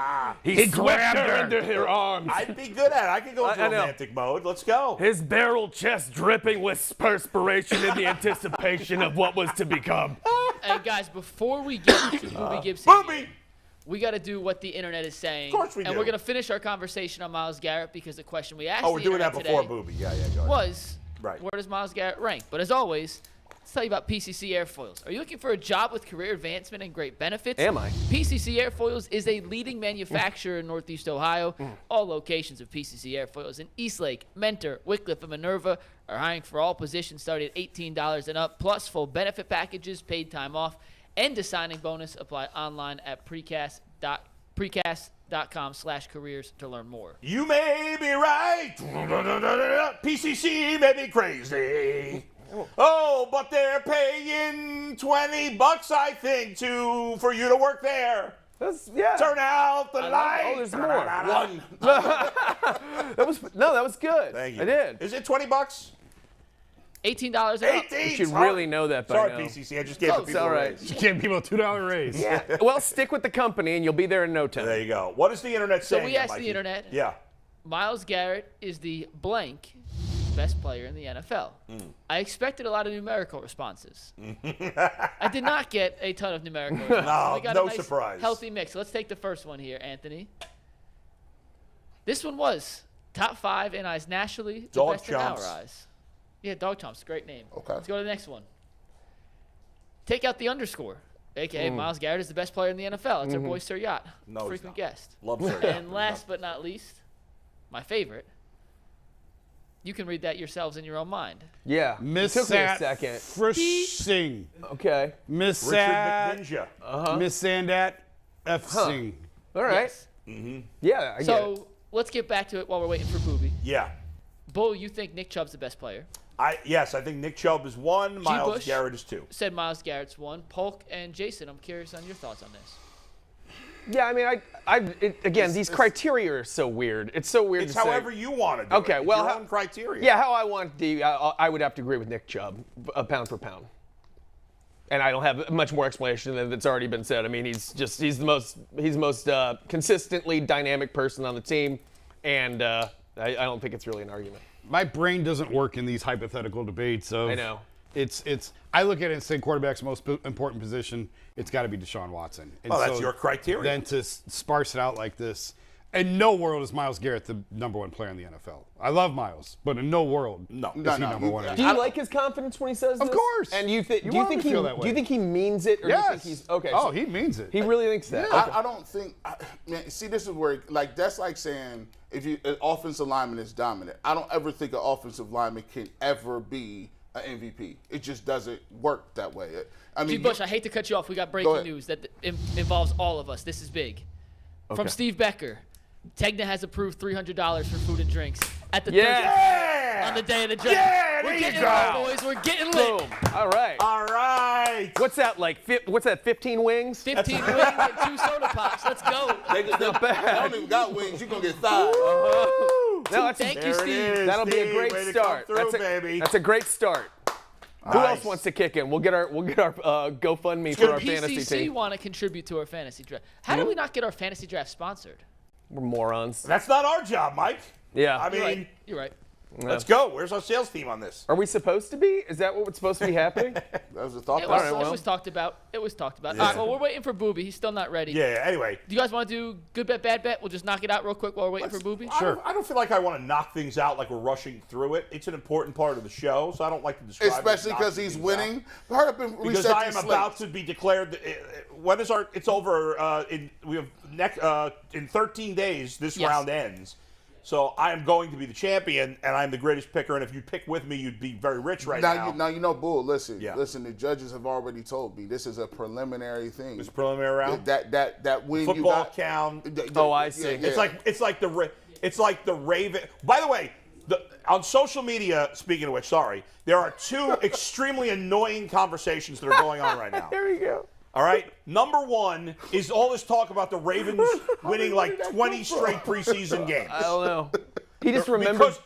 he grabbed her into her arms.
I'd be good at it. I could go into romantic mode. Let's go.
His barrel chest dripping with perspiration in the anticipation of what was to become.
Hey guys, before we get to Booby Gibson, we got to do what the internet is saying.
Of course we do.
And we're going to finish our conversation on Myles Garrett because the question we asked
we're doing that before Booby. Yeah, go ahead.
Was where does Myles Garrett rank? But as always, let's tell you about PCC Airfoils. Are you looking for a job with career advancement and great benefits?
Am I?
PCC Airfoils is a leading manufacturer in Northeast Ohio. All locations of PCC Airfoils in Eastlake, Mentor, Wickliffe, and Minerva are hiring for all positions starting at $18 and up, plus full benefit packages, paid time off, and a signing bonus. Apply online at precast.com/careers to learn more.
You may be right. PCC may be crazy. Oh, but they're paying $20, I think, for you to work there. Turn out the light.
Oh, there's more.
One.
that was good.
Thank you.
I did.
Is it $20?
$18 and up.
You should really know that by now.
Sorry, PCC. I just gave the people a raise.
You gave people a $2 raise.
Yeah. Well, stick with the company, and you'll be there in no time.
There you go. What is the internet saying?
So we asked the internet.
Yeah.
Myles Garrett is the blank best player in the NFL. I expected a lot of numerical responses. I did not get a ton of numerical responses.
No,
we got
no
a nice,
surprise.
Healthy mix. Let's take the first one here, Anthony. This one was top 5 in eyes nationally, the best in our eyes. Yeah, Dog Chomps, great name.
Okay.
Let's go to the next one. Take out the underscore. AKA Myles Garrett is the best player in the NFL. That's our boy Sir Yacht.
No,
frequent guest.
Love Sir Yacht.
And last but not least, my favorite. You can read that yourselves in your own mind.
Yeah.
Miss
Took me a
Sat
second.
Frishing.
Okay.
Miss
Richard
Sat.
McNinja.
Miss Sandat F. Sing.
All right.
Yes.
Yeah, I get it.
So let's get back to it while we're waiting for Booby.
Yeah.
Bull, you think Nick Chubb's the best player?
Yes, I think Nick Chubb is 1. Myles
Bush
Garrett is 2.
Said Myles Garrett's 1. Polk and Jason, I'm curious on your thoughts on this.
Yeah, I mean, these criteria are so weird. It's so weird
It's
to say.
however you want to do it.
Okay,
It's
well,
your own criteria.
Yeah, how I want I would have to agree with Nick Chubb, pound for pound. And I don't have much more explanation than that's already been said. I mean, he's the most consistently dynamic person on the team, and I don't think it's really an argument.
My brain doesn't work in these hypothetical debates.
I know.
I look at it and say quarterback's most important position. It's got to be Deshaun Watson. And
that's your criteria.
Then to sparse it out like this, in no world is Myles Garrett the number one player in the NFL. I love Myles, but in no world is he number one.
Do you like his confidence when he says this?
Of course.
And do you think he means it, or
yes.
do you think he's okay?
Oh,
so
he means it.
He really thinks that.
Yeah.
Okay.
I don't think. See, this is where that's like saying if an offensive lineman is dominant. I don't ever think an offensive lineman can ever be an MVP. It just doesn't work that way. I mean,
Bush, I hate to cut you off. We got breaking news that involves all of us. This is big.
Okay.
From Steve Becker. Tegna has approved $300 for food and drinks at the
Yeah!
on the day of the draft.
Yeah,
We're
there
getting
you go.
lit, boys. We're getting lit.
Boom. All right.
All right.
What's that like? What's that? 15 wings?
15 wings and 2 soda pops. Let's go.
they
Not bad.
don't even got wings. You're going to get thighs.
No,
Thank you,
There it
Steve.
is,
that'll be a
Steve.
great
Way to
start.
come through, baby.
That's a great start. Who
Nice.
else wants to kick in? We'll get our GoFundMe for our fantasy
PCC
team.
want to contribute to our fantasy draft. How did we not get our fantasy draft sponsored?
We're morons.
That's not our job, Mike.
Yeah.
I mean,
You're right.
let's go. Where's our sales team on this?
Are we supposed to be? Is that what's supposed to be happening?
That was a thought
It
process.
was talked about. It was talked about.
Yeah.
All right, well, we're waiting for Booby. He's still not ready.
Yeah, anyway.
Do you guys want to do good bet, bad bet? We'll just knock it out real quick while we're waiting for Booby.
I don't feel like I want to knock things out like we're rushing through it. It's an important part of the show, so I don't like to describe it as
Especially because
knocking
he's
things
winning.
out.
Hurry up and
Because
reset
I
these
am about
slates.
to be declared. When is our? It's over. We have in 13 days. This
Yes.
round ends. So I am going to be the champion, and I'm the greatest picker. And if you pick with me, you'd be very rich right now.
Now you know, Bull. Listen,
Yeah.
listen. The judges have already told me this is a preliminary thing.
This preliminary round.
That win
Football
you got.
count.
Oh, I see.
It's like the Raven. By the way, on social media. Speaking of which, there are 2 extremely annoying conversations that are going on right now.
There we go.
All right. Number 1 is all this talk about the Ravens winning like 20 straight preseason games.
I don't know. He just remembered.
Because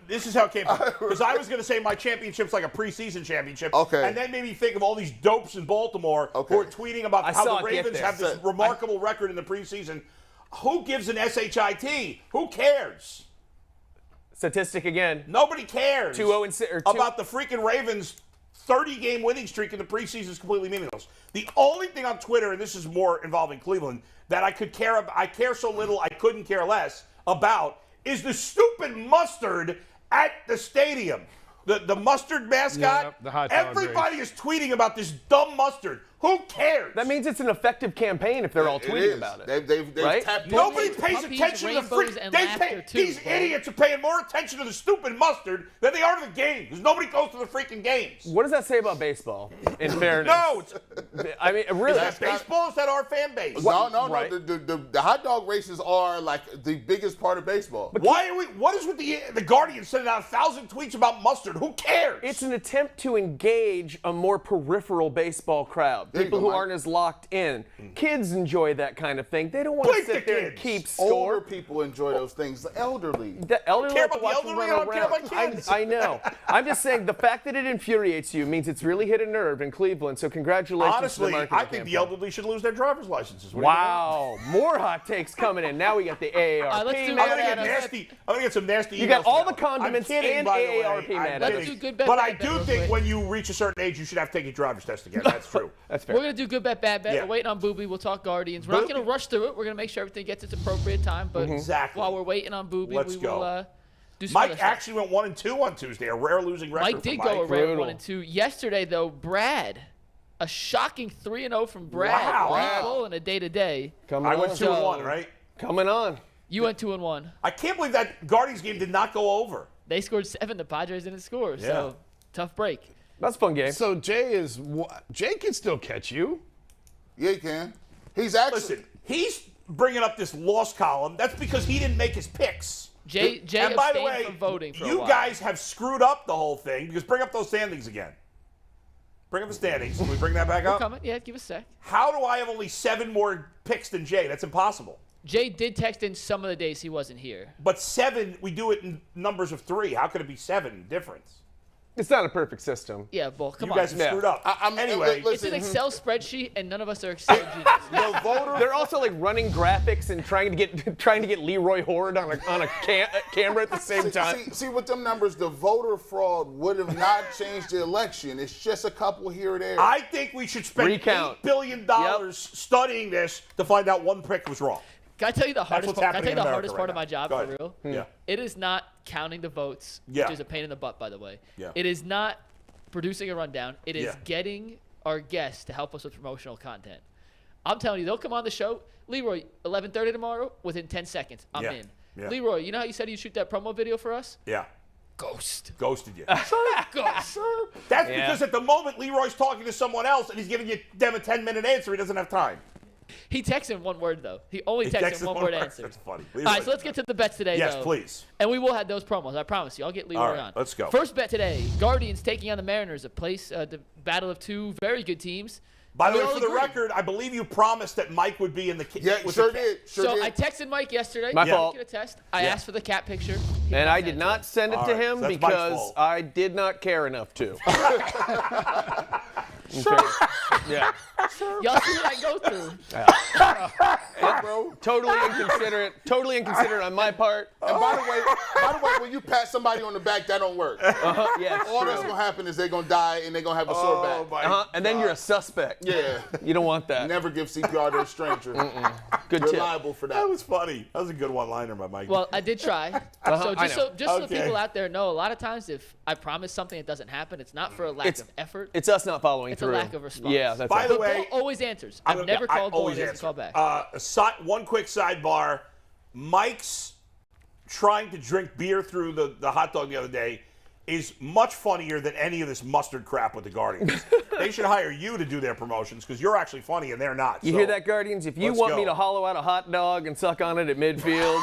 this is how it came from. Because I was going to say my championship's like a preseason championship.
Okay.
And then made me think of all these dopes in Baltimore who are tweeting about how
saw
the
it get
Ravens
there.
have this remarkable record in the preseason. Who gives an SHIT? Who cares?
Statistic again.
Nobody cares
2-0 or 2
about the freaking Ravens' 30-game winning streak in the preseason is completely meaningless. The only thing on Twitter, and this is more involving Cleveland, that I care so little I couldn't care less about, is the stupid mustard at the stadium. The mustard mascot.
Yeah, the hot dog
Everybody is tweeting about this dumb mustard. Who cares?
That means it's an effective campaign if they're all
It
tweeting
is.
about it.
They've
Right?
tapped
Nobody
into it.
pays
Puppies,
attention to the
rainbows,
freak.
and
They
laughter, too,
these
bro.
idiots are paying more attention to the stupid mustard than they are to the game because nobody goes to the freaking games.
What does that say about baseball? In fairness.
No,
I mean, really.
is that baseball? Is that our fan base?
No.
Right.
The hot dog races are like the biggest part of baseball.
Why are we? What is with the Guardian sending out 1,000 tweets about mustard? Who cares?
It's an attempt to engage a more peripheral baseball crowd.
There you
People
go,
who
Mike.
aren't as locked in. Kids enjoy that kind of thing. They don't want to
Bleep the
sit there and
kids.
keep
Older
score.
people enjoy those things. The elderly.
The elderly
care
like to
about the
watch them
elderly,
run
I don't care
around.
about kids.
I know. I'm just saying the fact that it infuriates you means it's really hit a nerve in Cleveland. So congratulations to
Honestly,
the marketing
I think the
campaign.
elderly should lose their driver's licenses. What do you
Wow, more hot takes coming in. Now we got the AARP.
let's do-
think?
mad
I'm gonna
at
get
us.
nasty. I'm gonna get some nasty.
You got
emails
all
now.
the condiments
I'm kidding,
and
by the way.
AARP
I'm
mad at
kidding.
us.
Let's do good bet,
But
bad
I
bet
do
real
think
quick.
when you reach a certain age, you should have to take your driver's test again. That's true.
That's fair.
We're going to do good bet, bad bet.
Yeah.
We're waiting on Booby. We'll talk Guardians. We're not going to rush through it. We're going to make sure everything gets its appropriate time. But
Exactly.
while we're waiting on Booby,
Let's
we
go.
will do some other
Mike
stuff.
actually went 1-2 on Tuesday, a rare losing record.
Mike
for
did
Mike.
go a rare
Brutal.
1-2. Yesterday, though, Brad, a shocking 3-0 from Brad.
Wow.
Brad Bull in a day-to-day.
Coming
I
on.
went 2-1, right?
Coming on.
You went 2-1.
I can't believe that Guardians game did not go over.
They scored 7. The Padres didn't score.
Yeah.
So, tough break.
That's a fun game.
So Jay can still catch you.
Yeah, he can. He's actually.
Listen, he's bringing up this loss column. That's because he didn't make his picks.
Jay
and by the
abstained
way,
from voting for a
you
while.
guys have screwed up the whole thing because bring up those standings again. Bring up the standings. Can we bring that back
We're
up?
coming. Yeah, give us a sec.
How do I have only 7 more picks than Jay? That's impossible.
Jay did text in some of the days he wasn't here.
But 7, we do it in numbers of 3. How could it be 7 difference?
It's not a perfect system.
Yeah, well, come
You
on.
guys have screwed up. Anyway,
It's an Excel spreadsheet, and none of us are Excel geniuses.
They're also like running graphics and trying to get Leroy Horde on a camera at the same time.
See, with them numbers, the voter fraud would have not changed the election. It's just a couple here or there.
I think we should spend
Recount.
$8 billion studying this to find out one pick was wrong.
Can I tell you the hardest
what's
part? Can I
happening
tell you
in
the
America
hardest part
right
of my
now.
job
Go
for
ahead.
real?
Yeah.
It is not counting the votes,
Yeah.
which is a pain in the butt, by the way.
Yeah.
It is not producing a rundown. It is
Yeah.
getting our guests to help us with promotional content. I'm telling you, they'll come on the show. Leroy, 11:30 tomorrow. Within 10 seconds, I'm
Yeah.
in.
Yeah.
Leroy, you know how you said you'd shoot that promo video for us?
Yeah.
Ghost.
Ghosted you.
Ghost.
That's
Yeah.
because at the moment Leroy's talking to someone else and he's giving them a 10-minute answer. He doesn't have time.
He texts in one word, though. He only texts
texts
in
in
one word
one word.
answer.
That's funny.
All right, so let's get to the bets today,
Yes,
though.
please.
And we will have those promos. I promise you. I'll get Leroy
All right,
on.
let's go.
First bet today: Guardians taking on the Mariners. The battle of two very good teams.
By the
We
way,
all
for the
agree.
record, I believe you promised that Mike would be in the
yeah,
with
sure
the
did. Sure
So
did.
I texted Mike yesterday.
My
to
fault.
Get a test. I
Yeah.
asked for the cat picture.
And I did not send it
All
to
right,
him
so that's Mike's
because
fault.
I did not care enough to. Yeah.
Y'all see what I go through.
bro.
Totally inconsiderate on my part.
And by the way, when you pat somebody on the back, that don't work.
Yeah, it's
All
true.
that's gonna happen is they're gonna die and they're gonna have a sore back.
And then you're a suspect.
Yeah.
You don't want that.
Never give CPR to a stranger.
Good
You're
tip.
liable for that.
That was funny. That was a good one-liner by Mike.
Well, I did try. So
I
just
know.
so
Okay.
people out there know, a lot of times if I promise something that doesn't happen, it's not for a lack of effort.
It's us not following
It's a
through.
lack of response.
Yeah, that's
By
it.
the
But
way,
Bull always answers. I've never called Bull and he doesn't call back.
One quick sidebar. Mike's trying to drink beer through the hot dog the other day is much funnier than any of this mustard crap with the Guardians. They should hire you to do their promotions because you're actually funny and they're not.
You
So
hear that, Guardians? If you
let's
want me
go.
to hollow out a hot dog and suck on it at midfield,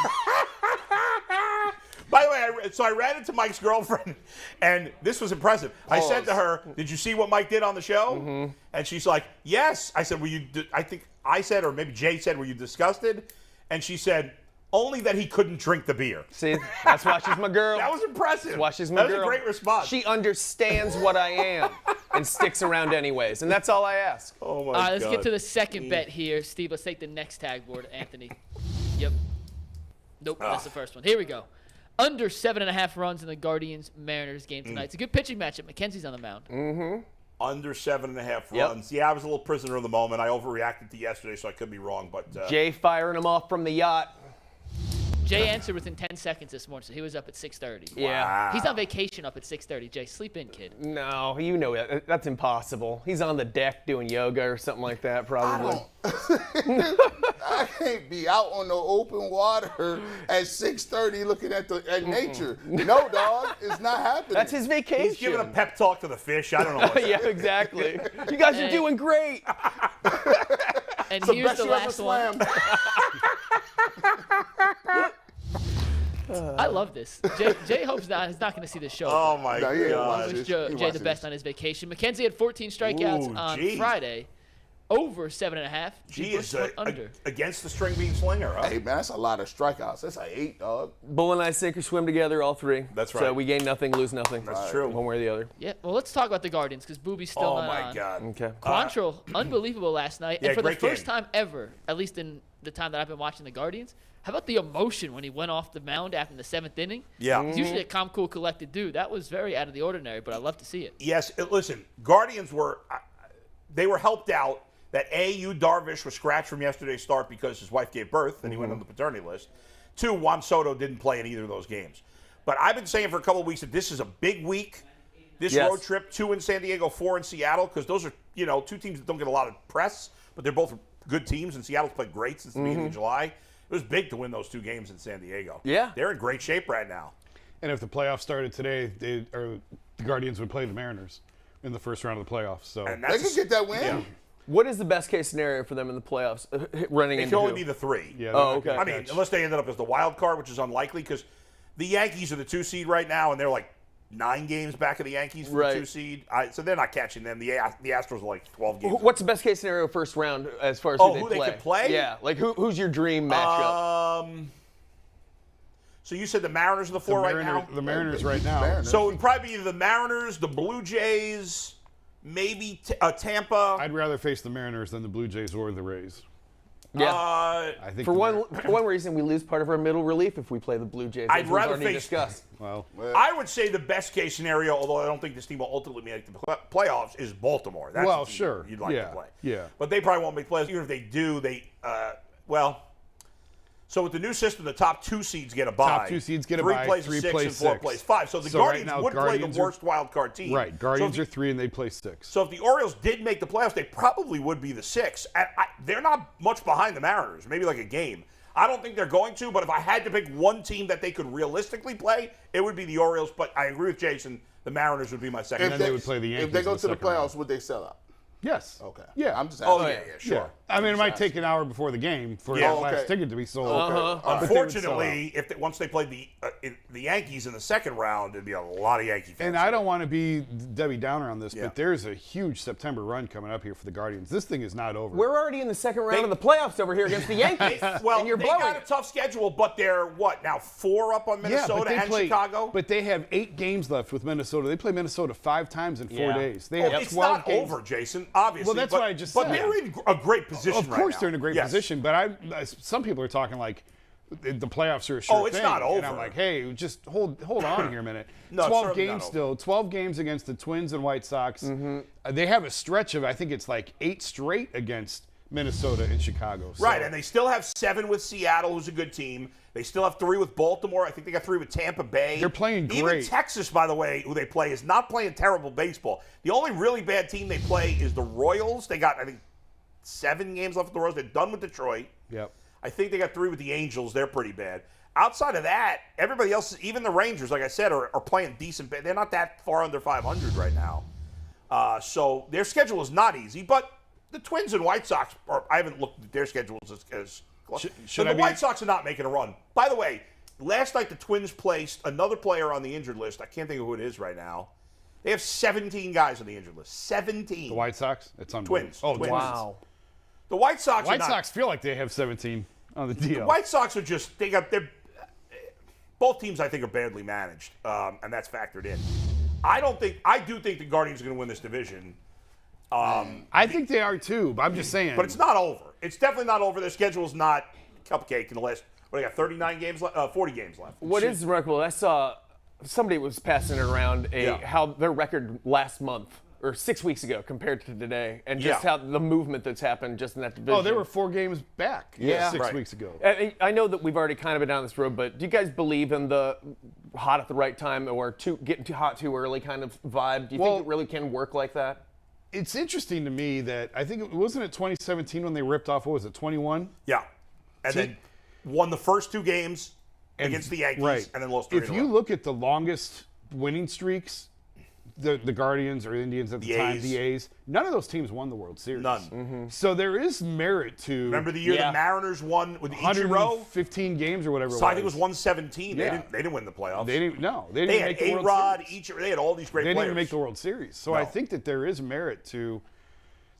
By the way, I ran into Mike's girlfriend, and this was impressive. I said to her, "Did you see what Mike did on the show?"
Mm-hmm.
And she's like, "Yes." I said, "Were you?" I think I said, or maybe Jay said, "Were you disgusted?" And she said, "Only that he couldn't drink the beer."
see, that's why she's my girl.
That was impressive.
That's why she's my
That was
girl.
a great response.
She understands what I am and sticks around anyways, and that's all I ask.
Oh my
All right, let's
God.
get to the second bet here. Steve, let's take the next tag board, Anthony. Yep. Nope, that's the first one. Here we go. Under 7.5 runs in the Guardians-Mariners game tonight. It's a good pitching matchup. McKenzie's on the mound.
Under 7.5
Yep.
runs. Yeah, I was a little prisoner of the moment. I overreacted to yesterday, so I could be wrong. But
Jay firing him off from the yacht.
Jay answered within 10 seconds this morning, so he was up at 6:30.
Yeah.
He's on vacation up at 6:30. Jay, sleep in, kid.
No, you know that. That's impossible. He's on the deck doing yoga or something like that, probably.
I can't be out on the open water at 6:30 looking at nature. No, dog, it's not happening.
That's his vacation.
he's giving a pep talk to the fish. I don't know. What
Yeah, exactly. You guys are
Hey.
doing great.
And
It's the
here's
best
the
you ever
last one.
swam.
I love this. Jay hopes he's not going to see this show.
Oh my
No, he ain't
God.
watching
Wish
this. He
Jay the
watching
best
this.
on his vacation. McKenzie had 14 strikeouts
Ooh,
on
geez.
Friday. Over 7.5.
Gee,
Bush
is
went under.
against the string bean slinger, huh?
Hey, man, that's a lot of strikeouts. That's like 8, dog.
Bull and I sink or swim together, all three.
That's
So
right.
we gain nothing, lose nothing.
That's true.
One way or the other.
Yeah, well, let's talk about the Guardians because Booby's still
Oh
not
my
on.
God.
Okay.
Quantrill, unbelievable last night.
yeah,
And for the
great
first
game.
time ever, at least in the time that I've been watching the Guardians, how about the emotion when he went off the mound after the 7th inning?
Yeah.
He's usually a calm, cool, collected dude. That was very out of the ordinary, but I love to see it.
Yes, listen, Guardians were helped out that Yu Darvish was scratched from yesterday's start because his wife gave birth and he went on the paternity list. 2, Juan Soto didn't play in either of those games. But I've been saying for a couple of weeks that this is a big week. This
Yes.
road trip, 2 in San Diego, 4 in Seattle, because those are, 2 teams that don't get a lot of press, but they're both good teams, and Seattle's played great since the beginning of July. It was big to win those 2 games in San Diego.
Yeah.
They're in great shape right now.
And if the playoffs started today, the Guardians would play the Mariners in the first round of the playoffs. So
And
They
that's
can get that win.
Yeah.
What is the best case scenario for them in the playoffs? Running
It
into
can only
who?
be the 3.
yeah.
Oh, okay.
I mean, unless they ended up as the wild card, which is unlikely, because the Yankees are the 2 seed right now, and they're like 9 games back of the Yankees for
Right.
the 2 seed. So they're not catching them. The Astros are like 12 games.
What's the best case scenario first round as far as
Oh,
who
who
they
they
play?
could play?
Yeah, like who's your dream matchup?
So you said the Mariners are the 4 right now?
The Mariners right now.
Mariners.
So it would probably be the Mariners, the Blue Jays, maybe Tampa.
I'd rather face the Mariners than the Blue Jays or the Rays.
Yeah.
I think
For one reason, we lose part of our middle relief if we play the Blue Jays.
I'd
as we've
rather
already
face-
discussed.
Well,
I would say the best case scenario, although I don't think this team will ultimately make the playoffs, is Baltimore. That's
Well,
the team
sure.
you'd like
Yeah.
to play.
Yeah.
But they probably won't make playoffs. Even if they do, so with the new system, the top 2 seeds get a bye.
Top 2 seeds get a
3
bye,
plays
3
6
plays
and 4
6.
plays 5. So the
So right
Guardians
now,
would
Guardians
play the worst wild card team.
right. Guardians are 3 and they play 6.
So if the Orioles did make the playoffs, they probably would be the 6. And they're not much behind the Mariners, maybe like a game. I don't think they're going to, but if I had to pick one team that they could realistically play, it would be the Orioles. But I agree with Jason, the Mariners would be my second.
then they would play the Yankees
If they go
in
to
the
the
second round.
playoffs, would they sell out?
Yes.
Okay.
Yeah.
I'm just asking.
Oh, yeah, sure.
Yeah. I mean, it might take an hour before the game for
Yeah.
that last
Okay.
ticket to be sold.
Okay.
But they would sell
Unfortunately, once they played the Yankees in the second round, there'd be a lot of Yankee fans.
And I don't want to be Debbie Downer on this,
Yeah.
but there's a huge September run coming up here for the Guardians. This thing is not over.
We're already in the second round of the playoffs over here against the Yankees.
Well,
and you're
they
blowing
got a
it.
tough schedule, but they're now 4 up on Minnesota and Chicago.
But they have 8 games left with Minnesota. They play Minnesota 5 times in 4
Yeah.
days. They have
It's
12
not
games.
over, Jason. Obviously,
Well, that's
but,
what I just
But
said.
they're in a great position.
Of course,
right
they're
now.
in a great
Yes.
position, but some people are talking like the playoffs are a sure
Oh, it's
thing.
not
And
over.
I'm like, hey, just hold on here a minute.
No, it's
12
certainly not
games
over.
still. 12 games against the Twins and White Sox.
Mm-hmm.
They have a stretch of, I think it's like 8 straight against Minnesota and Chicago. So-
Right, and they still have 7 with Seattle, who's a good team. They still have 3 with Baltimore. I think they got 3 with Tampa Bay.
They're playing
Even
great.
Texas, by the way, who they play, is not playing terrible baseball. The only really bad team they play is the Royals. They got, I think, 7 games left with the Royals. They're done with Detroit.
Yep.
I think they got 3 with the Angels. They're pretty bad. Outside of that, everybody else, even the Rangers, like I said, are playing decent. They're not that far under 500 right now. So their schedule is not easy. But the Twins and White Sox, I haven't looked at their schedules as close.
should
the
I be-
White Sox are not making a run. By the way, last night the Twins placed another player on the injured list. I can't think of who it is right now. They have 17 guys on the injured list. 17.
The White Sox? It's unbelievable.
Twins.
Oh,
Twins.
Wow.
The White Sox
White
are not.
Sox feel like they have 17 on the deal.
The White Sox are just, both teams I think are badly managed, and that's factored in. I do think the Guardians are going to win this division.
I think they are too, but I'm just saying.
But it's not over. It's definitely not over. Their schedule is not cupcake in the last, they got 39 games left, 40 games left.
What is remarkable, I saw somebody was passing it around how their record last month or 6 weeks ago compared to today, and just how the movement that's happened just in that division.
Oh, they were 4 games back 6 weeks ago.
I know that we've already kind of been down this road, but do you guys believe in the hot at the right time or getting too hot too early kind of vibe? Do you think it really can work like that?
It's interesting to me that I think it wasn't it 2017 when they ripped off, what was it, 21?
Yeah. And then won the first 2 games against the Yankees, and then lost 3
If you look at the longest winning streaks, the Guardians or Indians at the time,
A's.
the A's, none of those teams won the World Series.
None.
So there is merit to
Remember the year the Mariners won with Ichiro?
115 games or whatever
So
it was.
I think it was 117.
Yeah.
They didn't win the playoffs.
They didn't
They
make
had
the World
A-Rod,
Series.
they had all these great
They
players.
didn't even make the World Series. So
No.
I think that there is merit to.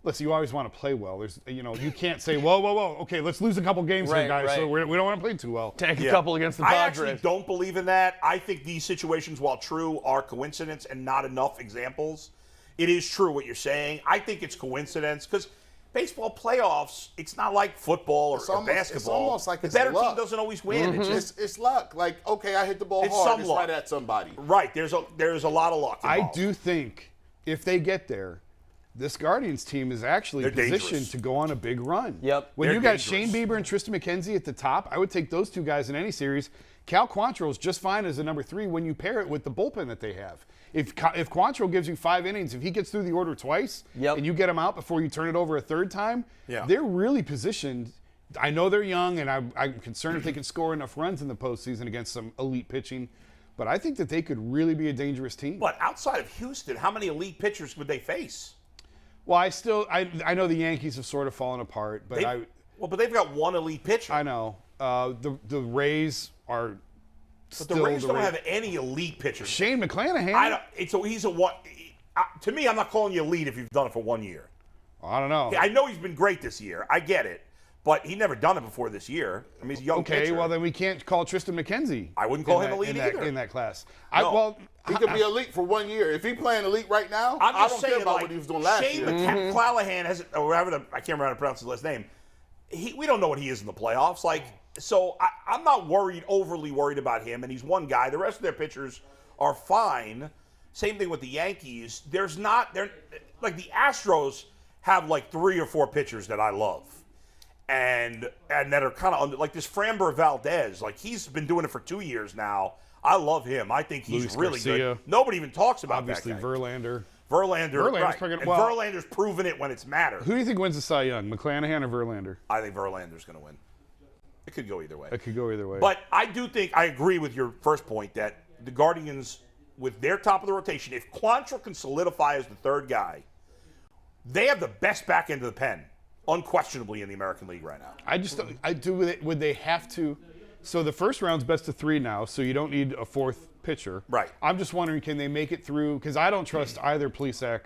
Listen, you always want to play well. There's, you can't say, whoa, okay, let's lose a couple games here, guys. So we don't want to play too well.
Tank a couple against the
I
Padres.
actually don't believe in that. I think these situations, while true, are coincidence and not enough examples. It is true what you're saying. I think it's coincidence because baseball playoffs, it's not like football or basketball.
It's almost like
the
it's
better
luck.
team doesn't always win.
It's luck. Like, okay, I hit the ball
It's
hard.
some
It's
luck.
right at somebody.
Right. There's a lot of luck
I
involved.
do think if they get there, this Guardians team is actually
They're
positioned
dangerous.
to go on a big run.
Yep.
When
They're
you got
dangerous.
Shane Bieber and Tristan McKenzie at the top, I would take those 2 guys in any series. Cal Quantrill is just fine as a number 3 when you pair it with the bullpen that they have. If Quantrill gives you 5 innings, if he gets through the order twice, and you get him out before you turn it over a 3rd time, they're really positioned. I know they're young, and I'm concerned if they can score enough runs in the postseason against some elite pitching. But I think that they could really be a dangerous team.
But outside of Houston, how many elite pitchers would they face?
Well, I know the Yankees have sort of fallen apart, but
but they've got 1 elite pitcher.
I know the Rays are.
But
still
the Rays don't
Rays.
have any elite pitchers.
Shane McClanahan.
He's a one. To me, I'm not calling you elite if you've done it for 1 year.
I don't know.
I know he's been great this year. I get it. But he never done it before this year. I mean, he's a young pitcher.
Well, then we can't call Tristan McKenzie.
I wouldn't call him elite either.
In that class.
No.
He could be elite for 1 year. If he's playing elite right now, I don't care about what he was doing last year.
Shane McClanahan has, or whatever I can't remember how to pronounce his last name. We don't know what he is in the playoffs. So I'm not overly worried about him. And he's one guy. The rest of their pitchers are fine. Same thing with the Yankees. The Astros have 3 or 4 pitchers that I love. And that are kind of like this Framber Valdez. He's been doing it for 2 years now. I love him. I think he's really good. Nobody even talks about
obviously
that guy.
Verlander's
right.
probably
And Verlander's proven it when it's mattered.
Who do you think wins the Cy Young, McClanahan or Verlander?
I think Verlander's going to win. It could go either way.
But
I do think I agree with your first point that the Guardians, with their top of the rotation, if Quantrill can solidify as the third guy, they have the best back end of the pen, unquestionably, in the American League right now.
Would they have to? So the first round's best of 3 now, so you don't need a fourth pitcher.
Right.
I'm just wondering, can they make it through? Because I don't trust either Plesac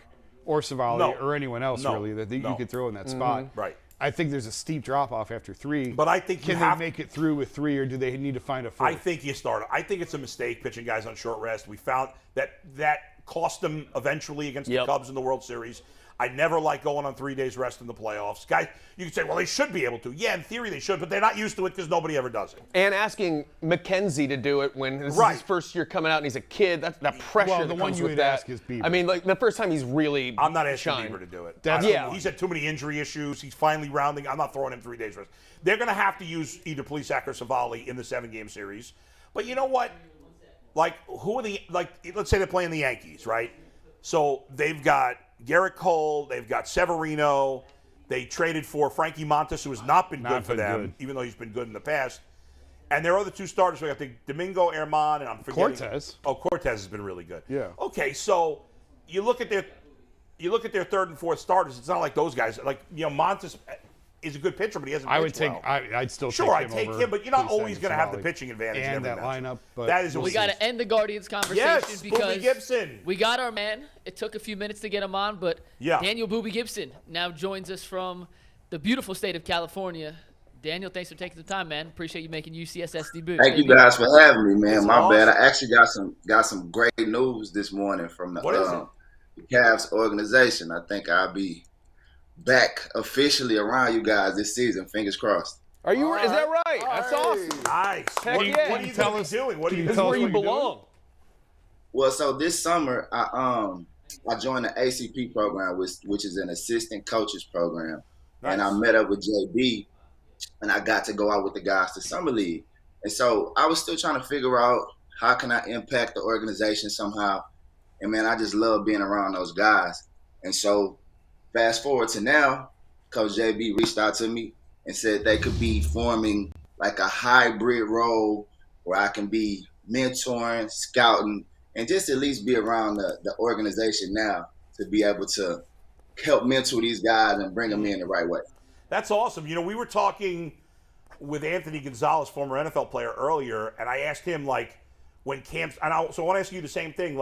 or Savali or anyone else really that you could throw in that spot.
Right.
I think there's a steep drop off after 3.
But I think
they make it through with 3, or do they need to find a fourth?
I think you start. I think it's a mistake pitching guys on short rest. We found that cost them eventually against the Cubs in the World Series. I never like going on 3 days rest in the playoffs. Guys, you can say, well, they should be able to. Yeah, in theory they should, but they're not used to it because nobody ever does it.
And asking McKenzie to do it when this is his first year coming out and he's a kid, that pressure that comes with that.
Ask is Bieber.
I mean, the first time he's really
I'm not asking Bieber to do it. He's had too many injury issues. He's finally rounding. I'm not throwing him 3 days rest. They're going to have to use either Plesac or Savali in the 7-game series. But you know what? Who are let's say they're playing the Yankees, right? So they've got Garrett Cole, they've got Severino, they traded for Frankie Montas, who has not been good for them, even though he's been good in the past. And their other 2 starters, I think Domingo Herman, and I'm forgetting.
Cortez.
Oh, Cortez has been really good.
Yeah.
Okay, so you look at their third and fourth starters. It's not like those guys. Montas is a good pitcher, but he hasn't pitched well.
I'd still take him.
Sure, I'd take him, but you're not always going to have the pitching advantage
and
in every
that
match.
lineup. But
that is
we got to end the Guardians conversation because
Booby Gibson.
We got our man. It took a few minutes to get him on, but Daniel Booby Gibson now joins us from the beautiful state of California. Daniel, thanks for taking the time, man. Appreciate you making UCSS debut.
Thank you guys for having me, man. My bad. I actually got some great news this morning from the Cavs organization. I think I'll be back officially around you guys this season. Fingers crossed.
Are you? Is that right? That's awesome.
Nice.
Heck
What are you tell us doing? What do you?
This is where you belong.
Well, so this summer I joined the ACP program, which is an assistant coaches program, and I met up with JB, and I got to go out with the guys to summer league. And so I was still trying to figure out how can I impact the organization somehow. And man, I just love being around those guys. And so fast forward to now, Coach JB reached out to me and said they could be forming like a hybrid role where I can be mentoring, scouting, and just at least be around the organization now to be able to help mentor these guys and bring them in the right way.
That's awesome. We were talking with Anthony Gonzalez, former NFL player, earlier, and I asked him, when camps – so I want to ask you the same thing.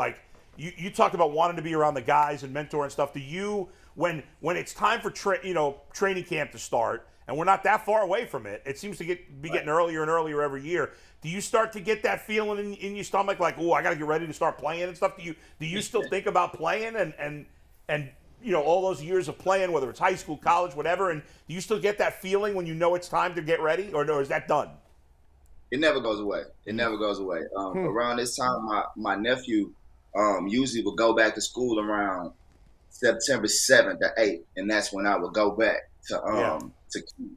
You talked about wanting to be around the guys and mentor and stuff. Do you – when it's time for training camp to start, and we're not that far away from it, it seems to be getting earlier and earlier every year. Do you start to get that feeling in your stomach, I got to get ready to start playing and stuff? Do you still think about playing and all those years of playing, whether it's high school, college, whatever? And do you still get that feeling when you know it's time to get ready, or is that done?
It never goes away. It never goes away. Around this time, my nephew usually would go back to school around September 7th or 8th, and that's when I would go back to Kew.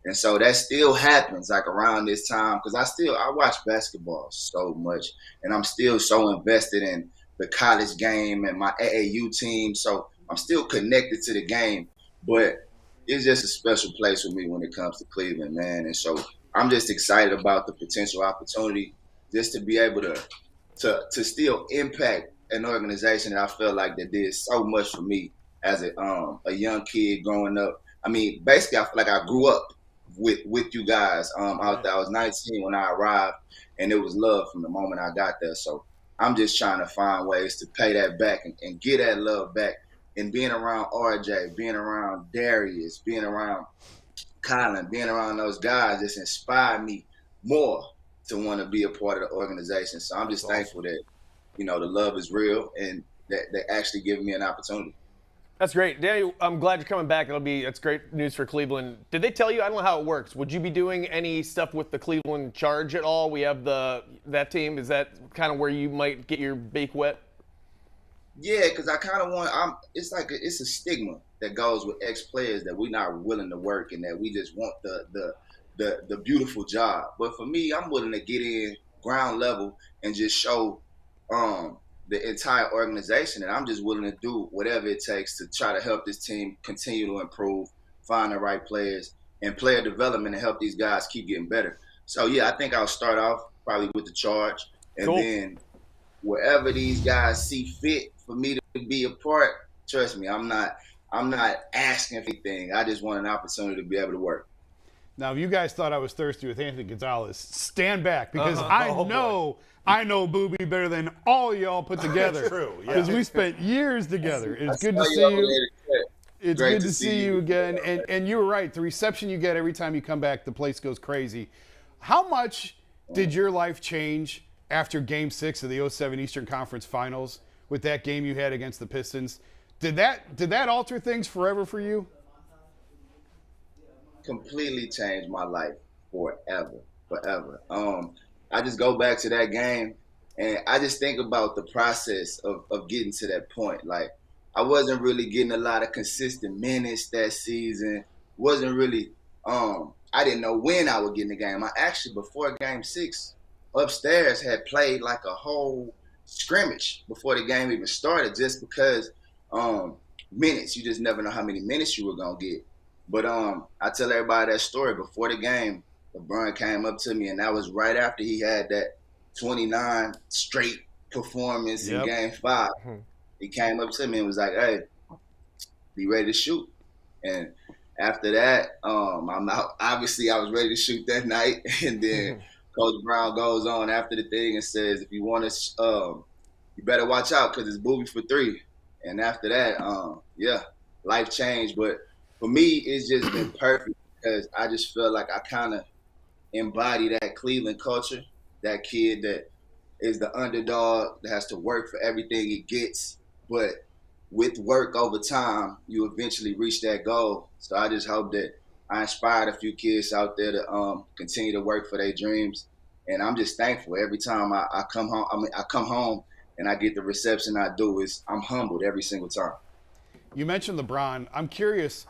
And so that still happens around this time because I watch basketball so much, and I'm still so invested in the college game and my AAU team. So I'm still connected to the game, but it's just a special place for me when it comes to Cleveland, man. And so I'm just excited about the potential opportunity just to be able to still impact an organization that I feel like that did so much for me as a young kid growing up. I mean, basically, I feel like I grew up with you guys out there. I was 19 when I arrived, and it was love from the moment I got there. So I'm just trying to find ways to pay that back and get that love back. And being around RJ, being around Darius, being around Colin, being around those guys just inspired me more to want to be a part of the organization. So I'm just thankful that, the love is real and that they actually give me an opportunity.
That's great. Daniel, I'm glad you're coming back. It's great news for Cleveland. Did they tell you, I don't know how it works, would you be doing any stuff with the Cleveland Charge at all? We have that team. Is that kind of where you might get your beak wet?
Yeah, because I kind of want – it's a stigma that goes with ex-players that we're not willing to work and that we just want the beautiful job. But for me, I'm willing to get in ground level and just show the entire organization, and I'm just willing to do whatever it takes to try to help this team continue to improve, find the right players, and player development to help these guys keep getting better. So, yeah, I think I'll start off probably with the Charge, and then wherever these guys see fit for me to be a part, trust me, I'm not asking for anything. I just want an opportunity to be able to work.
Now, if you guys thought I was thirsty with Anthony Gonzalez, stand back because I know Booby better than all y'all put together.
That's true. Yeah.
Because we spent years together. It's good to see you. It's good to see you again. And you were right. The reception you get every time you come back, the place goes crazy. How much did your life change after Game 6 of the 07 Eastern Conference Finals with that game you had against the Pistons? Did that alter things forever for you?
Completely changed my life forever. I just go back to that game and I just think about the process of getting to that point. Like, I wasn't really getting a lot of consistent minutes that season. Wasn't really I didn't know when I would get in the game. I actually, before Game 6, upstairs had played like a whole scrimmage before the game even started, just because minutes. You just never know how many minutes you were going to get. But I tell everybody that story. Before the game, LeBron came up to me, and that was right after he had that 29 straight performance in Game 5. He came up to me and was like, "Hey, be ready to shoot." And after that, I'm out. Obviously, I was ready to shoot that night. And then Coach Brown goes on after the thing and says, "If you want to, you better watch out because it's Booby for 3." And after that, life changed. But for me, it's just been perfect because I just feel like I kind of embody that Cleveland culture, that kid that is the underdog that has to work for everything he gets. But with work over time, you eventually reach that goal. So I just hope that I inspired a few kids out there to continue to work for their dreams. And I'm just thankful every time I come home. I come home and I get the reception I do. I'm humbled every single time.
You mentioned LeBron. I'm curious.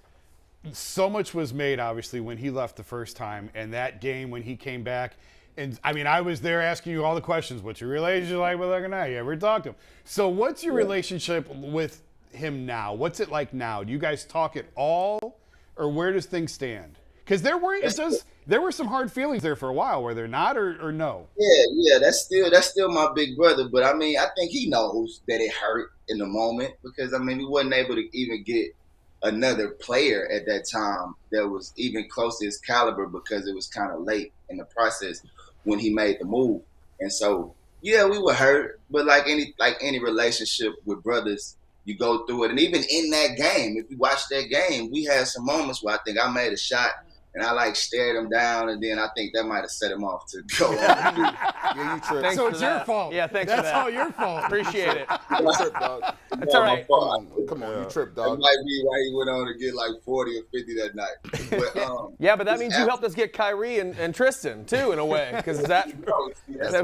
So much was made, obviously, when he left the first time, and that game when he came back. And, I mean, I was there asking you all the questions. What's your relationship like with Ignatius? You ever talk to him? So what's your relationship with him now? What's it like now? Do you guys talk at all, or where does things stand? Because there were some hard feelings there for a while. Were there not, or no?
Yeah, that's still my big brother. But, I mean, I think he knows that it hurt in the moment because, I mean, we wasn't able to even get another player at that time that was even close to his caliber because it was kind of late in the process when he made the move. And so, yeah, we were hurt, but like any relationship with brothers, you go through it. And even in that game, if you watch that game, we had some moments where I think I made a shot and I stared him down, and then I think that might have set him off to go on.
Yeah, you tripped.
So it's your fault.
Yeah, thanks
That's
for that.
all your fault.
Appreciate it.
You tripped, dog.
It's all right.
Come on, you tripped, dog.
That might be why he went on to get like 40 or 50 that night. But,
yeah, but that means you helped us get Kyrie and Tristan too, in a way, because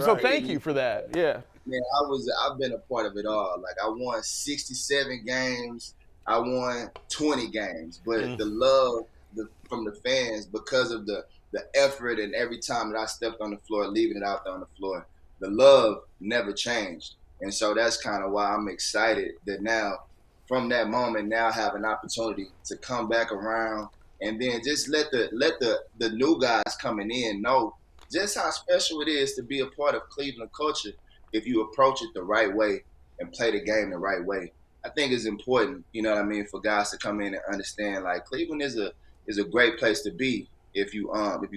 so thank you for that. Yeah.
Man, I've been a part of it all. Like, I won 67 games. I won 20 games. But the love from the fans, because of the effort and every time that I stepped on the floor, leaving it out there on the floor, the love never changed. And so that's kind of why I'm excited that now, from that moment, now have an opportunity to come back around and then just let the new guys coming in know just how special it is to be a part of Cleveland culture if you approach it the right way and play the game the right way. I think it's important, you know what I mean, for guys to come in and understand, like, Cleveland is a great place to be if you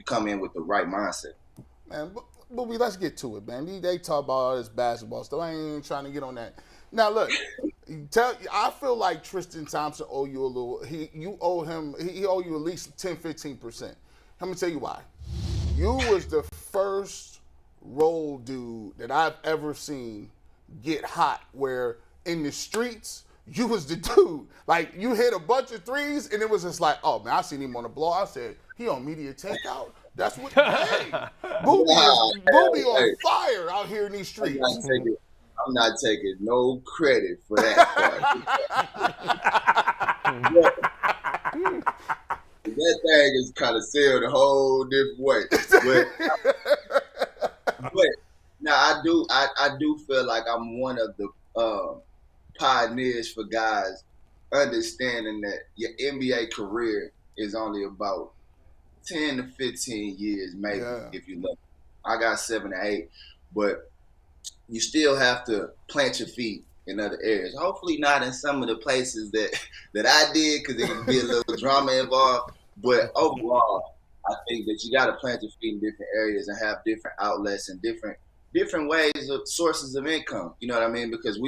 come in with the right mindset.
Man, but let's get to it, man. They talk about all this basketball stuff. I ain't even trying to get on that. Now, look, I feel like Tristan Thompson owe you a little. He owe you at least 10-15%. Let me tell you why. You was the first role dude that I've ever seen get hot where in the streets you was the dude. Like, you hit a bunch of threes and it was just like, oh man, I seen him on the blow. I said, he on media takeout. That's what hey, Booby on fire out here in these streets.
I'm not taking no credit for that. That thing is kind of sailed a whole different way. But now I do feel like I'm one of the pioneers for guys understanding that your NBA career is only about 10 to 15 years, maybe, if you look. I got 7 to 8, but you still have to plant your feet in other areas. Hopefully not in some of the places that I did, because there can be a little drama involved. But overall, I think that you got to plant your feet in different areas and have different outlets and different ways of sources of income. You know what I mean? Because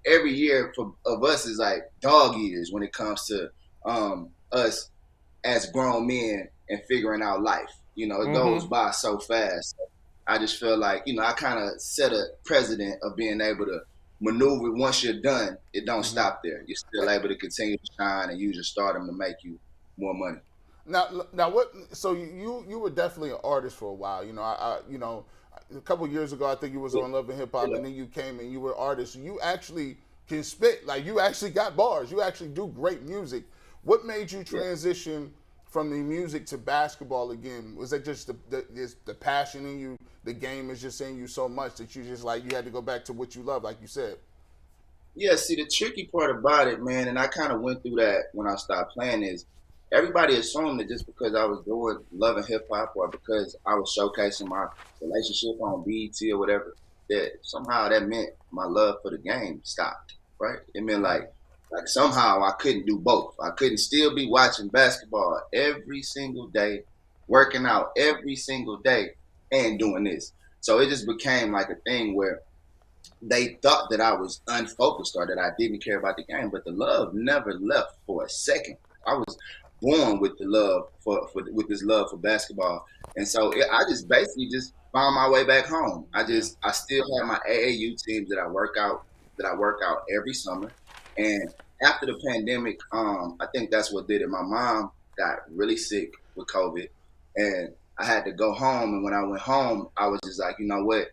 every year of us is like dog years when it comes to us as grown men and figuring out life. You know, it goes by so fast. I just feel like, I kind of set a precedent of being able to maneuver. Once you're done, it don't stop there. You're still able to continue to shine and use your stardom to make you more money.
Now, what? So you were definitely an artist for a while. A couple of years ago, I think you was on Love and Hip Hop, and then you came and you were an artist. You actually can spit. Like, you actually got bars. You actually do great music. What made you transition from the music to basketball again? Was that just the passion in you? The game is just in you so much that you just you had to go back to what you love, like you said.
Yeah, see, the tricky part about it, man, and I kind of went through that when I stopped playing, is everybody assumed that just because I was doing Love and Hip Hop or because I was showcasing my relationship on BET or whatever, that somehow that meant my love for the game stopped, right? It meant like somehow I couldn't do both. I couldn't still be watching basketball every single day, working out every single day, and doing this. So it just became like a thing where they thought that I was unfocused or that I didn't care about the game, but the love never left for a second. I was born with the love with this love for basketball, and so I just basically just found my way back home. I still have my AAU teams that I work out every summer, and after the pandemic, I think that's what did it. My mom got really sick with COVID, and I had to go home. And when I went home, I was just like, you know what?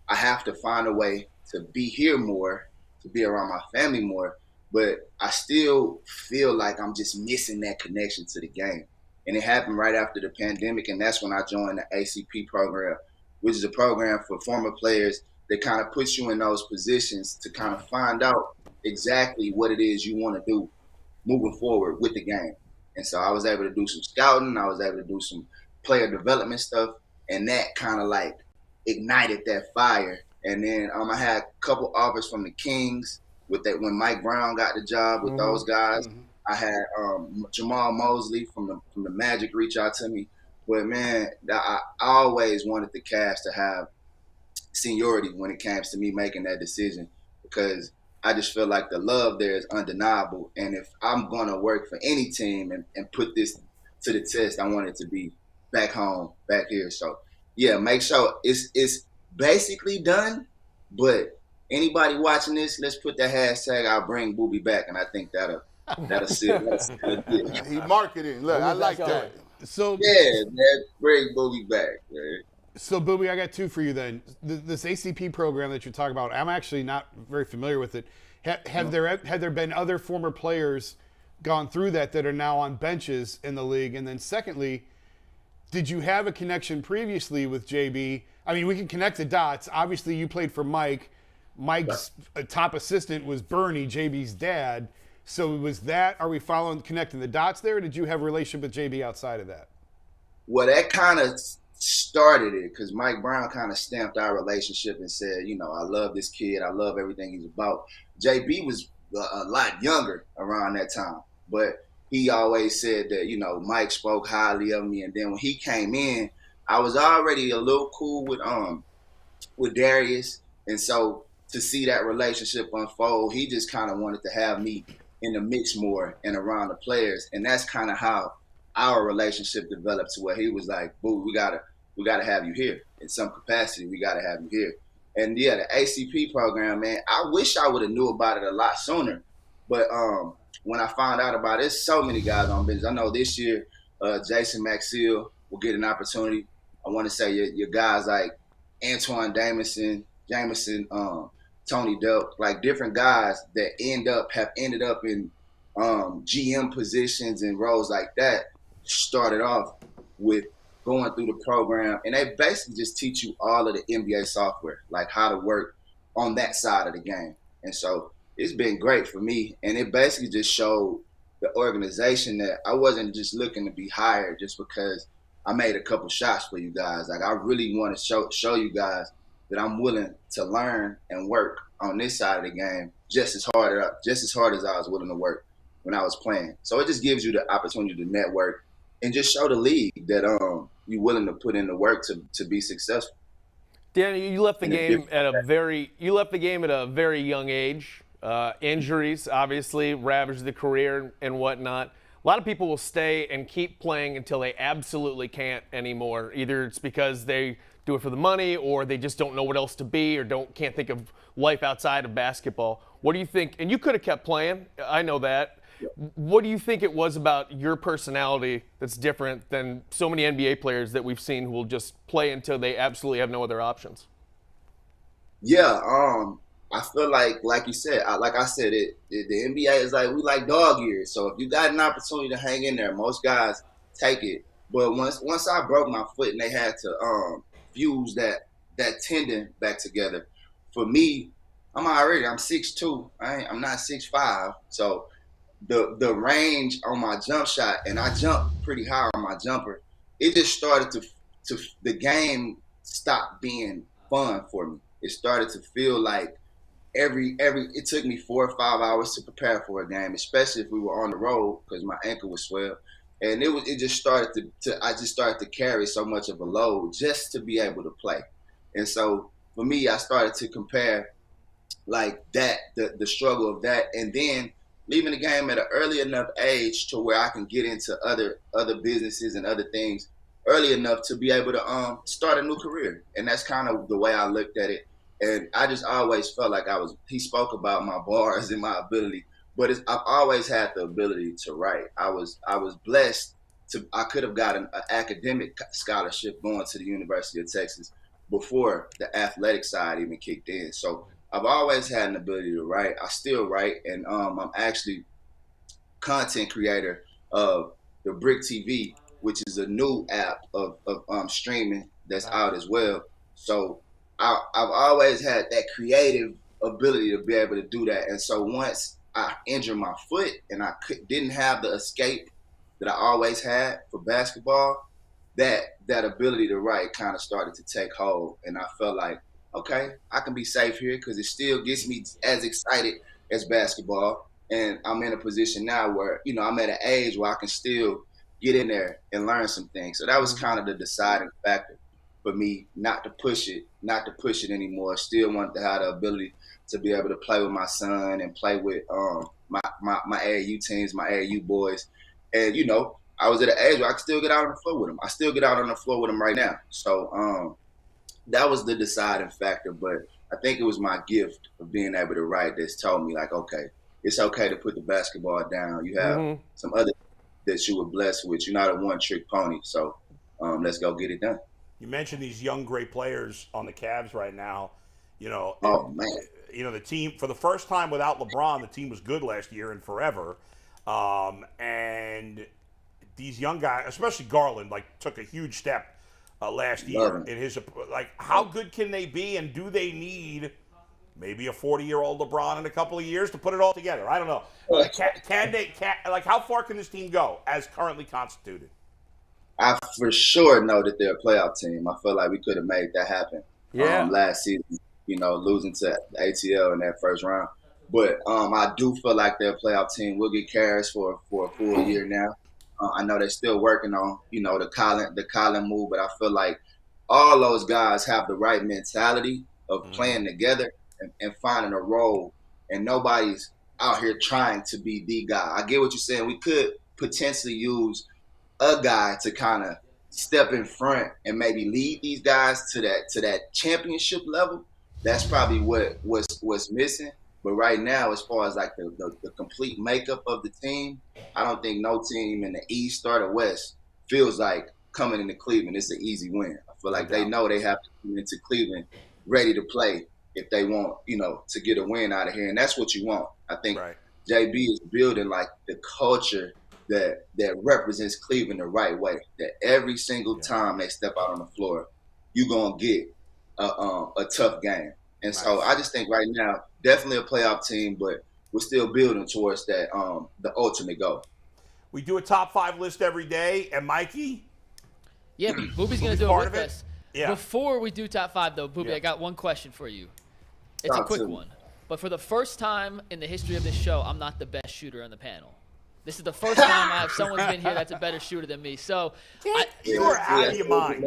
I have to find a way to be here more, to be around my family more. But I still feel like I'm just missing that connection to the game. And it happened right after the pandemic. And that's when I joined the ACP program, which is a program for former players that kind of puts you in those positions to kind of find out exactly what it is you want to do moving forward with the game. And so I was able to do some scouting. I was able to do some player development stuff. And that kind of ignited that fire. And then I had a couple offers from the Kings with that when Mike Brown got the job with those guys. I had Jamal Mosley from the Magic reach out to me. But man, I always wanted the Cavs to have seniority when it comes to me making that decision, because I just feel like the love there is undeniable. And if I'm going to work for any team and put this to the test, I want it to be back home, back here. So, yeah, make sure it's basically done. But anybody watching this, let's put that hashtag, I'll bring Booby back. And I think that'll seal it.
He marketing. Look, I like that.
So
yeah, man, bring Booby back, man.
So, Booby, I got two for you then. This ACP program that you're talking about, I'm actually not very familiar with it. Have there been other former players gone through that are now on benches in the league? And then secondly, did you have a connection previously with JB? I mean, we can connect the dots. Obviously, you played for Mike. Mike's top assistant was Bernie, JB's dad. So was that, are we connecting the dots there, or did you have a relationship with JB outside of that?
Well, that kind of started it, because Mike Brown kind of stamped our relationship and said, I love this kid. I love everything he's about. JB was a lot younger around that time, but he always said that, Mike spoke highly of me. And then when he came in, I was already a little cool with Darius. And so to see that relationship unfold, he just kind of wanted to have me in the mix more and around the players. And that's kind of how our relationship developed, to where he was like, "Boo, we gotta have you here in some capacity. We gotta have you here." And yeah, the ACP program, man, I wish I would have knew about it a lot sooner. But when I found out about it, there's so many guys on business. I know this year, Jason Maxill will get an opportunity. I want to say your guys like Antoine Jameson, Tony Delk, like different guys that have ended up in GM positions and roles like that, started off with going through the program, and they basically just teach you all of the NBA software, like how to work on that side of the game. And so it's been great for me, and it basically just showed the organization that I wasn't just looking to be hired just because I made a couple shots for you guys. Like, I really want to show you guys that I'm willing to learn and work on this side of the game just as hard as I was willing to work when I was playing. So it just gives you the opportunity to network and just show the league that you're willing to put in the work to be successful.
Danny, you left the game at a very young age. Injuries obviously ravaged the career and whatnot. A lot of people will stay and keep playing until they absolutely can't anymore. Either it's because they do it for the money, or they just don't know what else to be, or can't think of life outside of basketball. What do you think? And you could have kept playing. I know that. What do you think it was about your personality that's different than so many NBA players that we've seen who will just play until they absolutely have no other options?
Yeah, I feel like you said, the NBA is like, we like dog years. So if you got an opportunity to hang in there, most guys take it. But once I broke my foot and they had to fuse that tendon back together, for me, I'm 6'2". I'm not 6'5". So the range on my jump shot, and I jump pretty high on my jumper, it just started to the game stopped being fun for me. It started to feel like it took me 4 or 5 hours to prepare for a game, especially if we were on the road, because my ankle was swelled. And I just started to carry so much of a load just to be able to play. And so for me, I started to compare like that, the struggle of that, and then leaving the game at an early enough age to where I can get into other businesses and other things early enough to be able to start a new career. And that's kind of the way I looked at it. And I just always felt like he spoke about my bars and my ability, but I've always had the ability to write. I was blessed I could have gotten an academic scholarship going to the University of Texas before the athletic side even kicked in. So I've always had an ability to write. I still write, and I'm actually content creator of the Brick TV, which is a new app of streaming that's out as well. So I've always had that creative ability to be able to do that. And so once I injured my foot and I didn't have the escape that I always had for basketball, that ability to write kind of started to take hold. And I felt like, okay, I can be safe here because it still gets me as excited as basketball. And I'm in a position now where, I'm at an age where I can still get in there and learn some things. So that was kind of the deciding factor for me not to push it anymore. Still wanted to have the ability to be able to play with my son and play with my AAU teams, my AAU boys. And, I was at an age where I could still get out on the floor with them. I still get out on the floor with them right now. So that was the deciding factor. But I think it was my gift of being able to write that's told me, like, okay, it's okay to put the basketball down. You have some other that you were blessed with. You're not a one-trick pony. So let's go get it done.
You mentioned these young, great players on the Cavs right now.
Oh, man.
The team, for the first time without LeBron, the team was good last year and forever. And these young guys, especially Garland, took a huge step last year in his. How good can they be, and do they need maybe a 40-year-old LeBron in a couple of years to put it all together? I don't know. How far can this team go as currently constituted?
I for sure know that they're a playoff team. I feel like we could have made that happen last season, losing to the ATL in that first round. But I do feel like they're a playoff team. We'll get Karras for a full year now. I know they're still working on, the Colin move, but I feel like all those guys have the right mentality of playing together and finding a role, and nobody's out here trying to be the guy. I get what you're saying. We could potentially use a guy to kind of step in front and maybe lead these guys to that championship level. That's probably what's missing. But right now, as far as like the complete makeup of the team, I don't think no team in the East or the West feels like coming into Cleveland, it's an easy win. I feel like they know they have to come into Cleveland ready to play if they want, to get a win out of here. And that's what you want. I think JB is building like the culture that represents Cleveland the right way, that every single time they step out on the floor, you're going to get a tough game. And so I just think right now, definitely a playoff team, but we're still building towards that the ultimate goal.
We do a top 5 list every day, and Mikey?
Yeah, Booby's going to do it with us.
Yeah.
Before we do top 5, though, Booby, I got one question for you. It's a quick one. But for the first time in the history of this show, I'm not the best shooter on the panel. This is the first time I have someone's been here that's a better shooter than me. So
you are out of your mind.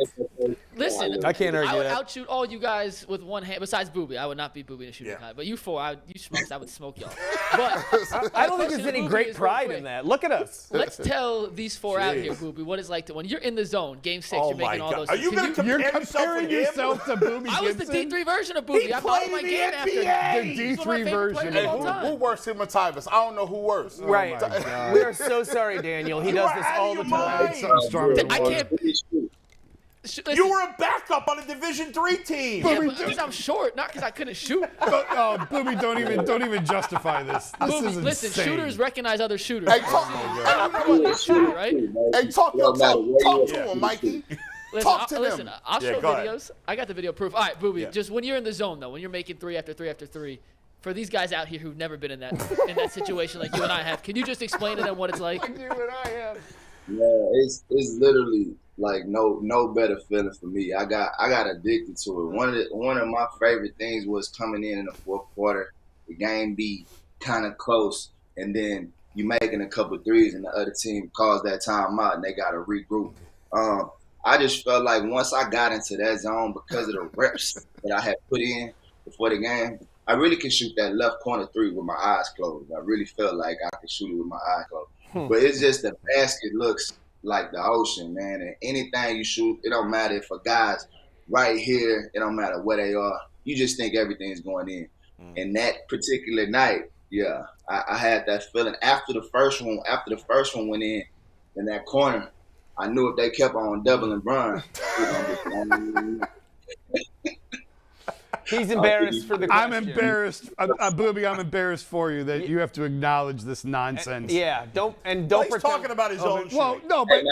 Listen,
I can't argue
I would
that.
outshoot all you guys with one hand. Besides Booby, I would not beat Booby in a shooting high. But you four, you schmucks, I would smoke y'all. But
I don't think there's any great pride in that. Look at us.
Let's tell these four out here, Booby, what it's like to when you're in the zone, Game 6, you're making all those.
Are you going to
You're
compare
comparing yourself to Booby
I was the
Gibson?
D3 version of Booby. I followed my game after him.
The
He's one of my
D3
favorite
version.
players of all
Who
time.
worse, him or Tyvus? I don't know who worse.
Right.
my God.
We are so sorry, Daniel. He does this all the time.
It's something stronger than
I
water.
can't. Listen,
You were a backup on a Division III team.
yeah, but because I'm short, not because I couldn't shoot.
Oh, Booby, don't even justify this. This
Booby,
is
listen,
insane.
shooters recognize other shooters.
Hey, talk
Shooter, right?
to him, Mikey. Talk to
Listen,
them.
I'll show
go ahead.
videos. I got the video proof. All right, Booby, just when you're in the zone, though, when you're making 3 after 3 after 3, for these guys out here who've never been in that situation like you and I have, can you just explain to them what it's like?
You and I have.
Yeah, it's literally like no better feeling for me. I got addicted to it. One of my favorite things was coming in the fourth quarter, the game be kind of close, and then you making a couple of threes, and the other team calls that timeout, and they got to regroup. I just felt like once I got into that zone, because of the reps that I had put in before the game, I really could shoot that left corner 3 with my eyes closed. I really felt like I could shoot it with my eyes closed. But it's just the basket looks like the ocean, man. And anything you shoot, it don't matter if a guy's right here, it don't matter where they are. You just think everything's going in. And that particular night, I had that feeling after the first one went in that corner, I knew if they kept on doubling Bron,
He's embarrassed for the question.
I'm embarrassed, Booby. I'm embarrassed for you that you have to acknowledge this nonsense.
Yeah, don't
He's
pretend.
talking about his own shit.
Well, no, but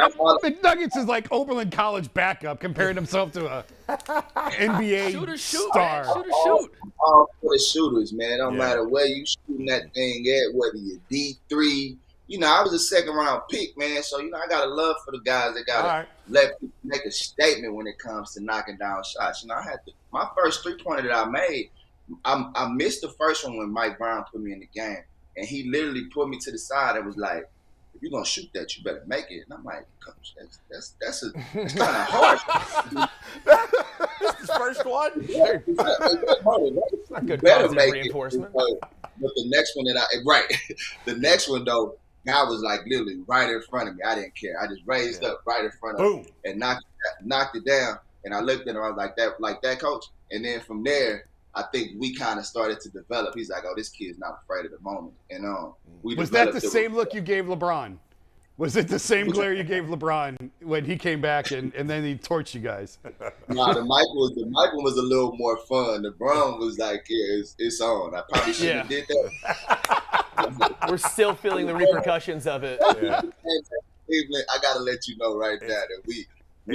McNuggets is like Oberlin College backup comparing himself to a NBA
Shooters shoot,
star.
man. Shooters shoot.
all for the shooters, man. It don't matter where you shooting that thing at, whether you're D3. I was a second-round pick, man, so, I got a love for the guys that got to let people make a statement when it comes to knocking down shots. I had my first three-pointer that I made, I missed the first one when Mike Brown put me in the game, and he literally put me to the side and was like, if you're going to shoot that, you better make it. And I'm like, Coach, that's kind of hard.
This is his first one?
It's
not good
better
positive
make
reinforcement.
But the next one the next one, though, guy was like literally right in front of me. I didn't care. I just raised up right in front of him and knocked it down. And I looked at him. I was like that, Coach. And then from there, I think we kind of started to develop. He's like, oh, this kid's not afraid of the moment. And
Was that the same look you gave LeBron? Was it the same glare you gave LeBron when he came back and then he torched you guys?
Nah, the Mike was a little more fun. The Brown was like, yeah, it's on. I probably shouldn't have did that.
We're still feeling the repercussions of it.
Yeah.
Cleveland, I gotta let you know right now that we in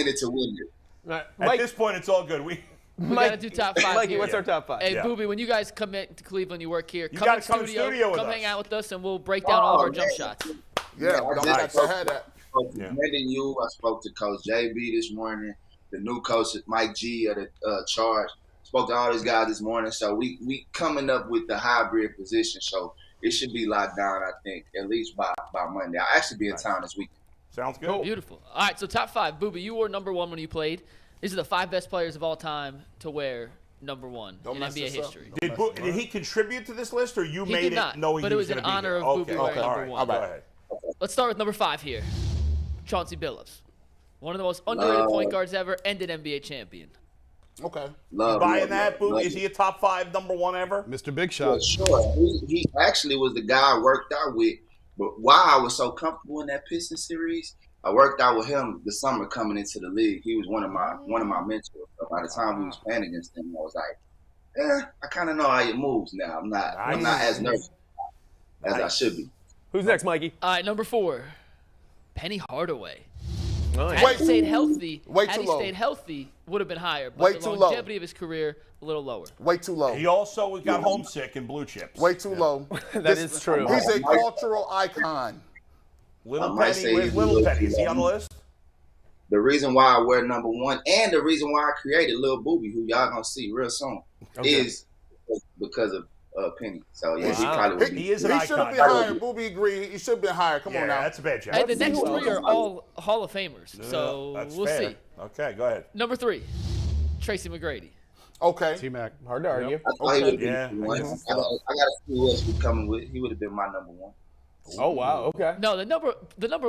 it to win it.
Right.
At this point, it's all good.
We got to do top 5
Mikey,
here.
what's our top 5?
Hey, Booby, when you guys come to Cleveland, you work here. Come
gotta
in
come
studio,
with
come
us.
hang out with us, and we'll break down all of our jump shots.
Yeah,
I
don't
just
have to have that.
spoke to Brendan Yu. I spoke to Coach JB this morning. The new coach, Mike G of the Charge. Spoke to all these guys this morning. So we coming up with the hybrid position. So it should be locked down, I think, at least by Monday. I'll actually be in town this week.
Sounds good.
Beautiful. All right, so top 5. Booby, you were number 1 when you played. These are the 5 best players of all time to wear number one
Don't
in
mess
NBA
this up.
history.
Did he contribute to this list, or you
He
made
did
it
not,
knowing
but
he
it
was
was
going
in
to be
honor
here?
of Booby wearing
all
number
right,
one.
all right, go ahead.
Let's start with number 5 here. Chauncey Billups. One of the most underrated point guards ever and an NBA champion.
Okay.
Buying that, Booby? Is he a top 5 number 1 ever?
Mr. Big
Yeah,
Shot.
sure. He actually was the guy I worked out with. But why I was so comfortable in that Pistons series, I worked out with him the summer coming into the league. He was one of my mentors. So by the time we was playing against him, I was like, I kind of know how he moves now. I'm not as nervous as I should be.
Who's next, Mikey?
All right, number 4. Penny Hardaway.
Oh, yeah.
Had he stayed healthy,
Way too low.
would have been higher. But
Way
the
too low.
longevity of his career, a little lower.
Way too low.
He also got homesick in blue chips.
Way too low.
That is true.
He's a cultural icon.
Little
might
Penny,
say
where's
he's
Little
a
Penny?
little
Is he on the list?
The reason why I wear number 1 and the reason why I created Lil Booby, who y'all gonna see real soon, is because of Penny. So yeah, he probably would be.
He is an
He should have
icon.
been higher. Booby agreed. He should have been higher. Come
Yeah,
on now.
that's a bad job.
And the next 3 are all Hall of Famers. So
That's
we'll
fair.
see.
Okay, go ahead.
Number 3, Tracy McGrady.
Okay.
T-Mac.
Hard to argue.
I thought he would have
Yeah.
been one. I got to see who else we're coming with. He would have been my number 1.
Oh, wow. Okay.
No, the number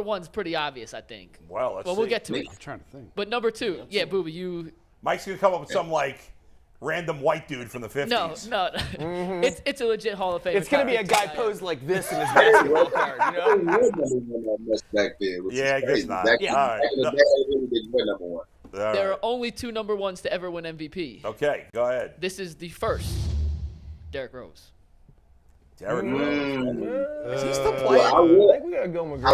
1's pretty obvious, I think.
Well, let's see.
We'll get to it.
I'm trying to think.
But number 2, yeah, Booby, you.
Mike's going to come up with some, like, random white dude from the 50s.
No. It's a legit Hall of Fame.
It's going to be a guy posed like this in his basketball card, you know?
Back then, which
Yeah, I
is
guess
crazy.
not.
Back
Yeah.
then,
All right.
back in the day, they really didn't wear number 1.
All
There
right.
are only 2 number 1s to ever win MVP.
Okay, go ahead.
This is the first. Derrick Rose.
Derrick Rose.
Is he still
Well,
playing?
I will-
I think we got to go McGrady.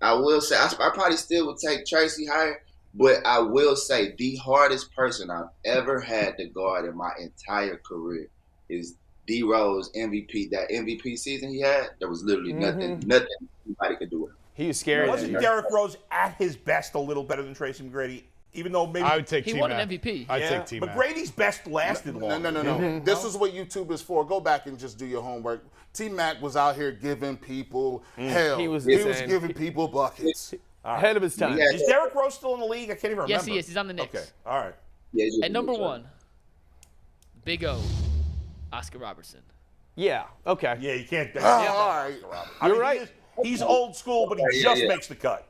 I will say, I probably still would take Tracy higher, but I will say the hardest person I've ever had to guard in my entire career is D Rose MVP. That MVP season he had, there was literally nothing anybody could do with him.
He was scary.
Wasn't Derrick Rose at his best a little better than Tracy McGrady? Even though maybe
I would take
He
T-Mac.
won an MVP.
I'd take T-Mac.
McGrady's best lasted long.
No. This is what YouTube is for. Go back and just do your homework. T-Mac was out here giving people hell.
He was
He was
insane.
giving people buckets.
Ahead of his time.
Yeah.
Is Derrick Rose still in the league? I can't even remember.
Yes, he is. He's on the Knicks.
Okay, all right.
Yeah, he's just
And number
a good
1, Big O, Oscar Robertson.
Yeah. Okay.
Yeah, you can't.
All right.
You're right.
He's old school, but he just makes the cut.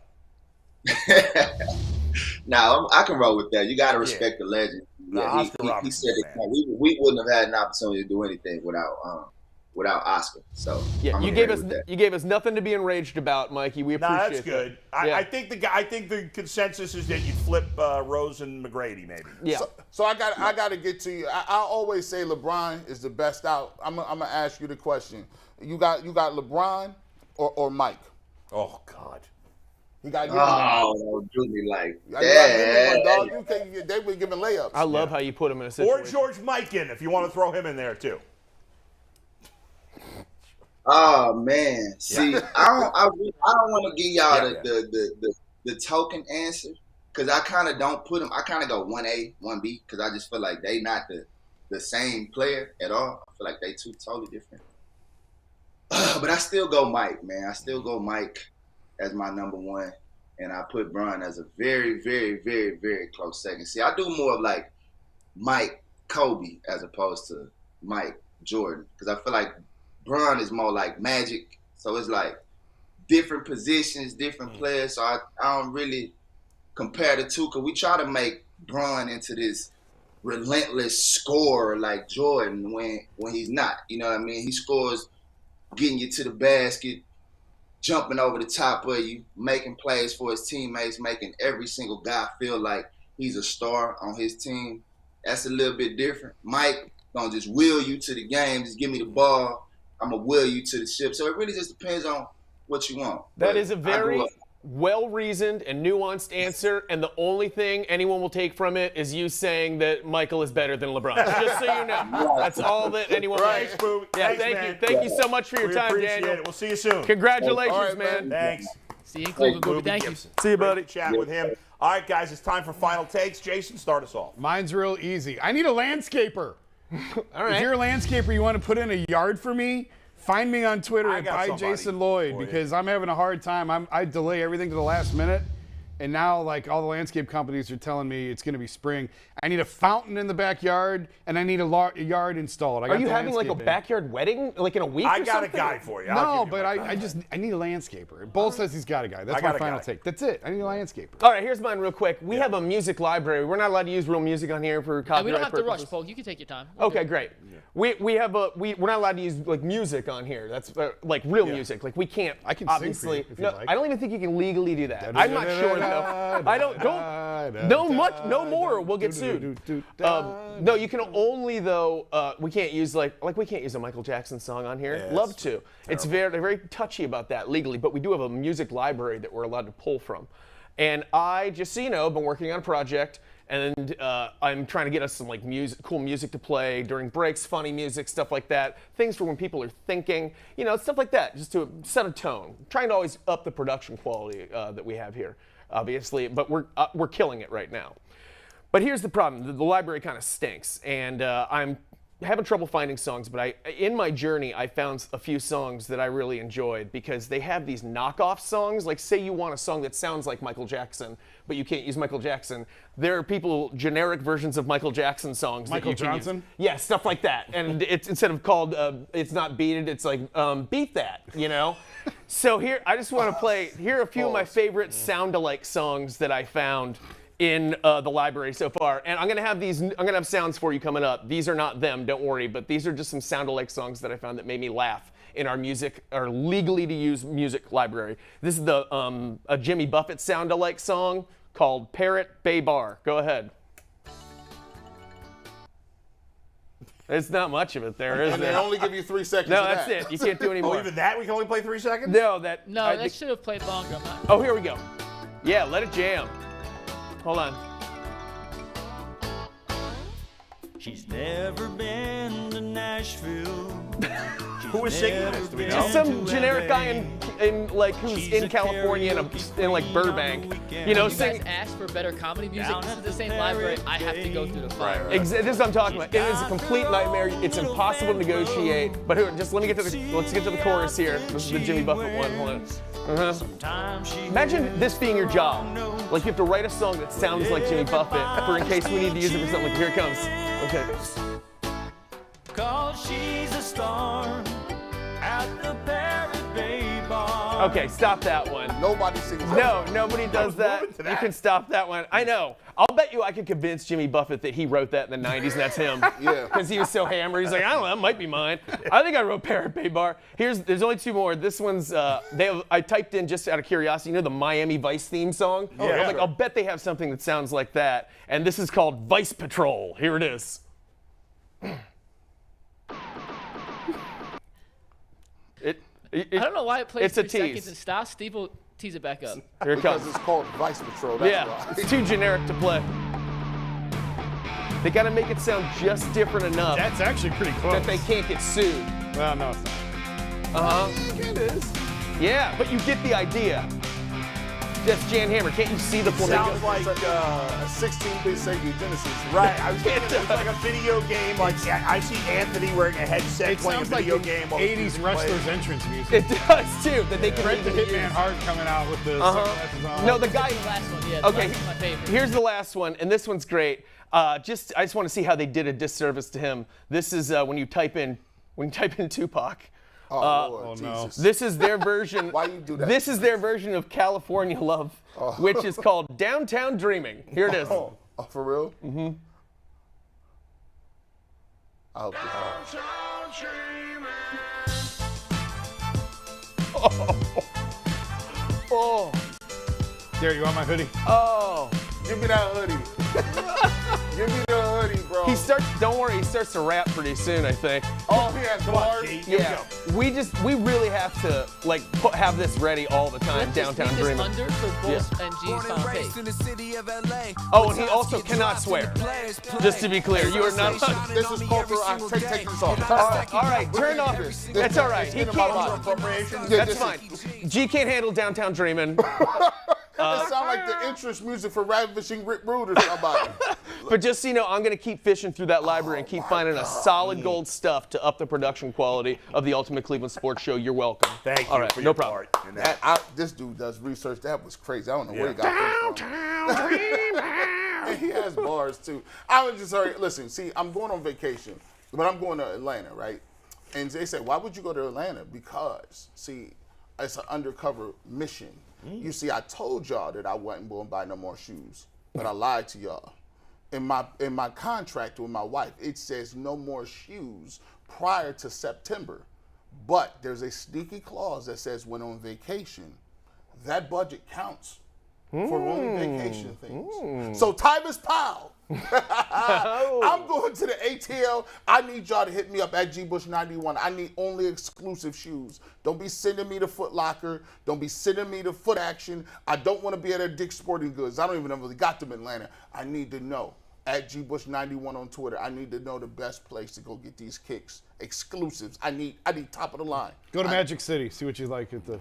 Now I can roll with that. You got to respect the legend.
Nah,
Yeah,
Oscar
he
Robertson,
said
man.
we wouldn't have had an opportunity to do anything without Oscar. So
Yeah,
I'm
you
okay
gave us
with that.
you gave us nothing to be enraged about, Mikey. We appreciate
Nah, that's good.
that. Yeah.
I think the consensus is that you'd flip Rose and McGrady, maybe.
yeah.
So I got to get to you. I always say LeBron is the best out. I'm gonna ask you the question. You got LeBron or Mike?
Oh God.
You got
Oh, don't do me like
You gotta give me
that.
one, dog. They were giving layups.
I love how you put him in a
Or
situation.
George Mikan, if you want to throw him in there too.
Oh man, see, I don't want to give y'all the token answer because I kind of don't put them. I kind of go 1A, 1B because I just feel like they not the same player at all. I feel like they two totally different. But I still go Mike, man. I still go Mike as my number 1, and I put Bron as a very, very, very, very close second. See, I do more of like Mike Kobe as opposed to Mike Jordan because I feel like Bron is more like Magic, so it's like different positions, different players. So I don't really compare the two because we try to make Bron into this relentless scorer like Jordan when he's not. You know what I mean? He scores getting you to the basket, jumping over the top of you, making plays for his teammates, making every single guy feel like he's a star on his team. That's a little bit different. Mike gonna just will you to the game, just give me the ball. I'm gonna will you to the ship. So it really just depends on what you want.
That
But
is a
I
very
grew up-
well-reasoned and nuanced answer, and the only thing anyone will take from it is you saying that Michael is better than LeBron. Just so you know. That's all that anyone
Thanks,
takes.
Boo.
Yeah,
Thanks,
thank
man.
you. Thank you so much for your
We
time,
appreciate
Daniel.
it. We'll see you soon.
Congratulations,
All right,
man.
Thanks.
See you in Cleveland, Booby.
Booby
Thank you.
Gibson.
See you, buddy.
Great to chat with him. All right, guys, it's time for final takes. Jason, start us off.
Mine's real easy. I need a landscaper.
All right.
If you're a landscaper, you want to put in a yard for me, find me on Twitter
I
at
got somebody
@Jason Lloyd
for you.
because I'm having a hard time. I delay everything to the last minute, and now like all the landscape companies are telling me it's going to be spring. I need a fountain in the backyard, and I need a yard installed.
Are you having like a backyard wedding, like in a week?
I
or
got
something?
a guy for you.
No, but I need a landscaper. Bull says he's got a guy. That's my final take. That's it. I need a landscaper.
All right, here's mine real quick. We have a music library. We're not allowed to use real music on here for copyright
we don't have to rush,
purposes.
Polk. You can take your time.
Okay, great. We're not allowed to use like music on here. That's like real music. Like we can't.
I can
obviously.
sing for you if you like.
I don't even think you can legally do that. I'm not sure though. I don't. No more. We'll get sued. No, you can only though. We can't use we can't use a Michael Jackson song on here.
Yeah,
Love to. It's they're very touchy about that legally, but we do have a music library that we're allowed to pull from. And I, just so you know, been working on a project, and I'm trying to get us some like cool music to play during breaks, funny music, stuff like that. Things for when people are thinking, stuff like that, just to set a tone. Trying to always up the production quality that we have here, obviously, but we're killing it right now. But here's the problem: the library kind of stinks, and I'm having trouble finding songs. But in my journey, I found a few songs that I really enjoyed because they have these knockoff songs. Like, say you want a song that sounds like Michael Jackson, but you can't use Michael Jackson. There are generic versions of Michael Jackson songs.
Michael
that you can
Johnson?
use. Yeah, stuff like that. And it's instead of called, it's not Beat It, it's like Beat That, So here, I just want to play. Here are a few of my favorite sound-alike songs that I found in the library so far, and I'm gonna have sounds for you coming up. These are not them, don't worry, but these are just some sound-alike songs that I found that made me laugh in our legally to use music library. This is a Jimmy Buffett sound-alike song called Parrot Bay Bar. Go ahead. There's not much of it there, is
And
there?
they only give you 3 seconds.
No,
of
that's
that.
it. You can't do any
Oh,
more.
even that we can only play 3 seconds?
No,
That should have played longer.
Oh, here we go. Yeah, let it jam. Hold on.
She's never been to Nashville.
Who is singing this? Do we know?
Just some generic guy who's in California in like Burbank.
You guys ask for better comedy music. This is the same library. I have to go through the fire.
This is what I'm talking about. It is a complete nightmare. It's impossible to negotiate. But here, just let's get to the chorus here. This is the Jimmy Buffett one. Hold on. Imagine this being your job. Like you have to write a song that sounds like Jimmy Buffett for in case we need to use it for something. Like, here it comes. Okay.
'Cause she's a star at the Parrot Bay Bar.
Okay, stop that one.
Nobody sings that.
No, nobody does that.
moving to that.
You can stop that one. I know. I'll bet you I could convince Jimmy Buffett that he wrote that in the 90s and that's him.
Yeah.
Because he was so hammered. He's like, I don't know, that might be mine. I think I wrote Parrot Bay Bar. There's only 2 more. This one's, I typed in just out of curiosity, the Miami Vice theme song?
Yeah,
I was like,
sure.
I'll bet they have something that sounds like that. And this is called Vice Patrol. Here it is.
I don't know why it plays
It's a
3 seconds
tease.
and stops. Steve will tease it back up.
Here it
Because
comes.
it's called Vice Patrol. That's
Yeah,
why.
it's too generic to play. They got to make it sound just different enough
That's actually pretty close.
that they can't get sued.
Well, no, it's not.
It is.
Yeah, but you get the idea. That's Jan Hammer. Can't you see the flamingo?
Sounds like
a 16-bit Sega Genesis.
right. I was thinking it was like a video game. Like I see Anthony wearing a headset
It
playing a
sounds like
video
the
game. while the
80s
music
wrestlers'
plays.
entrance music.
It does too. That they can
Bret the
legally
Hitman
use.
Hart coming out with the sunglasses on.
No, the guy.
The last one, yeah. The
Okay,
last one's my favorite.
here's the last one, and this one's great. I just want to see how they did a disservice to him. This is when you type in Tupac.
Oh, Lord,
no.
Jesus.
This is their version.
Why you do that?
This is their version of California Love, which is called Downtown Dreaming. Here it is.
Oh, for real? Mm-hmm. I hope
Oh,
Derek, you want my hoodie?
oh.
Give me that hoodie. Give me the hoodie, bro.
Don't worry, he starts to rap pretty soon, I think.
Oh, he has bars.
G, here we
Yeah,
go.
we really have to have this ready all the time.
Let's just
Downtown
leave this
Dreaming.
under for Bulls and G's final take.
Oh, and he also cannot swear. Just to be clear, you are not.
This is cultural. Take this off.
All right, turn off. That's all right. He
Get in my
can't.
body.
Appropriation.
Yeah,
That's
this
fine.
is-
G can't handle Downtown Dreaming.
It sounds like the entrance music for Ravishing Rick Rude or somebody.
But just so you know, I'm going to keep fishing through that library and keep finding a solid gold stuff to up the production quality of the Ultimate Cleveland Sports Show. You're welcome.
Thank you.
All right,
for
no
your
problem.
part in that.
This dude does research. That was crazy. I don't know where he got that from. And he has bars too. I was just sorry. Listen, see, I'm going on vacation, but I'm going to Atlanta, right? And they said, why would you go to Atlanta? Because, see, it's an undercover mission. You see, I told y'all that I wasn't going to buy no more shoes, but I lied to y'all. In my contract with my wife, it says no more shoes prior to September. But there's a sneaky clause that says when on vacation, that budget counts for only vacation things. So Tyvis Powell, I'm going to the ATL. I need y'all to hit me up at GBush91. I need only exclusive shoes. Don't be sending me to Foot Locker. Don't be sending me to Foot Action. I don't want to be at a Dick's Sporting Goods. I don't even know if they got them in Atlanta. I need to know. At GBush91 on Twitter, I need to know the best place to go get these kicks. Exclusives. I need top of the line.
Go to Magic City. See what you like at the.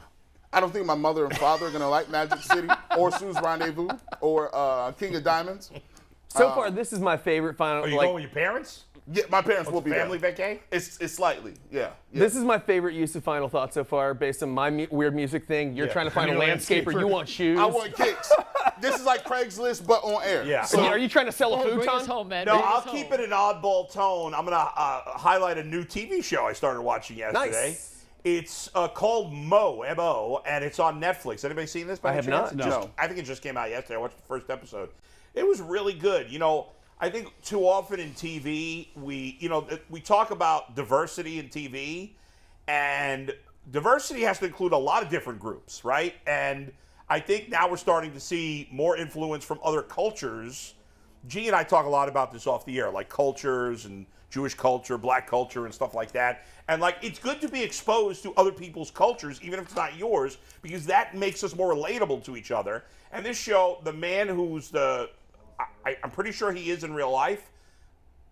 I don't think my mother and father are going to like Magic City or Sue's Rendezvous or King of Diamonds.
So far, this is my favorite final.
Are you going with your parents?
Yeah, my parents will be
family
there.
vacay?
It's slightly, yeah.
This is my favorite use of final thought so far, based on my weird music thing. You're trying to find a landscaper. You want shoes.
I want kicks. This is like Craigslist, but on air.
Yeah.
So are you trying to sell a
Bring us
futon?
home, man.
No,
Bring us
I'll
home.
keep it an oddball tone. I'm going to highlight a new TV show I started watching yesterday.
Nice.
It's called Mo, M-O, and it's on Netflix. Anybody seen this? By
I
any
have
chance?
not,
no.
I think it just came out yesterday. I watched the first episode. It was really good. You know, I think too often in TV, we talk about diversity in TV, and diversity has to include a lot of different groups, right? And I think now we're starting to see more influence from other cultures. G and I talk a lot about this off the air, like cultures and Jewish culture, black culture, and stuff like that. And like, it's good to be exposed to other people's cultures, even if it's not yours, because that makes us more relatable to each other. And this show, the man who's I'm pretty sure he is in real life,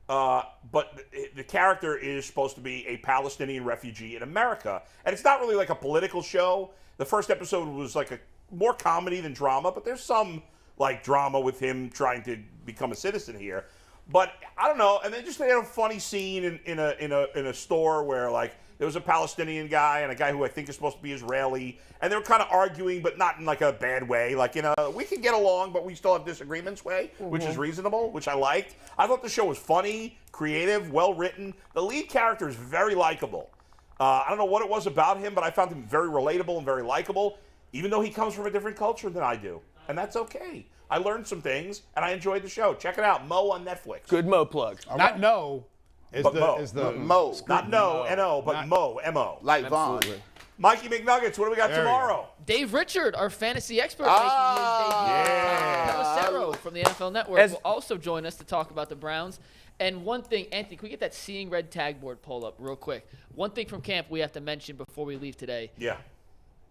but the character is supposed to be a Palestinian refugee in America. And it's not really like a political show. The first episode was like a more comedy than drama, but there's some like drama with him trying to become a citizen here. But I don't know. And then just they had a funny scene in a store where like there was a Palestinian guy and a guy who I think is supposed to be Israeli, and they were kind of arguing, but not in like a bad way, like in a we can get along, but we still have disagreements way, which is reasonable, which I liked. I thought the show was funny, creative, well written. The lead character is very likable. I don't know what it was about him, but I found him very relatable and very likable, even though he comes from a different culture than I do, and that's okay. I learned some things, and I enjoyed the show. Check it out, Mo on Netflix.
Good Mo plug.
Not no.
But Mo.
Mo.
Not no, N-O, but Mo, M-O.
Like Vaughn.
Mikey McNuggets, what do we got tomorrow?
Dave Richard, our fantasy expert,
yeah.
making his debut. From the NFL Network will also join us to talk about the Browns. And one thing, Anthony, can we get that Seeing Red tag board pulled up real quick? One thing from camp we have to mention before we leave today.
Yeah.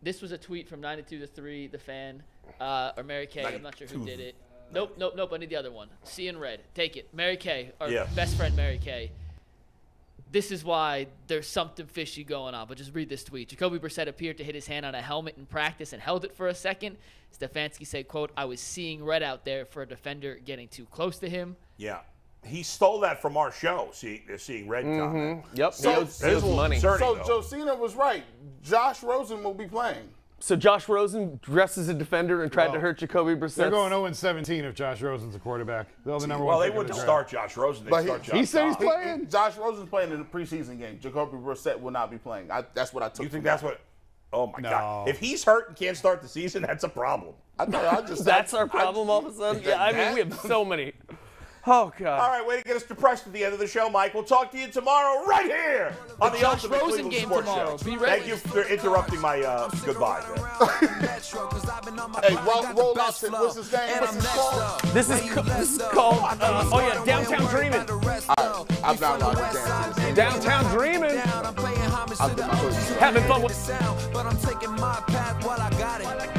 This was a tweet from 92-3, the fan, or Mary Kay. I'm not sure who did it. Nope. I need the other one. Seeing Red. Take it. Mary Kay, our best friend Mary Kay. This is why there's something fishy going on. But just read this tweet. Jacoby Brissett appeared to hit his hand on a helmet in practice and held it for a second. Stefanski said, quote, "I was seeing red out there for a defender getting too close to him."
Yeah. He stole that from our show, Seeing Red comment.
Yep.
So,
he owes money.
So Josina was right. Josh Rosen will be playing.
So Josh Rosen dressed as a defender and tried to hurt Jacoby Brissett.
They're going 0-17 if Josh Rosen's a quarterback. They're the number one.
Well, they
pick of
wouldn't
the
start
draft.
Josh Rosen. They'd
But
start Josh
he said he's
Dobbs.
playing.
Josh Rosen's playing in the preseason game. Jacoby Brissett will not be playing. That's what I took.
You think
from
that's
that.
what? Oh, my
No.
God. If he's hurt and can't start the season, that's a problem.
That's our problem all of a sudden? Yeah, I mean, we have so many. Oh, God.
All right, way to get us depressed at the end of the show, Mike. We'll talk to you tomorrow right here on the
Josh
Ultimate
Rosen
Cleveland
game
Sports
tomorrow.
Show.
Be ready.
Thank you for interrupting my goodbye.
Hey, roll out to what's his name? What's his called?
This is called, Downtown Dreamin'.
I'm not allowed to dance to this.
Downtown Dreamin'.
I'll do my hood.
Having fun with
But I'm taking my path while I got it.